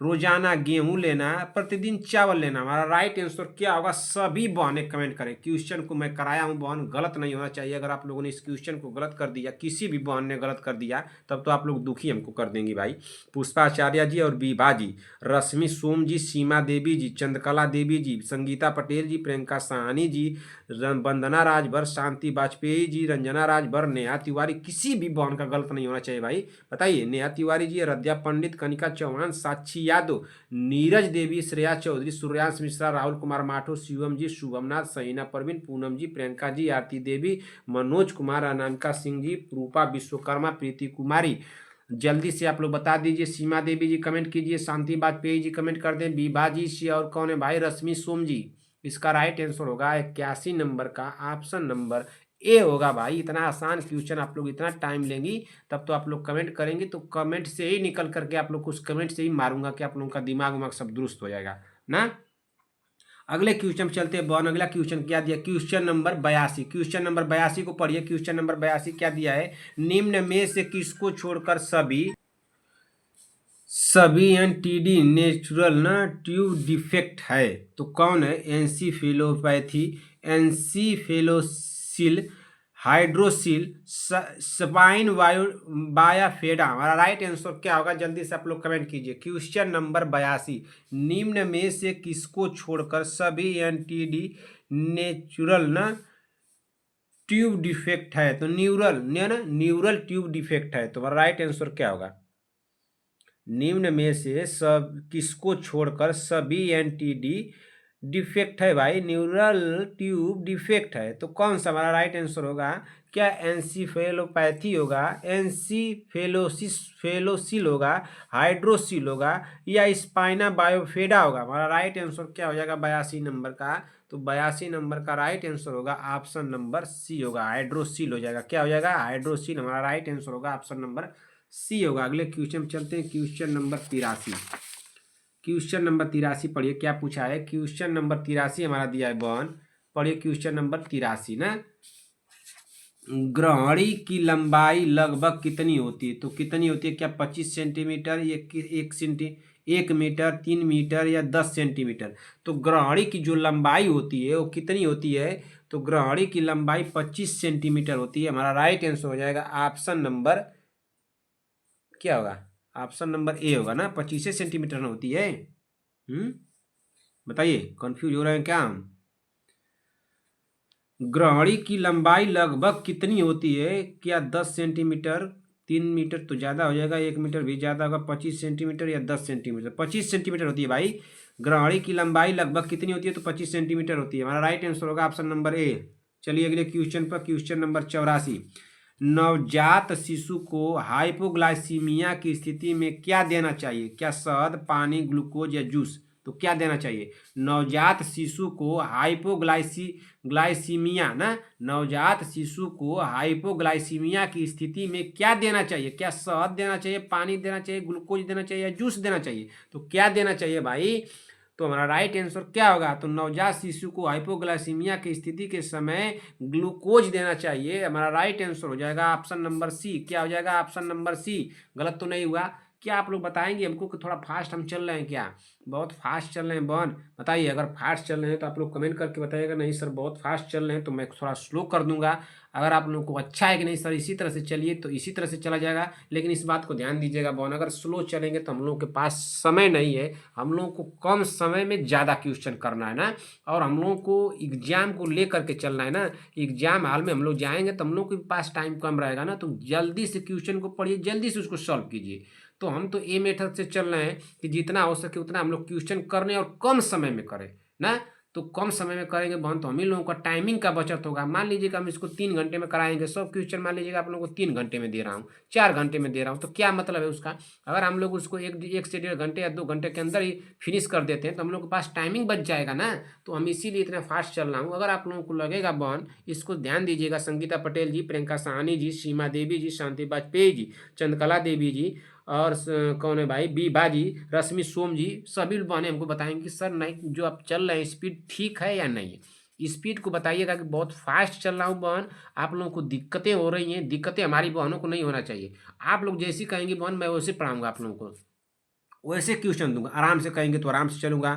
रोजाना गेहूं लेना, प्रतिदिन चावल लेना? हमारा राइट आंसर क्या होगा? सभी बहनें कमेंट करें। क्वेश्चन को मैं कराया हूं बहन, गलत नहीं होना चाहिए। अगर आप लोगों ने इस क्वेश्चन को गलत कर दिया, किसी भी बहन ने गलत कर दिया, तब तो आप लोग दुखी हमको कर देंगी भाई। पुष्पाचार्य जी और विभा जी, रश्मि सोम जी, सीमा देवी जी, चंद्रकला देवी जी, संगीता पटेल जी, प्रियंका साहनी जी, वंदना राजभर, शांति वाजपेयी जी, रंजना राजभर, नेहा तिवारी, किसी भी बहन का गलत नहीं होना चाहिए भाई। बताइए, नेहा तिवारी जी, रद्या पंडित, कनिका चौहान, साक्षी यादव, नीरज देवी, श्रेया चौधरी, सूर्यांश मिश्रा, राहुल कुमार माठो, शिवम जी, शुभमनाथ, सहीना परवीन, पूनम जी, प्रियंका जी, आरती देवी, मनोज कुमार, अनामिका सिंह जी, रूपा विश्वकर्मा, प्रीति कुमारी। जल्दी से आप लोग बता दीजिए। सीमा देवी जी कमेंट कीजिए, शांति वाजपेयी जी कमेंट कर दें, विभा जी से, और कौन है भाई? रश्मि सोम जी। इसका राइट आंसर होगा 81 नंबर का ऑप्शन नंबर ए होगा भाई। इतना आसान क्वेश्चन आप लोग इतना टाइम लेंगी तब तो आप लोग कमेंट करेंगे, तो कमेंट से ही निकल करके आप लोग कुछ कमेंट से ही मारूंगा कि आप लोगों का दिमाग उमाग सब दुरुस्त हो जाएगा ना। अगले क्वेश्चन चलते हैं बॉन। अगला क्वेश्चन क्या दिया? Question number 82। क्वेश्चन नंबर 82 को पढ़िए। क्वेश्चन नंबर 82 क्या दिया है? निम्न में से किसको छोड़कर सभी एनटीडी नेचुरल ना ट्यूब डिफेक्ट है? तो कौन है? एंसीफेलोपैथी, एंसीफेलोसिल, हाइड्रोसिल, स्पाइन बायाफेडा। हमारा राइट आंसर क्या होगा? जल्दी से आप लोग कमेंट कीजिए। क्वेश्चन नंबर 82, निम्न में से किसको छोड़कर सभी एनटीडी नेचुरल ना ट्यूब डिफेक्ट है? तो न्यूरल ट्यूब डिफेक्ट है। तो हमारा राइट आंसर क्या होगा? निम्न में से सब किसको छोड़कर सभी एनटीडी डिफेक्ट है भाई? न्यूरल ट्यूब डिफेक्ट है। तो कौन सा हमारा राइट आंसर होगा? क्या एंसीफेलोपैथी होगा, फेलोसिल होगा, हाइड्रोसिल होगा, या स्पाइना बायोफेडा होगा? हमारा राइट आंसर क्या हो जाएगा 82 नंबर का? तो 82 नंबर का राइट आंसर होगा ऑप्शन नंबर सी होगा, हाइड्रोसिल हो जाएगा। क्या हो जाएगा? हाइड्रोसिल। हमारा राइट आंसर होगा ऑप्शन नंबर सी होगा। अगले क्वेश्चन चलते हैं। Question number 83। क्वेश्चन नंबर 83 पढ़िए क्या पूछा है। क्वेश्चन नंबर 83 हमारा दिया है बहन, पढ़िए क्वेश्चन नंबर 83 ना। ग्रहणी की लंबाई लगभग कितनी होती है? तो कितनी होती है? क्या 25 सेंटीमीटर, 1 मीटर, 3 मीटर, या 10 सेंटीमीटर? तो ग्रहणी की जो लंबाई होती है वो कितनी होती है? तो ग्रहणी की लंबाई 25 सेंटीमीटर होती है। हमारा राइट आंसर हो जाएगा ऑप्शन नंबर क्या होगा? ऑप्शन नंबर ए होगा ना। 25 सेंटीमीटर होती है। बताइए, कंफ्यूज हो रहे हैं क्या हम? ग्रहणी की लंबाई लगभग कितनी होती है? क्या 10 सेंटीमीटर, 3 मीटर तो ज़्यादा हो जाएगा, 1 मीटर भी ज़्यादा होगा, 25 सेंटीमीटर या 10 सेंटीमीटर? 25 सेंटीमीटर होती है भाई। ग्रहणी की लंबाई लगभग कितनी होती है? तो 25 सेंटीमीटर होती है। हमारा राइट आंसर होगा ऑप्शन नंबर ए। चलिए अगले क्वेश्चन पर। क्वेश्चन नंबर 84, नवजात शिशु को हाइपोग्लाइसीमिया की स्थिति में क्या देना चाहिए? क्या शहद, पानी, ग्लूकोज या जूस? तो क्या देना चाहिए? नवजात शिशु को ग्लाइसीमिया ना, नवजात शिशु को हाइपोग्लाइसीमिया की स्थिति में क्या देना चाहिए? क्या शहद देना चाहिए, पानी देना चाहिए, ग्लूकोज देना चाहिए या जूस देना चाहिए? तो क्या देना चाहिए भाई? तो हमारा राइट आंसर क्या होगा? तो नवजात शिशु को हाइपोग्लाइसीमिया की स्थिति के समय ग्लूकोज देना चाहिए। हमारा राइट आंसर हो जाएगा ऑप्शन नंबर सी। क्या हो जाएगा? Option number C. गलत तो नहीं हुआ। क्या आप लोग बताएंगे हमको कि थोड़ा फास्ट हम चल रहे हैं क्या, बहुत फास्ट चल रहे हैं बहन? बताइए, अगर फास्ट चल रहे हैं तो आप लोग कमेंट करके बताइएगा। नहीं सर बहुत फास्ट चल रहे हैं तो मैं थोड़ा स्लो कर दूंगा। अगर आप लोगों को अच्छा है कि नहीं सर इसी तरह से चलिए तो इसी तरह से चला जाएगा, लेकिन इस बात को ध्यान दीजिएगा बहन, अगर स्लो चलेंगे तो हम लोगों के पास समय नहीं है। हम लोगों को कम समय में ज़्यादा क्वेश्चन करना है ना, और हम लोगों को एग्जाम को लेकर के चलना है ना। एग्जाम हॉल में हम लोग जाएंगे तो हम लोग के पास टाइम कम रहेगा ना, तो जल्दी से क्वेश्चन को पढ़िए, जल्दी से उसको सॉल्व कीजिए। तो हम तो ये मेथड से चल रहे हैं कि जितना हो सके उतना हम लोग क्वेश्चन करने और कम समय में करें ना। तो कम समय में करेंगे बहन तो हम ही लोगों का टाइमिंग का बचत होगा। मान लीजिएगा हम इसको 3 घंटे में कराएंगे, सब क्वेश्चन मान लीजिएगा आप लोगों को 3 घंटे में दे रहा हूँ, 4 घंटे में दे रहा हूँ, तो क्या मतलब है उसका? अगर हम लोग उसको एक से 1.5 घंटे या 2 घंटे के अंदर ही फिनिश कर देते हैं तो हम लोग के पास टाइमिंग बच जाएगा ना। तो हम इसीलिए इतना फास्ट चल रहा हूँ। अगर आप लोगों को लगेगा बहन, इसको ध्यान दीजिएगा, संगीता पटेल जी, प्रियंका साहनी जी, सीमा देवी जी, शांति वाजपेयी जी, चंद्रकला देवी जी, और कौन है भाई, बीबा जी, रश्मि सोम जी, सभी बहने हमको बताएंगे कि सर नहीं जो आप चल रहे हैं स्पीड ठीक है या नहीं है। स्पीड को बताइएगा कि बहुत फास्ट चल रहा हूँ बहन, आप लोगों को दिक्कतें हो रही हैं, दिक्कतें हमारी बहनों को नहीं होना चाहिए। आप लोग जैसी कहेंगे बहन मैं वैसे पढ़ाऊंगा आप लोगों को, वैसे क्वेश्चन दूंगा। आराम से कहेंगे तो आराम से चलूंगा,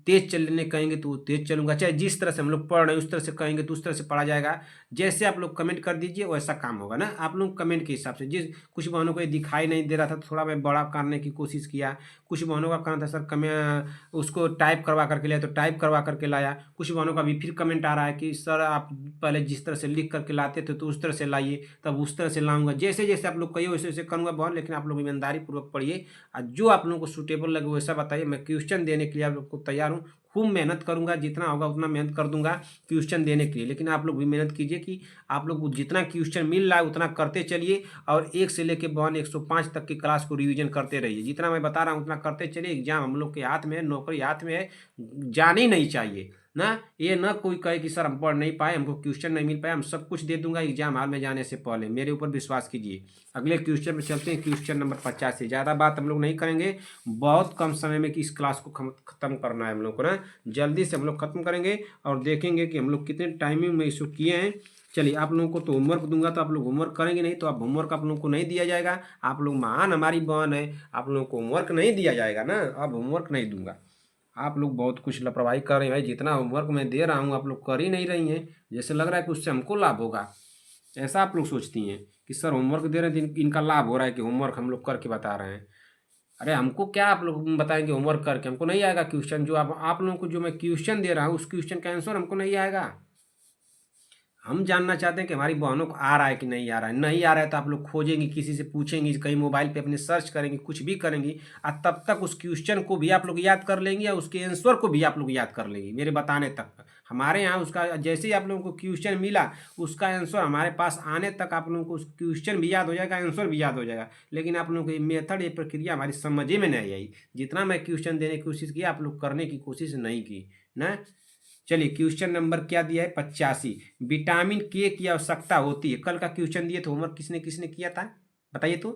तेज चलने कहेंगे तो तेज चलूंगा, चाहे जिस तरह से हम लोग पढ़ रहे हैं उस तरह से कहेंगे तो उस तरह से पढ़ा जाएगा। जैसे आप लोग कमेंट कर दीजिए वैसा काम होगा ना, आप लोग कमेंट के हिसाब से। जिस कुछ बहनों को ये दिखाई नहीं दे रहा था तो थोड़ा मैं बड़ा करने की कोशिश किया। कुछ बहनों का कहना था सर उसको टाइप करवा करके लाया तो टाइप करवा करके लाया। कुछ बहनों का भी फिर कमेंट आ रहा है कि सर आप पहले जिस तरह से लिख करके लाते थे तो उस तरह से लाइए, तब उस तरह से लाऊंगा। जैसे जैसे आप लोग कहिए वैसे वैसे करूँगा बहन, लेकिन आप लोग ईमानदारी पूर्वक पढ़िए और जो आप लोगों को सूटेबल लगे वैसा बताइए। मैं क्वेश्चन देने के लिए आप लोग को तैयार हूँ, खूब मेहनत करूंगा, जितना होगा उतना मेहनत कर दूंगा क्वेश्चन देने के लिए। लेकिन आप लोग भी मेहनत कीजिए कि आप लोग को जितना क्वेश्चन मिल रहा है उतना करते चलिए, और 1 से लेके बहन 105 तक की क्लास को रिवीजन करते रहिए। जितना मैं बता रहा हूँ उतना करते चलिए। एग्जाम हम लोग के हाथ में है, नौकरी हाथ में है, जाने ही नहीं चाहिए ना। ये ना कोई कहे कि सर हम पढ़ नहीं पाए, हमको क्वेश्चन नहीं मिल पाया, हम सब कुछ दे दूंगा एग्जाम हॉल में जाने से पहले, मेरे ऊपर विश्वास कीजिए। अगले क्वेश्चन में चलते हैं, क्वेश्चन नंबर 85। ज़्यादा बात हम लोग नहीं करेंगे, बहुत कम समय में कि इस क्लास को खत्म करना है हम लोग को ना, जल्दी से हम लोग खत्म करेंगे और देखेंगे कि हम लोग कितने टाइमिंग में इसको किए हैं। चलिए, आप लोगों को तो होमवर्क दूंगा तो आप लोग होमवर्क करेंगे, नहीं तो आप होमवर्क आप लोगों को नहीं दिया जाएगा। आप लोग महान हमारी बहन है, आप लोगों को होमवर्क नहीं दिया जाएगा ना, अब होमवर्क नहीं दूंगा। आप लोग बहुत कुछ लापरवाही कर रहे हैं भाई, जितना होमवर्क मैं दे रहा हूँ आप लोग कर ही नहीं रही हैं। जैसे लग रहा है कि उससे हमको लाभ होगा, ऐसा आप लोग सोचती हैं कि सर होमवर्क दे रहे हैं तो इनका लाभ हो रहा है कि होमवर्क हम लोग करके बता रहे हैं। अरे हमको क्या आप लोग बताएंगे होमवर्क करके, हमको नहीं आएगा क्वेश्चन। जो आप लोगों को जो मैं क्वेश्चन दे रहा हूँ उस क्वेश्चन का आंसर हमको नहीं आएगा। हम जानना चाहते हैं कि हमारी बहनों को आ रहा है कि नहीं आ रहा है। नहीं आ रहा है तो आप लोग खोजेंगे, किसी से पूछेंगे, कहीं मोबाइल पे अपने सर्च करेंगे, कुछ भी करेंगी, और तब तक उस क्वेश्चन को भी आप लोग याद कर लेंगे या उसके आंसर को भी आप लोग याद कर लेंगे मेरे बताने तक। हमारे यहाँ उसका जैसे ही आप लोगों को क्वेश्चन मिला उसका आंसर हमारे पास आने तक आप लोगों को उस क्वेश्चन भी याद हो जाएगा, आंसर भी याद हो जाएगा। लेकिन आप लोगों को ये मेथड, ये प्रक्रिया हमारी समझ में नहीं आई। जितना मैं क्वेश्चन देने की कोशिश की आप लोग करने की कोशिश नहीं की ना। चलिए, क्वेश्चन नंबर क्या दिया है, 85। विटामिन के की आवश्यकता होती है। कल का क्वेश्चन दिए तो होमवर्क किसने किसने किया था बताइए तो।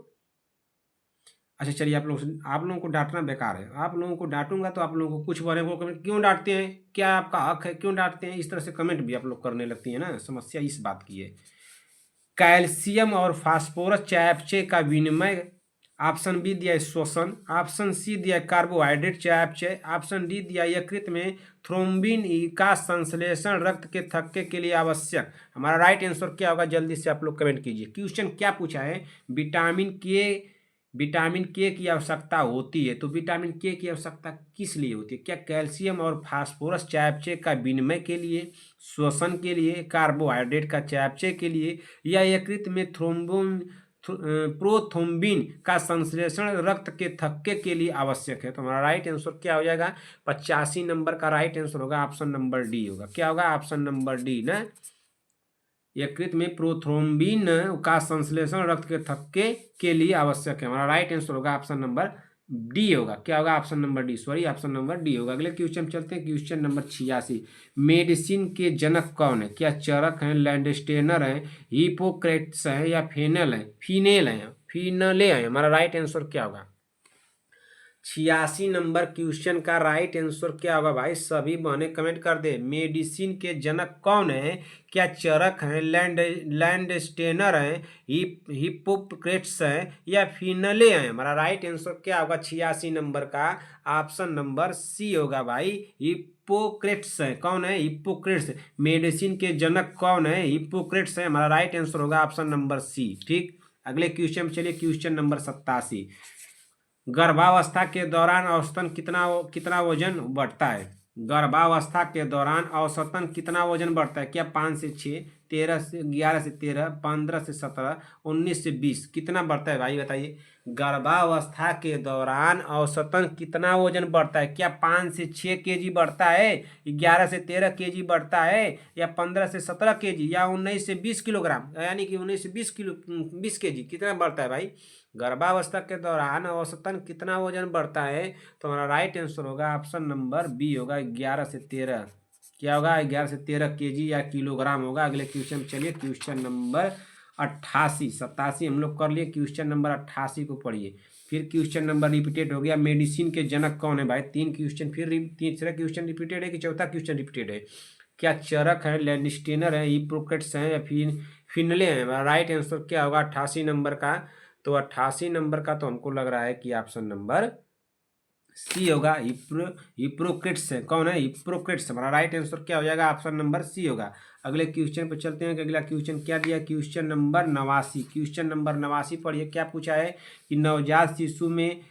अच्छा चलिए, आप लोगों को डांटना बेकार है। आप लोगों को डांटूंगा तो आप लोगों को कुछ बने को कमेंट क्यों डांटते हैं, क्या आपका हक है, क्यों डांटते हैं, इस तरह से कमेंट भी आप लोग करने लगती है ना। समस्या इस बात की है। कैल्शियम और फास्फोरस चयापचय का विनिमय। ऑप्शन बी दिया है श्वसन, ऑप्शन सी दिया है कार्बोहाइड्रेट चयापचय, ऑप्शन डी दिया है यकृत में थ्रोम्बिन का संश्लेषण रक्त के थक्के के लिए आवश्यक। हमारा राइट आंसर क्या होगा, जल्दी से आप लोग कमेंट कीजिए। क्वेश्चन क्या पूछा है, विटामिन के की आवश्यकता होती है, तो विटामिन के की आवश्यकता किस लिए होती है? क्या कैल्शियम और फास्फोरस चयापचय का विनिमय के लिए, श्वसन के लिए, कार्बोहाइड्रेट का चयापचय के लिए, या यकृत में प्रोथ्रोम्बिन का संश्लेषण रक्त के थक्के के लिए आवश्यक है? तो हमारा राइट आंसर क्या हो जाएगा, 85 नंबर का राइट आंसर होगा ऑप्शन नंबर डी होगा। क्या होगा, ऑप्शन नंबर डी ना, यकृत में प्रोथ्रोम्बिन का संश्लेषण रक्त के थक्के के लिए आवश्यक है। हमारा राइट आंसर होगा ऑप्शन नंबर डी होगा। क्या होगा, option number D, sorry option number D होगा। अगले क्वेश्चन चलते हैं, क्वेश्चन नंबर 86। मेडिसिन के जनक कौन है? क्या चरक हैं, लैंडस्टेनर हैं, हिपोक्रेट्स हैं, या फिनेले हैं? हमारा राइट आंसर क्या होगा, 86 नंबर क्वेश्चन का राइट आंसर क्या होगा भाई? सभी बहने कमेंट कर दे। मेडिसिन के जनक कौन है? क्या चरक हैं, लैंडस्टेनर हैं, हिप्पोक्रेट्स हैं या फिनले हैं? हमारा राइट आंसर क्या होगा 86 नंबर का? ऑप्शन नंबर सी होगा भाई, हिप्पोक्रेट्स है। कौन है? हिप्पोक्रेट्स। मेडिसिन के जनक कौन है? हिप्पोक्रेट्स है। हमारा राइट आंसर होगा ऑप्शन नंबर सी। ठीक, अगले क्वेश्चन में चलिए। क्वेश्चन नंबर 87, गर्भावस्था के दौरान औसतन कितना वजन बढ़ता है? गर्भावस्था के दौरान औसतन कितना वजन बढ़ता है? क्या 5 से 6, 13 से 11 से 13, 15 से 17, 19 से 20? कितना बढ़ता है भाई बताइए? गर्भावस्था के दौरान औसतन कितना वजन बढ़ता है? क्या 5 से 6 केजी बढ़ता है, 11 से 13 केजी बढ़ता है, या 15 से 17 केजी, या 19 से 20 किलोग्राम, यानी कि 19 से 20 केजी? कितना बढ़ता है भाई? गर्भावस्था के दौरान औसतन कितना वजन बढ़ता है? तो हमारा राइट आंसर होगा ऑप्शन नंबर बी होगा, 11 से 13। क्या होगा? 11 से 13 केजी या किलोग्राम होगा। अगले क्वेश्चन चलिए। क्वेश्चन नंबर 88, 87 हम लोग कर लिए। क्वेश्चन नंबर 88 को पढ़िए। फिर क्वेश्चन नंबर रिपीटेड हो गया। मेडिसिन के जनक कौन है भाई? 3 क्वेश्चन फिर तीसरा क्वेश्चन रिपीटेड है कि चौथा क्वेश्चन रिपीटेड है? क्या चरक है, लैंडस्टेनर है, हिप्पोक्रेट्स हैं या फिर फिनले हैं? राइट आंसर क्या होगा 88 नंबर का? तो 88 नंबर का तो हमको लग रहा है कि ऑप्शन नंबर सी होगा, हिप्पोक्रेट्स है। कौन है? हिप्पोक्रेट्स। हमारा राइट आंसर क्या हो जाएगा? ऑप्शन नंबर सी होगा। अगले क्वेश्चन पर चलते हैं कि अगला क्वेश्चन क्या दिया। Question number 89। क्वेश्चन नंबर 89 पढ़िए। क्या पूछा है कि नवजात शिशु में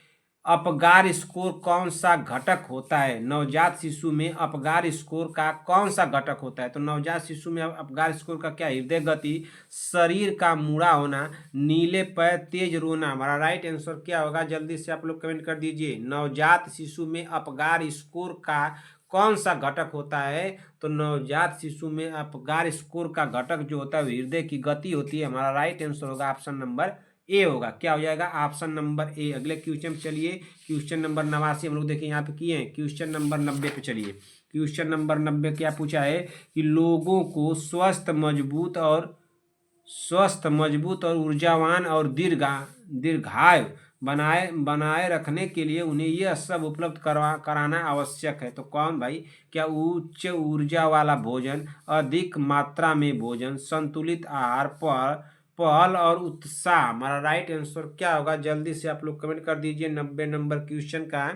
अपगार स्कोर कौन सा घटक होता है? नवजात शिशु में अपगार स्कोर का कौन सा घटक होता है? तो नवजात शिशु में अपगार स्कोर का क्या? हृदय गति, शरीर का मुड़ा होना, नीले पैर, तेज रोना। हमारा राइट आंसर क्या होगा? जल्दी से आप लोग कमेंट कर दीजिए। नवजात शिशु में अपगार स्कोर का कौन सा घटक होता है? तो नवजात शिशु में अपगार स्कोर का घटक जो होता है हृदय की गति होती है। हमारा राइट आंसर होगा ऑप्शन नंबर ए होगा। क्या हो जाएगा? Option number A. अगले क्वेश्चन चलिए। क्वेश्चन नंबर 89 हम लोग देखिए यहाँ पे किए हैं। क्वेश्चन नंबर 90 पे चलिए। क्वेश्चन नंबर 90 क्या पूछा है कि लोगों को स्वस्थ मजबूत और ऊर्जावान और दीर्घायु बनाए रखने के लिए उन्हें यह सब उपलब्ध कराना आवश्यक है। तो कौन भाई? क्या उच्च ऊर्जा वाला भोजन, अधिक मात्रा में भोजन, संतुलित आहार, पहल और उत्साह? हमारा राइट आंसर क्या होगा? जल्दी से आप लोग कमेंट कर दीजिए 90 नंबर क्वेश्चन का।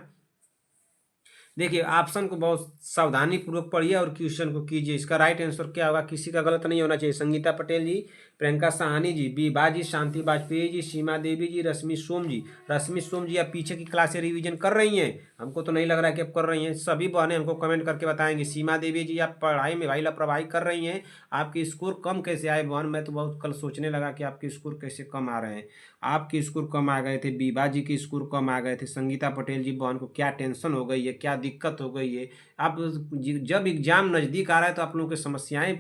देखिए ऑप्शन को बहुत सावधानी पूर्वक पढ़िए और क्वेश्चन को कीजिए। इसका राइट आंसर क्या होगा? किसी का गलत नहीं होना चाहिए। संगीता पटेल जी, प्रियंका साहनी जी, बीबा जी, शांति वाजपेयी जी, सीमा देवी जी, रश्मि सोम जी। रश्मि सोम जी आप पीछे की क्लास से रिवीजन कर रही हैं? हमको तो नहीं लग रहा है कि आप कर रही हैं। सभी बहनें हमको कमेंट करके बताएंगे। सीमा देवी जी आप पढ़ाई में भाई लापरवाही कर रही हैं, आपके स्कोर कम कैसे आए बहन? मैं तो बहुत कल सोचने लगा कि आपके स्कोर कैसे कम आ रहे हैं। आपके स्कोर कम आ गए थे, बीबा जी के स्कोर कम आ गए थे। संगीता पटेल जी बहन को क्या टेंशन हो गई है, क्या दिक्कत हो गई है? आप जब एग्जाम नज़दीक आ रहा है तो आप लोगों की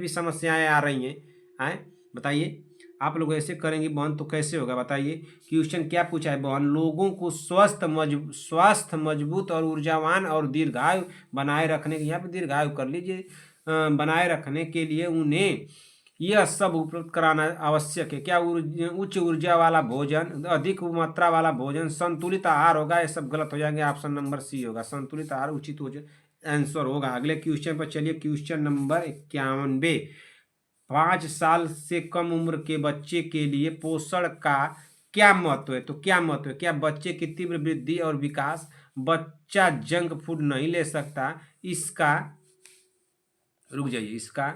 समस्याएं आ रही हैं बताइए। आप लोग ऐसे करेंगे बहन तो कैसे होगा बताइए। क्वेश्चन क्या पूछा है बहन? लोगों को स्वस्थ मजबूत और ऊर्जावान और दीर्घायु बनाए रखने के, यहाँ पे दीर्घायु कर लीजिए, बनाए रखने के लिए उन्हें यह सब उपलब्ध कराना आवश्यक है। क्या? उच्च ऊर्जा वाला भोजन, अधिक मात्रा वाला भोजन, संतुलित आहार होगा। ये सब गलत हो जाएंगे। ऑप्शन नंबर सी होगा, संतुलित आहार उचित आंसर होगा। अगले क्वेश्चन पर चलिए। Question number 91। 5 साल से कम उम्र के बच्चे के लिए पोषण का क्या महत्व है? तो क्या महत्व है? क्या बच्चे की तीव्र वृद्धि और विकास, बच्चा जंक फूड नहीं ले सकता, इसका रुक जाइए, इसका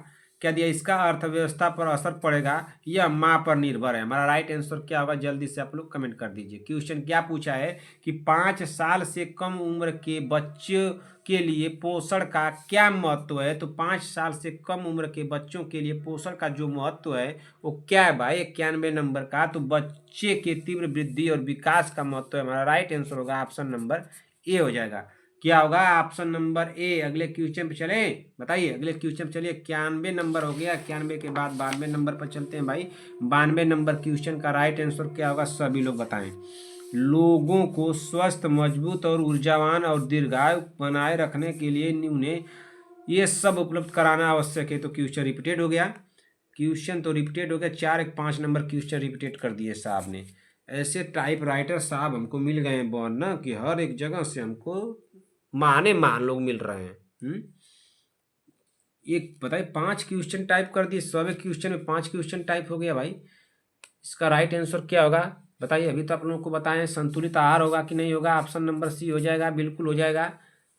क्या दिया? इसका अर्थव्यवस्था पर असर पड़ेगा, यह माँ पर निर्भर है। हमारा राइट आंसर क्या होगा? जल्दी से आप लोग कमेंट कर दीजिए। क्वेश्चन क्या पूछा है कि 5 साल से कम उम्र के बच्चों के लिए पोषण का क्या महत्व है? तो 5 साल से कम उम्र के बच्चों के लिए पोषण का जो महत्व है वो क्या है भाई? 91 नंबर का। तो बच्चे के तीव्र वृद्धि और विकास का महत्व है। हमारा राइट आंसर होगा ऑप्शन नंबर ए हो जाएगा। क्या होगा? Option number A. अगले क्वेश्चन पे चले, बताइए। अगले क्वेश्चन पे चलिए। 91 नंबर हो गया। 91 के बाद 92 नंबर पर चलते हैं भाई। 92 नंबर क्वेश्चन का राइट आंसर क्या होगा? सभी लोग बताएं। लोगों को स्वस्थ मजबूत और ऊर्जावान और दीर्घायु बनाए रखने के लिए उन्हें ये सब उपलब्ध कराना आवश्यक है। तो क्वेश्चन रिपीटेड हो गया। क्वेश्चन तो रिपीटेड हो गया। 4 1 5 नंबर क्वेश्चन रिपीटेड कर दिए साहब ने। ऐसे टाइप राइटर साहब हमको मिल गए हैं बॉन ना, कि हर एक जगह से हमको मान लोग मिल रहे हैं। एक बताइए, 5 क्वेश्चन टाइप कर दिए, 100 क्वेश्चन में 5 क्वेश्चन टाइप हो गया भाई। इसका राइट आंसर क्या होगा बताइए? अभी तो आप लोगों को बताएं संतुलित आहार होगा कि नहीं होगा। ऑप्शन नंबर सी हो जाएगा, बिल्कुल हो जाएगा।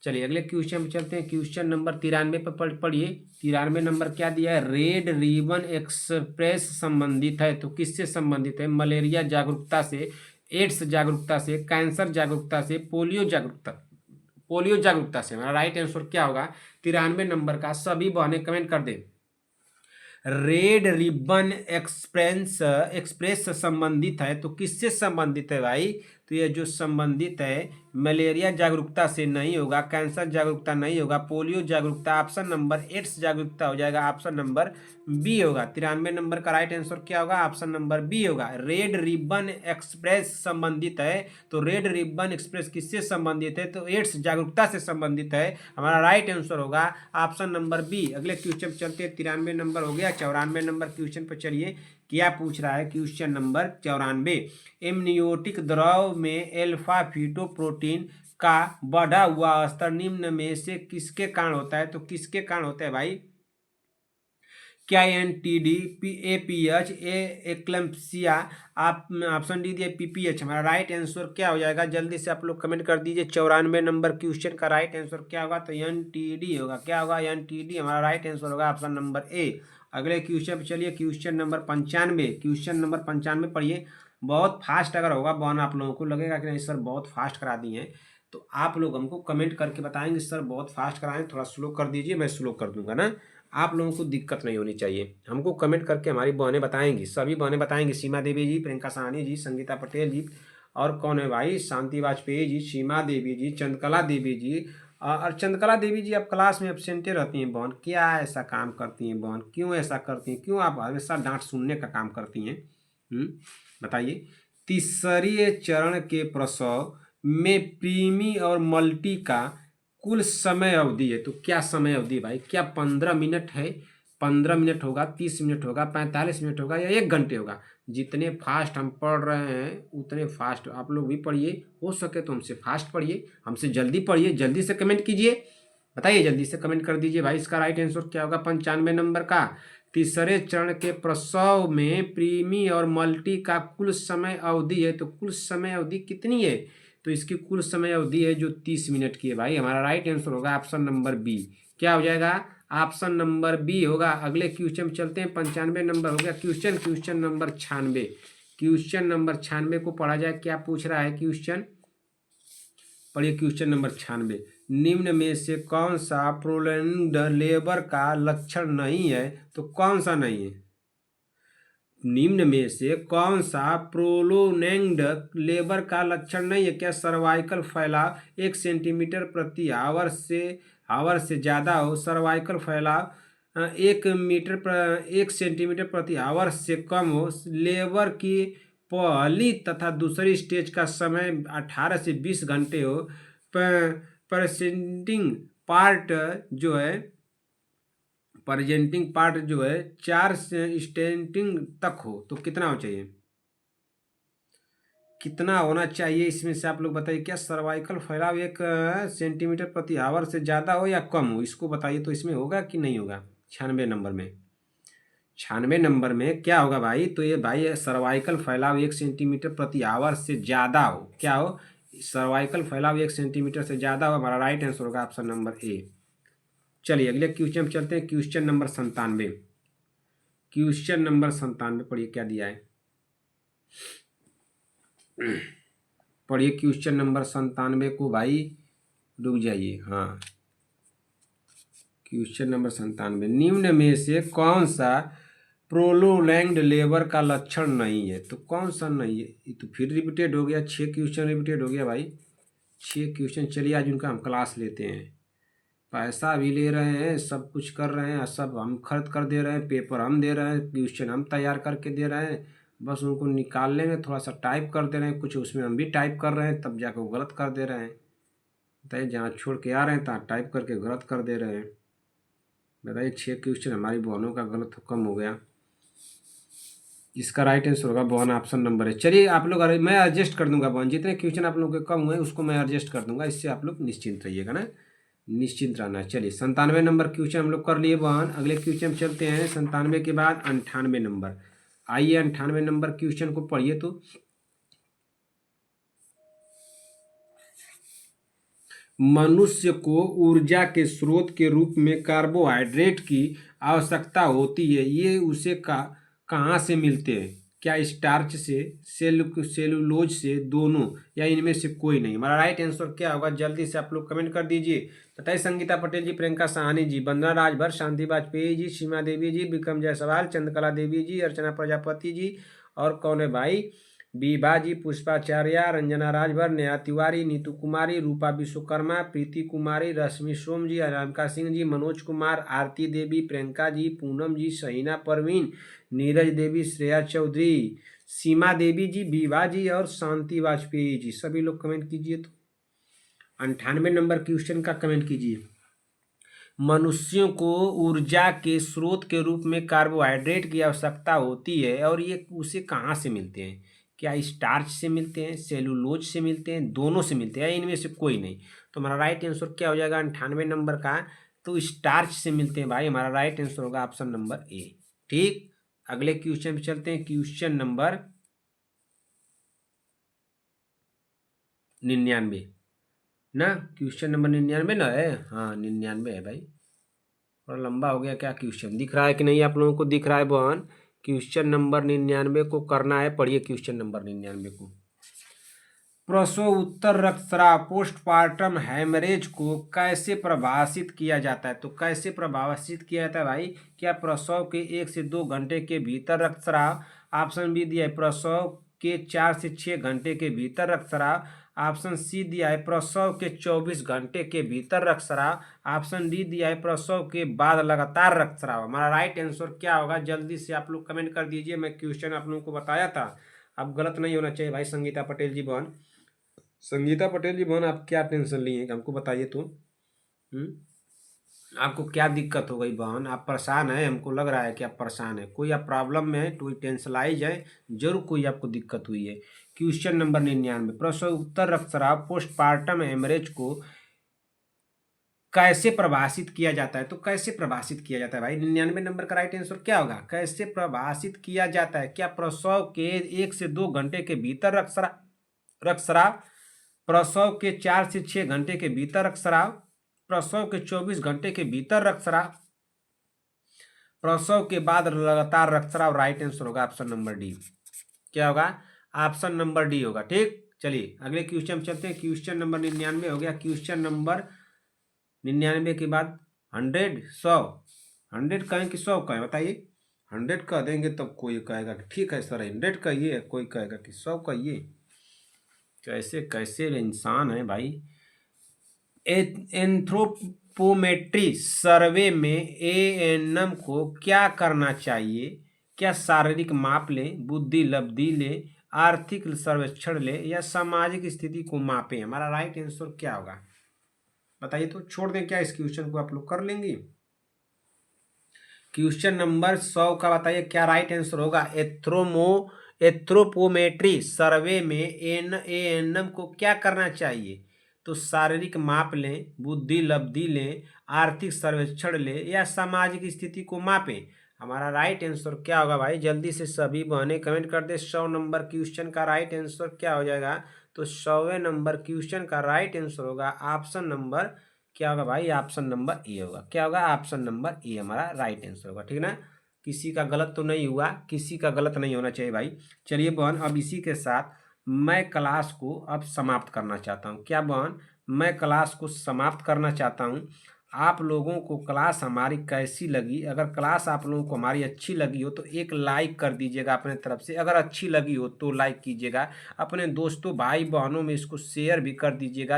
चलिए अगले क्वेश्चन पे चलते हैं। क्वेश्चन नंबर 93 पर पढ़िए। 93 नंबर क्या दिया है? रेड रिबन एक्सप्रेस संबंधित है, तो किससे संबंधित है? मलेरिया जागरूकता से, एड्स जागरूकता से, कैंसर जागरूकता से, पोलियो जागरूकता से। हमारा राइट आंसर क्या होगा 93 नंबर का? सभी बहनें कमेंट कर दें। रेड रिबन एक्सप्रेस संबंधित है, तो किससे संबंधित है भाई? तो ये जो संबंधित है मलेरिया जागरूकता से नहीं होगा, कैंसर जागरूकता नहीं होगा, पोलियो जागरूकता, ऑप्शन नंबर एड्स जागरूकता हो जाएगा, ऑप्शन नंबर बी होगा। 93 नंबर का राइट आंसर क्या होगा? ऑप्शन नंबर बी होगा। रेड रिबन एक्सप्रेस संबंधित है, तो रेड रिबन एक्सप्रेस किससे संबंधित है? तो एड्स जागरूकता से संबंधित है। हमारा राइट आंसर होगा ऑप्शन नंबर बी। अगले क्वेश्चन चलते हैं। 93 नंबर हो गया। 94 नंबर क्वेश्चन पर चलिए। क्या पूछ रहा है क्वेश्चन नंबर 94? एमनियोटिक द्रव में एल्फा फीटोप्रोटीन का बढ़ा हुआ स्तर निम्न में से किसके कारण होता है? तो किसके कारण होता है भाई? क्या NTD, APH, एक्लम्पसिया, आप ऑप्शन डी दिए PPH। हमारा राइट आंसर क्या हो जाएगा? जल्दी से आप लोग कमेंट कर दीजिए। 94 नंबर क्वेश्चन का राइट आंसर क्या होगा? तो NTD होगा। क्या होगा? NTD। हमारा राइट आंसर होगा ऑप्शन नंबर ए। अगले क्वेश्चन पे चलिए। Question number 95। क्वेश्चन नंबर 95 पढ़िए। बहुत फास्ट अगर होगा बॉन, आप लोगों को लगेगा कि नहीं सर बहुत फास्ट करा दिए हैं, तो आप लोग हमको कमेंट करके बताएंगे सर बहुत फास्ट कराएं, थोड़ा स्लो कर दीजिए, मैं स्लो कर दूंगा ना। आप लोगों को दिक्कत नहीं होनी चाहिए। हमको कमेंट करके हमारी बहनें बताएंगी, सभी बहनें बताएंगी। सीमा देवी जी, प्रियंका साहनी जी, संगीता पटेल जी, और कौन है भाई? शांति वाजपेयी जी, सीमा देवी जी, चंद्रकला देवी जी। और चंद्रकला देवी जी, आप क्लास में एब्सेंटे रहती हैं बहन, क्या ऐसा काम करती हैं बहन? क्यों ऐसा करती हैं? क्यों आप हमेशा डांट सुनने का काम करती हैं? बताइए। तीसरे चरण के प्रसव में प्रीमी और मल्टी का कुल समय अवधि है, तो क्या समय अवधि भाई? क्या 15 मिनट है? 15 मिनट होगा, 30 मिनट होगा, 45 मिनट होगा, या 1 घंटे होगा? जितने फास्ट हम पढ़ रहे हैं उतने फास्ट आप लोग भी पढ़िए। हो सके तो हमसे फास्ट पढ़िए, हमसे जल्दी पढ़िए। जल्दी से कमेंट कीजिए, बताइए, जल्दी से कमेंट कर दीजिए भाई। इसका राइट आंसर क्या होगा 95 नंबर का? तीसरे चरण के प्रसव में प्रीमी और मल्टी का कुल समय अवधि है, तो कुल समय अवधि कितनी है? तो इसकी कुल समय अवधि है जो 30 मिनट की है भाई। हमारा राइट आंसर होगा ऑप्शन नंबर बी। क्या हो जाएगा? ऑप्शन नंबर बी होगा। अगले क्वेश्चन चलते हैं। 95 नंबर हो गया। Question number 96। क्वेश्चन नंबर 96 को पढ़ा जाए। क्या पूछ रहा है क्वेश्चन? पढ़िए क्वेश्चन नंबर 96। निम्न में से कौन सा प्रोलैंग्ड लेबर का लक्षण नहीं है? तो कौन सा नहीं है? निम्न में से कौन सा प्रोलोनेंग्ड लेबर का लक्षण नहीं है? क्या सर्वाइकल फैलाव 1 सेंटीमीटर प्रति आवर से ज़्यादा हो, सर्वाइकल फैलाव 1 सेंटीमीटर प्रति आवर से कम हो, लेबर की पहली तथा दूसरी स्टेज का समय 18 से 20 घंटे हो, प्रेजेंटिंग पार्ट जो है प्रेजेंटिंग पार्ट जो है 4 से स्टेंटिंग तक हो, तो कितना हो चाहिए? कितना होना चाहिए इसमें से आप लोग बताइए। क्या सर्वाइकल फैलाव 1 सेंटीमीटर प्रति आवर से ज़्यादा हो या कम हो, इसको बताइए। तो इसमें होगा कि नहीं होगा? 96 नंबर में, 96 नंबर में क्या होगा भाई? तो ये भाई सर्वाइकल फैलाव 1 सेंटीमीटर प्रति आवर से ज़्यादा हो। क्या हो? सर्वाइकल फैलाव 1 सेंटीमीटर से ज़्यादा हो। हमारा राइट आंसर होगा ऑप्शन नंबर ए। चलिए अगले क्वेश्चन पे चलते हैं। Question number 97। क्वेश्चन नंबर 97 पढ़िए क्या दिया है। पढ़िए क्वेश्चन नंबर 97 को भाई, रुक जाइए। हाँ, क्वेश्चन नंबर 97। निम्न में से कौन सा प्रोलोलैंग्ड लेबर का लक्षण नहीं है? तो कौन सा नहीं है? ये तो फिर रिपीटेड हो गया। 6 क्वेश्चन रिपीटेड हो गया भाई, 6 क्वेश्चन। चलिए आज उनका हम क्लास लेते हैं। पैसा भी ले रहे हैं, सब कुछ कर रहे हैं, सब हम खर्च कर दे रहे हैं, पेपर हम दे रहे हैं, क्वेश्चन हम तैयार करके दे रहे हैं, बस उनको निकालने में थोड़ा सा टाइप कर दे रहे हैं, कुछ उसमें हम भी टाइप कर रहे हैं, तब जाकर वो गलत कर दे रहे हैं। बताइए, जहाँ छोड़ के आ रहे हैं तहाँ टाइप करके गलत कर दे रहे हैं। बताइए, 6 क्वेश्चन हमारी बहनों का गलत कम हो गया। इसका राइट आंसर होगा बहन ऑप्शन नंबर है। चलिए आप लोग, अरे मैं एडजस्ट कर दूंगा बहन, जितने क्वेश्चन आप लोगों के कम हुए उसको मैं एडजस्ट कर दूंगा, इससे आप लोग निश्चिंत रहिएगा ना, निश्चिंत रहना। चलिए 97 नंबर क्वेश्चन हम लोग कर लिए बहन। अगले क्वेश्चन चलते हैं 97 के बाद 98 नंबर। आइए 98 नंबर क्वेश्चन को पढ़िए तो। मनुष्य को ऊर्जा के स्रोत के रूप में कार्बोहाइड्रेट की आवश्यकता होती है, ये उसे कहाँ से मिलते हैं? क्या स्टार्च से, सेलुलोज से, दोनों, या इनमें से कोई नहीं? हमारा राइट आंसर क्या होगा जल्दी से आप लोग कमेंट कर दीजिए। बताइए। संगीता पटेल जी, प्रियंका साहनी जी, वंदना राजभर, शांति वाजपेयी जी, सीमा देवी जी, विक्रम जायसवाल, चंद्रकला देवी जी, अर्चना प्रजापति जी, और कौन है भाई? बीबा जी, पुष्पाचार्य, रंजना राजभर, नेहा तिवारी, नीतू कुमारी, रूपा विश्वकर्मा, प्रीति कुमारी, रश्मि सोम जी, अनामिका सिंह जी, मनोज कुमार, आरती देवी, प्रियंका जी, पूनम जी, शहीना परवीन, नीरज देवी, श्रेया चौधरी, सीमा देवी जी, बीबा जी और शांति वाजपेयी जी। सभी लोग कमेंट कीजिए तो। 98 नंबर क्वेश्चन का कमेंट कीजिए। मनुष्यों को ऊर्जा के स्रोत के रूप में कार्बोहाइड्रेट की आवश्यकता होती है, और ये उसे कहाँ से मिलते हैं? क्या स्टार्च से मिलते हैं, सेलुलोज से मिलते हैं, दोनों से मिलते हैं, इनमें से कोई नहीं? तो हमारा राइट आंसर क्या हो जाएगा 98 नंबर का? तो स्टार्च से मिलते हैं भाई। हमारा राइट आंसर होगा ऑप्शन नंबर ए। ठीक, अगले क्वेश्चन पे चलते हैं। क्वेश्चन नंबर 99 ना, क्वेश्चन नंबर 99 ना है? हाँ 99 है भाई। थोड़ा लंबा हो गया क्या? क्वेश्चन दिख रहा है कि नहीं आप लोगों को? दिख रहा है बहन? क्वेश्चन नंबर 99 को करना है, पढ़िए क्वेश्चन नंबर 99 को। प्रसव उत्तर रक्तस्राव पोस्टपार्टम हैमरेज को कैसे परिभाषित किया जाता है? तो कैसे परिभाषित किया जाता है भाई? क्या प्रसव के 1 से 2 घंटे के भीतर रक्तस्राव? ऑप्शन बी दिया है प्रसव के 4 से 6 घंटे के भीतर रक्तस्राव। ऑप्शन सी दिया है प्रसव के 24 घंटे के भीतर रक्तस्राव। ऑप्शन डी दिया है प्रसव के बाद लगातार रक्तस्राव। हमारा राइट आंसर क्या होगा जल्दी से आप लोग कमेंट कर दीजिए। मैं क्वेश्चन आप लोगों को बताया था, अब गलत नहीं होना चाहिए भाई। संगीता पटेल जी बहन, संगीता पटेल जी बहन, आप क्या टेंशन लिए हमको बताइए तो। आपको क्या दिक्कत हो गई बहन? आप परेशान हैं, हमको लग रहा है कि आप परेशान हैं। कोई आप प्रॉब्लम में है, कोई टेंशलाइज है, जरूर कोई आपको दिक्कत हुई है। क्वेश्चन नंबर 99, प्रसव उत्तर रक्तस्राव पोस्टपार्टम हेमरेज को कैसे परिभाषित किया जाता है? तो कैसे परिभाषित किया जाता है भाई? 99 नंबर का राइट आंसर क्या होगा? कैसे परिभाषित किया जाता है? क्या प्रसव के 1 से 2 घंटे के भीतर रक्तस्राव, प्रसव के 4 से 6 घंटे के भीतर रक्तस्राव, प्रसव के 24 घंटे के भीतर रक्तस्राव, प्रसव के बाद लगातार रक्तस्राव? राइट आंसर होगा ऑप्शन नंबर डी। क्या होगा? ऑप्शन नंबर डी होगा। ठीक, चलिए अगले क्वेश्चन चलते हैं। क्वेश्चन नंबर 99 हो गया। क्वेश्चन नंबर 99 के बाद 100, 100, 100 कहें कि 100 कहें? बताइए। 100 कह देंगे तब कोई कहेगा कि ठीक है सर 100 कहिए, कोई कहेगा कि 100 कहिए। कैसे कैसे इंसान है भाई। एंथ्रोपोमेट्री सर्वे में एएनएम को क्या करना चाहिए? क्या शारीरिक माप लें, बुद्धि लब्धि लें, आर्थिक सर्वेक्षण लें, या सामाजिक स्थिति को मापें? हमारा राइट आंसर क्या होगा बताइए तो। छोड़ दें क्या इस क्वेश्चन को? आप लोग कर लेंगे। क्वेश्चन नंबर 100 का बताइए क्या राइट आंसर होगा? एंथ्रोपोमेट्री सर्वे में एएनएम को क्या करना चाहिए? तो शारीरिक माप लें, बुद्धि लब्धि लें, आर्थिक सर्वेक्षण लें, या सामाजिक स्थिति को मापें? हमारा राइट आंसर क्या होगा भाई? जल्दी से सभी बहनें कमेंट कर दे। 100 नंबर क्वेश्चन का राइट आंसर क्या हो जाएगा? तो 100वें नंबर क्वेश्चन का राइट आंसर होगा ऑप्शन नंबर, क्या होगा भाई? ऑप्शन नंबर ए होगा। क्या होगा? ऑप्शन नंबर ए हमारा राइट आंसर होगा। ठीक ना? किसी का गलत तो नहीं हुआ, किसी का गलत नहीं होना चाहिए भाई। चलिए बहन, अब इसी के साथ मैं क्लास को अब समाप्त करना चाहता हूँ। क्या बहन? मैं क्लास को समाप्त करना चाहता हूँ। आप लोगों को क्लास हमारी कैसी लगी? अगर क्लास आप लोगों को हमारी अच्छी लगी हो तो एक लाइक कर दीजिएगा अपने तरफ से। अगर अच्छी लगी हो तो लाइक कीजिएगा, अपने दोस्तों भाई बहनों में इसको शेयर भी कर दीजिएगा।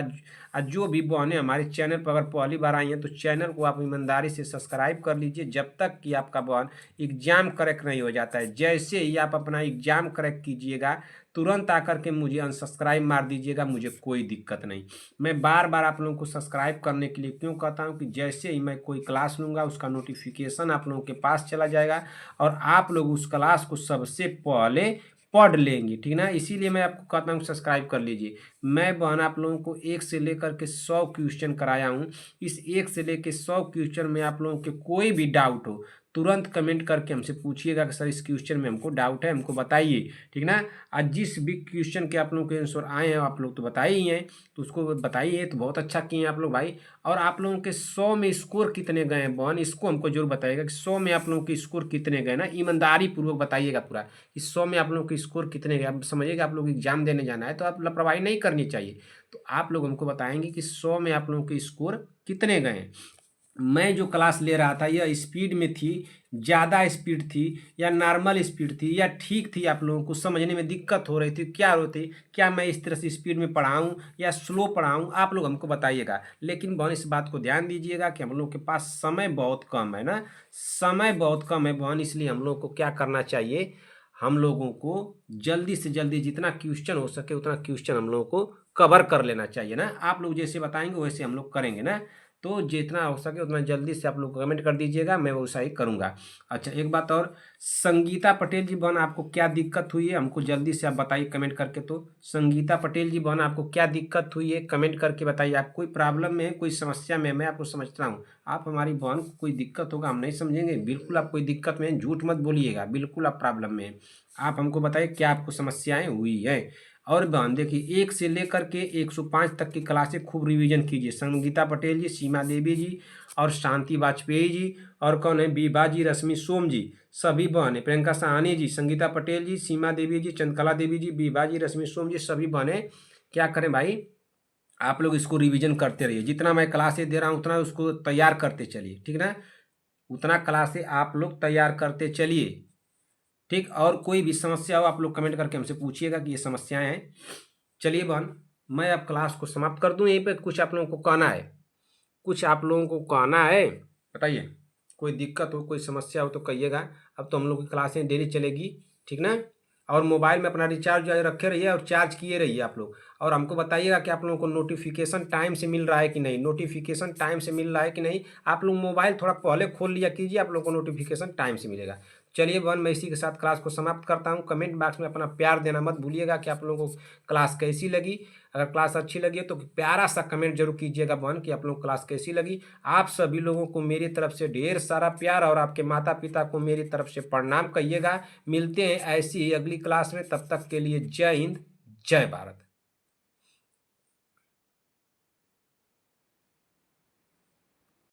और जो भी बहनें हमारे चैनल पर अगर पहली बार आई हैं तो चैनल को आप ईमानदारी से सब्सक्राइब कर लीजिए, जब तक कि आपका बहन एग्जाम करेक्ट नहीं हो जाता है। जैसे ही आप अपना एग्जाम करेक्ट कीजिएगा तुरंत आकर के मुझे अनसब्सक्राइब मार दीजिएगा, मुझे कोई दिक्कत नहीं। मैं बार बार आप लोगों को सब्सक्राइब करने के लिए क्यों कहता हूँ कि जैसे ही मैं कोई क्लास लूँगा उसका नोटिफिकेशन आप लोगों के पास चला जाएगा और आप लोग उस क्लास को सबसे पहले पढ़ लेंगे, ठीक ना। इसीलिए मैं आपको कहता हूँ सब्सक्राइब कर लीजिए। मैं बहन आप लोगों को 1 से लेकर के 100 क्वेश्चन कराया हूँ। इस 1 से लेकर 100 क्वेश्चन में आप लोगों के कोई भी डाउट हो तुरंत कमेंट करके हमसे पूछिएगा कि सर इस क्वेश्चन में हमको डाउट है, हमको बताइए, ठीक ना। आज जिस भी क्वेश्चन के आप लोगों के आंसर आए हैं आप लोग तो बताए ही हैं, तो उसको बताइए, तो बहुत अच्छा किए हैं आप लोग भाई। और आप लोगों के 100 में स्कोर कितने गए हैं बहन, इसको हमको जरूर बताइएगा कि 100 में आप लोगों के स्कोर कितने गए ना, ईमानदारी पूर्वक बताइएगा पूरा। इस 100 में आप लोगों के स्कोर कितने गए। आप समझिएगा आप लोग एग्जाम देने जाना है तो आप लापरवाही नहीं करनी चाहिए। तो आप लोग हमको बताएंगे कि 100 में आप लोगों के स्कोर कितने गए हैं। मैं जो क्लास ले रहा था यह स्पीड में थी, ज़्यादा स्पीड थी या नॉर्मल स्पीड थी या ठीक थी, आप लोगों को समझने में दिक्कत हो रही थी, क्या होती, क्या मैं इस तरह से स्पीड में पढ़ाऊँ या स्लो पढ़ाऊँ, आप लोग हमको बताइएगा। लेकिन बहन इस बात को ध्यान दीजिएगा कि हम लोग के पास समय बहुत कम है ना, समय बहुत कम है बहन, इसलिए हम लोग को क्या करना चाहिए, हम लोगों को जल्दी से जल्दी जितना क्वेश्चन हो सके उतना क्वेश्चन हम लोगों को कवर कर लेना चाहिए ना। आप लोग जैसे बताएंगे वैसे हम लोग करेंगे ना। तो जितना हो सके उतना जल्दी से आप लोग कमेंट कर दीजिएगा, मैं वैसा ही करूँगा। अच्छा एक बात और, संगीता पटेल जी बहन आपको क्या दिक्कत हुई है हमको जल्दी से आप बताइए कमेंट करके। तो संगीता पटेल जी बहन आपको क्या दिक्कत हुई है कमेंट करके बताइए। आप कोई प्रॉब्लम में है, कोई समस्या में, मैं आपको समझता हूँ। आप हमारी बहन को कोई दिक्कत होगा हम नहीं समझेंगे, बिल्कुल आप कोई दिक्कत में हैं, झूठ मत बोलिएगा, बिल्कुल आप प्रॉब्लम में हैं। आप हमको बताइए क्या आपको समस्याएं हुई है। और बहन देखिए 1 से लेकर के 105 तक की क्लासें खूब रिवीजन कीजिए। संगीता पटेल जी, सीमा देवी जी और शांति वाजपेयी जी और कौन है, बीबा जी, रश्मि सोम जी, सभी बहनें, प्रियंका सहानी जी, संगीता पटेल जी, सीमा देवी जी, चंद्रकला देवी जी, बीबा जी, रश्मि सोम जी, सभी बहनें क्या करें भाई, आप लोग इसको रिवीजन करते रहिए। जितना मैं क्लासेस दे रहा हूँ उतना उसको तैयार करते चलिए, ठीक ना। उतना क्लासेस आप लोग तैयार करते चलिए, ठीक। और कोई भी समस्या हो आप लोग कमेंट करके हमसे पूछिएगा कि ये समस्याएं हैं। चलिए बहन मैं अब क्लास को समाप्त कर दूं यहीं पे, कुछ आप लोगों को कहना है, कुछ आप लोगों को कहना है, बताइए। कोई दिक्कत हो कोई समस्या हो तो कहिएगा। अब तो हम लोग की क्लासें डेली चलेगी, ठीक ना। और मोबाइल में अपना रिचार्ज रखे रहिए और चार्ज किए रहिए आप लोग। और हमको बताइएगा कि आप लोगों को नोटिफिकेशन टाइम से मिल रहा है कि नहीं, नोटिफिकेशन टाइम से मिल रहा है कि नहीं। आप लोग मोबाइल थोड़ा पहले खोल लिया कीजिए, आप लोग को नोटिफिकेशन टाइम से मिलेगा। चलिए बहन मैं इसी के साथ क्लास को समाप्त करता हूँ। कमेंट बॉक्स में अपना प्यार देना मत भूलिएगा कि आप लोगों को क्लास कैसी लगी। अगर क्लास अच्छी लगी है तो प्यारा सा कमेंट जरूर कीजिएगा बहन कि आप लोग क्लास कैसी लगी। आप सभी लोगों को मेरी तरफ से ढेर सारा प्यार और आपके माता पिता को मेरी तरफ से प्रणाम कहिएगा। मिलते हैं ऐसी ही अगली क्लास में, तब तक के लिए जय हिंद, जय भारत।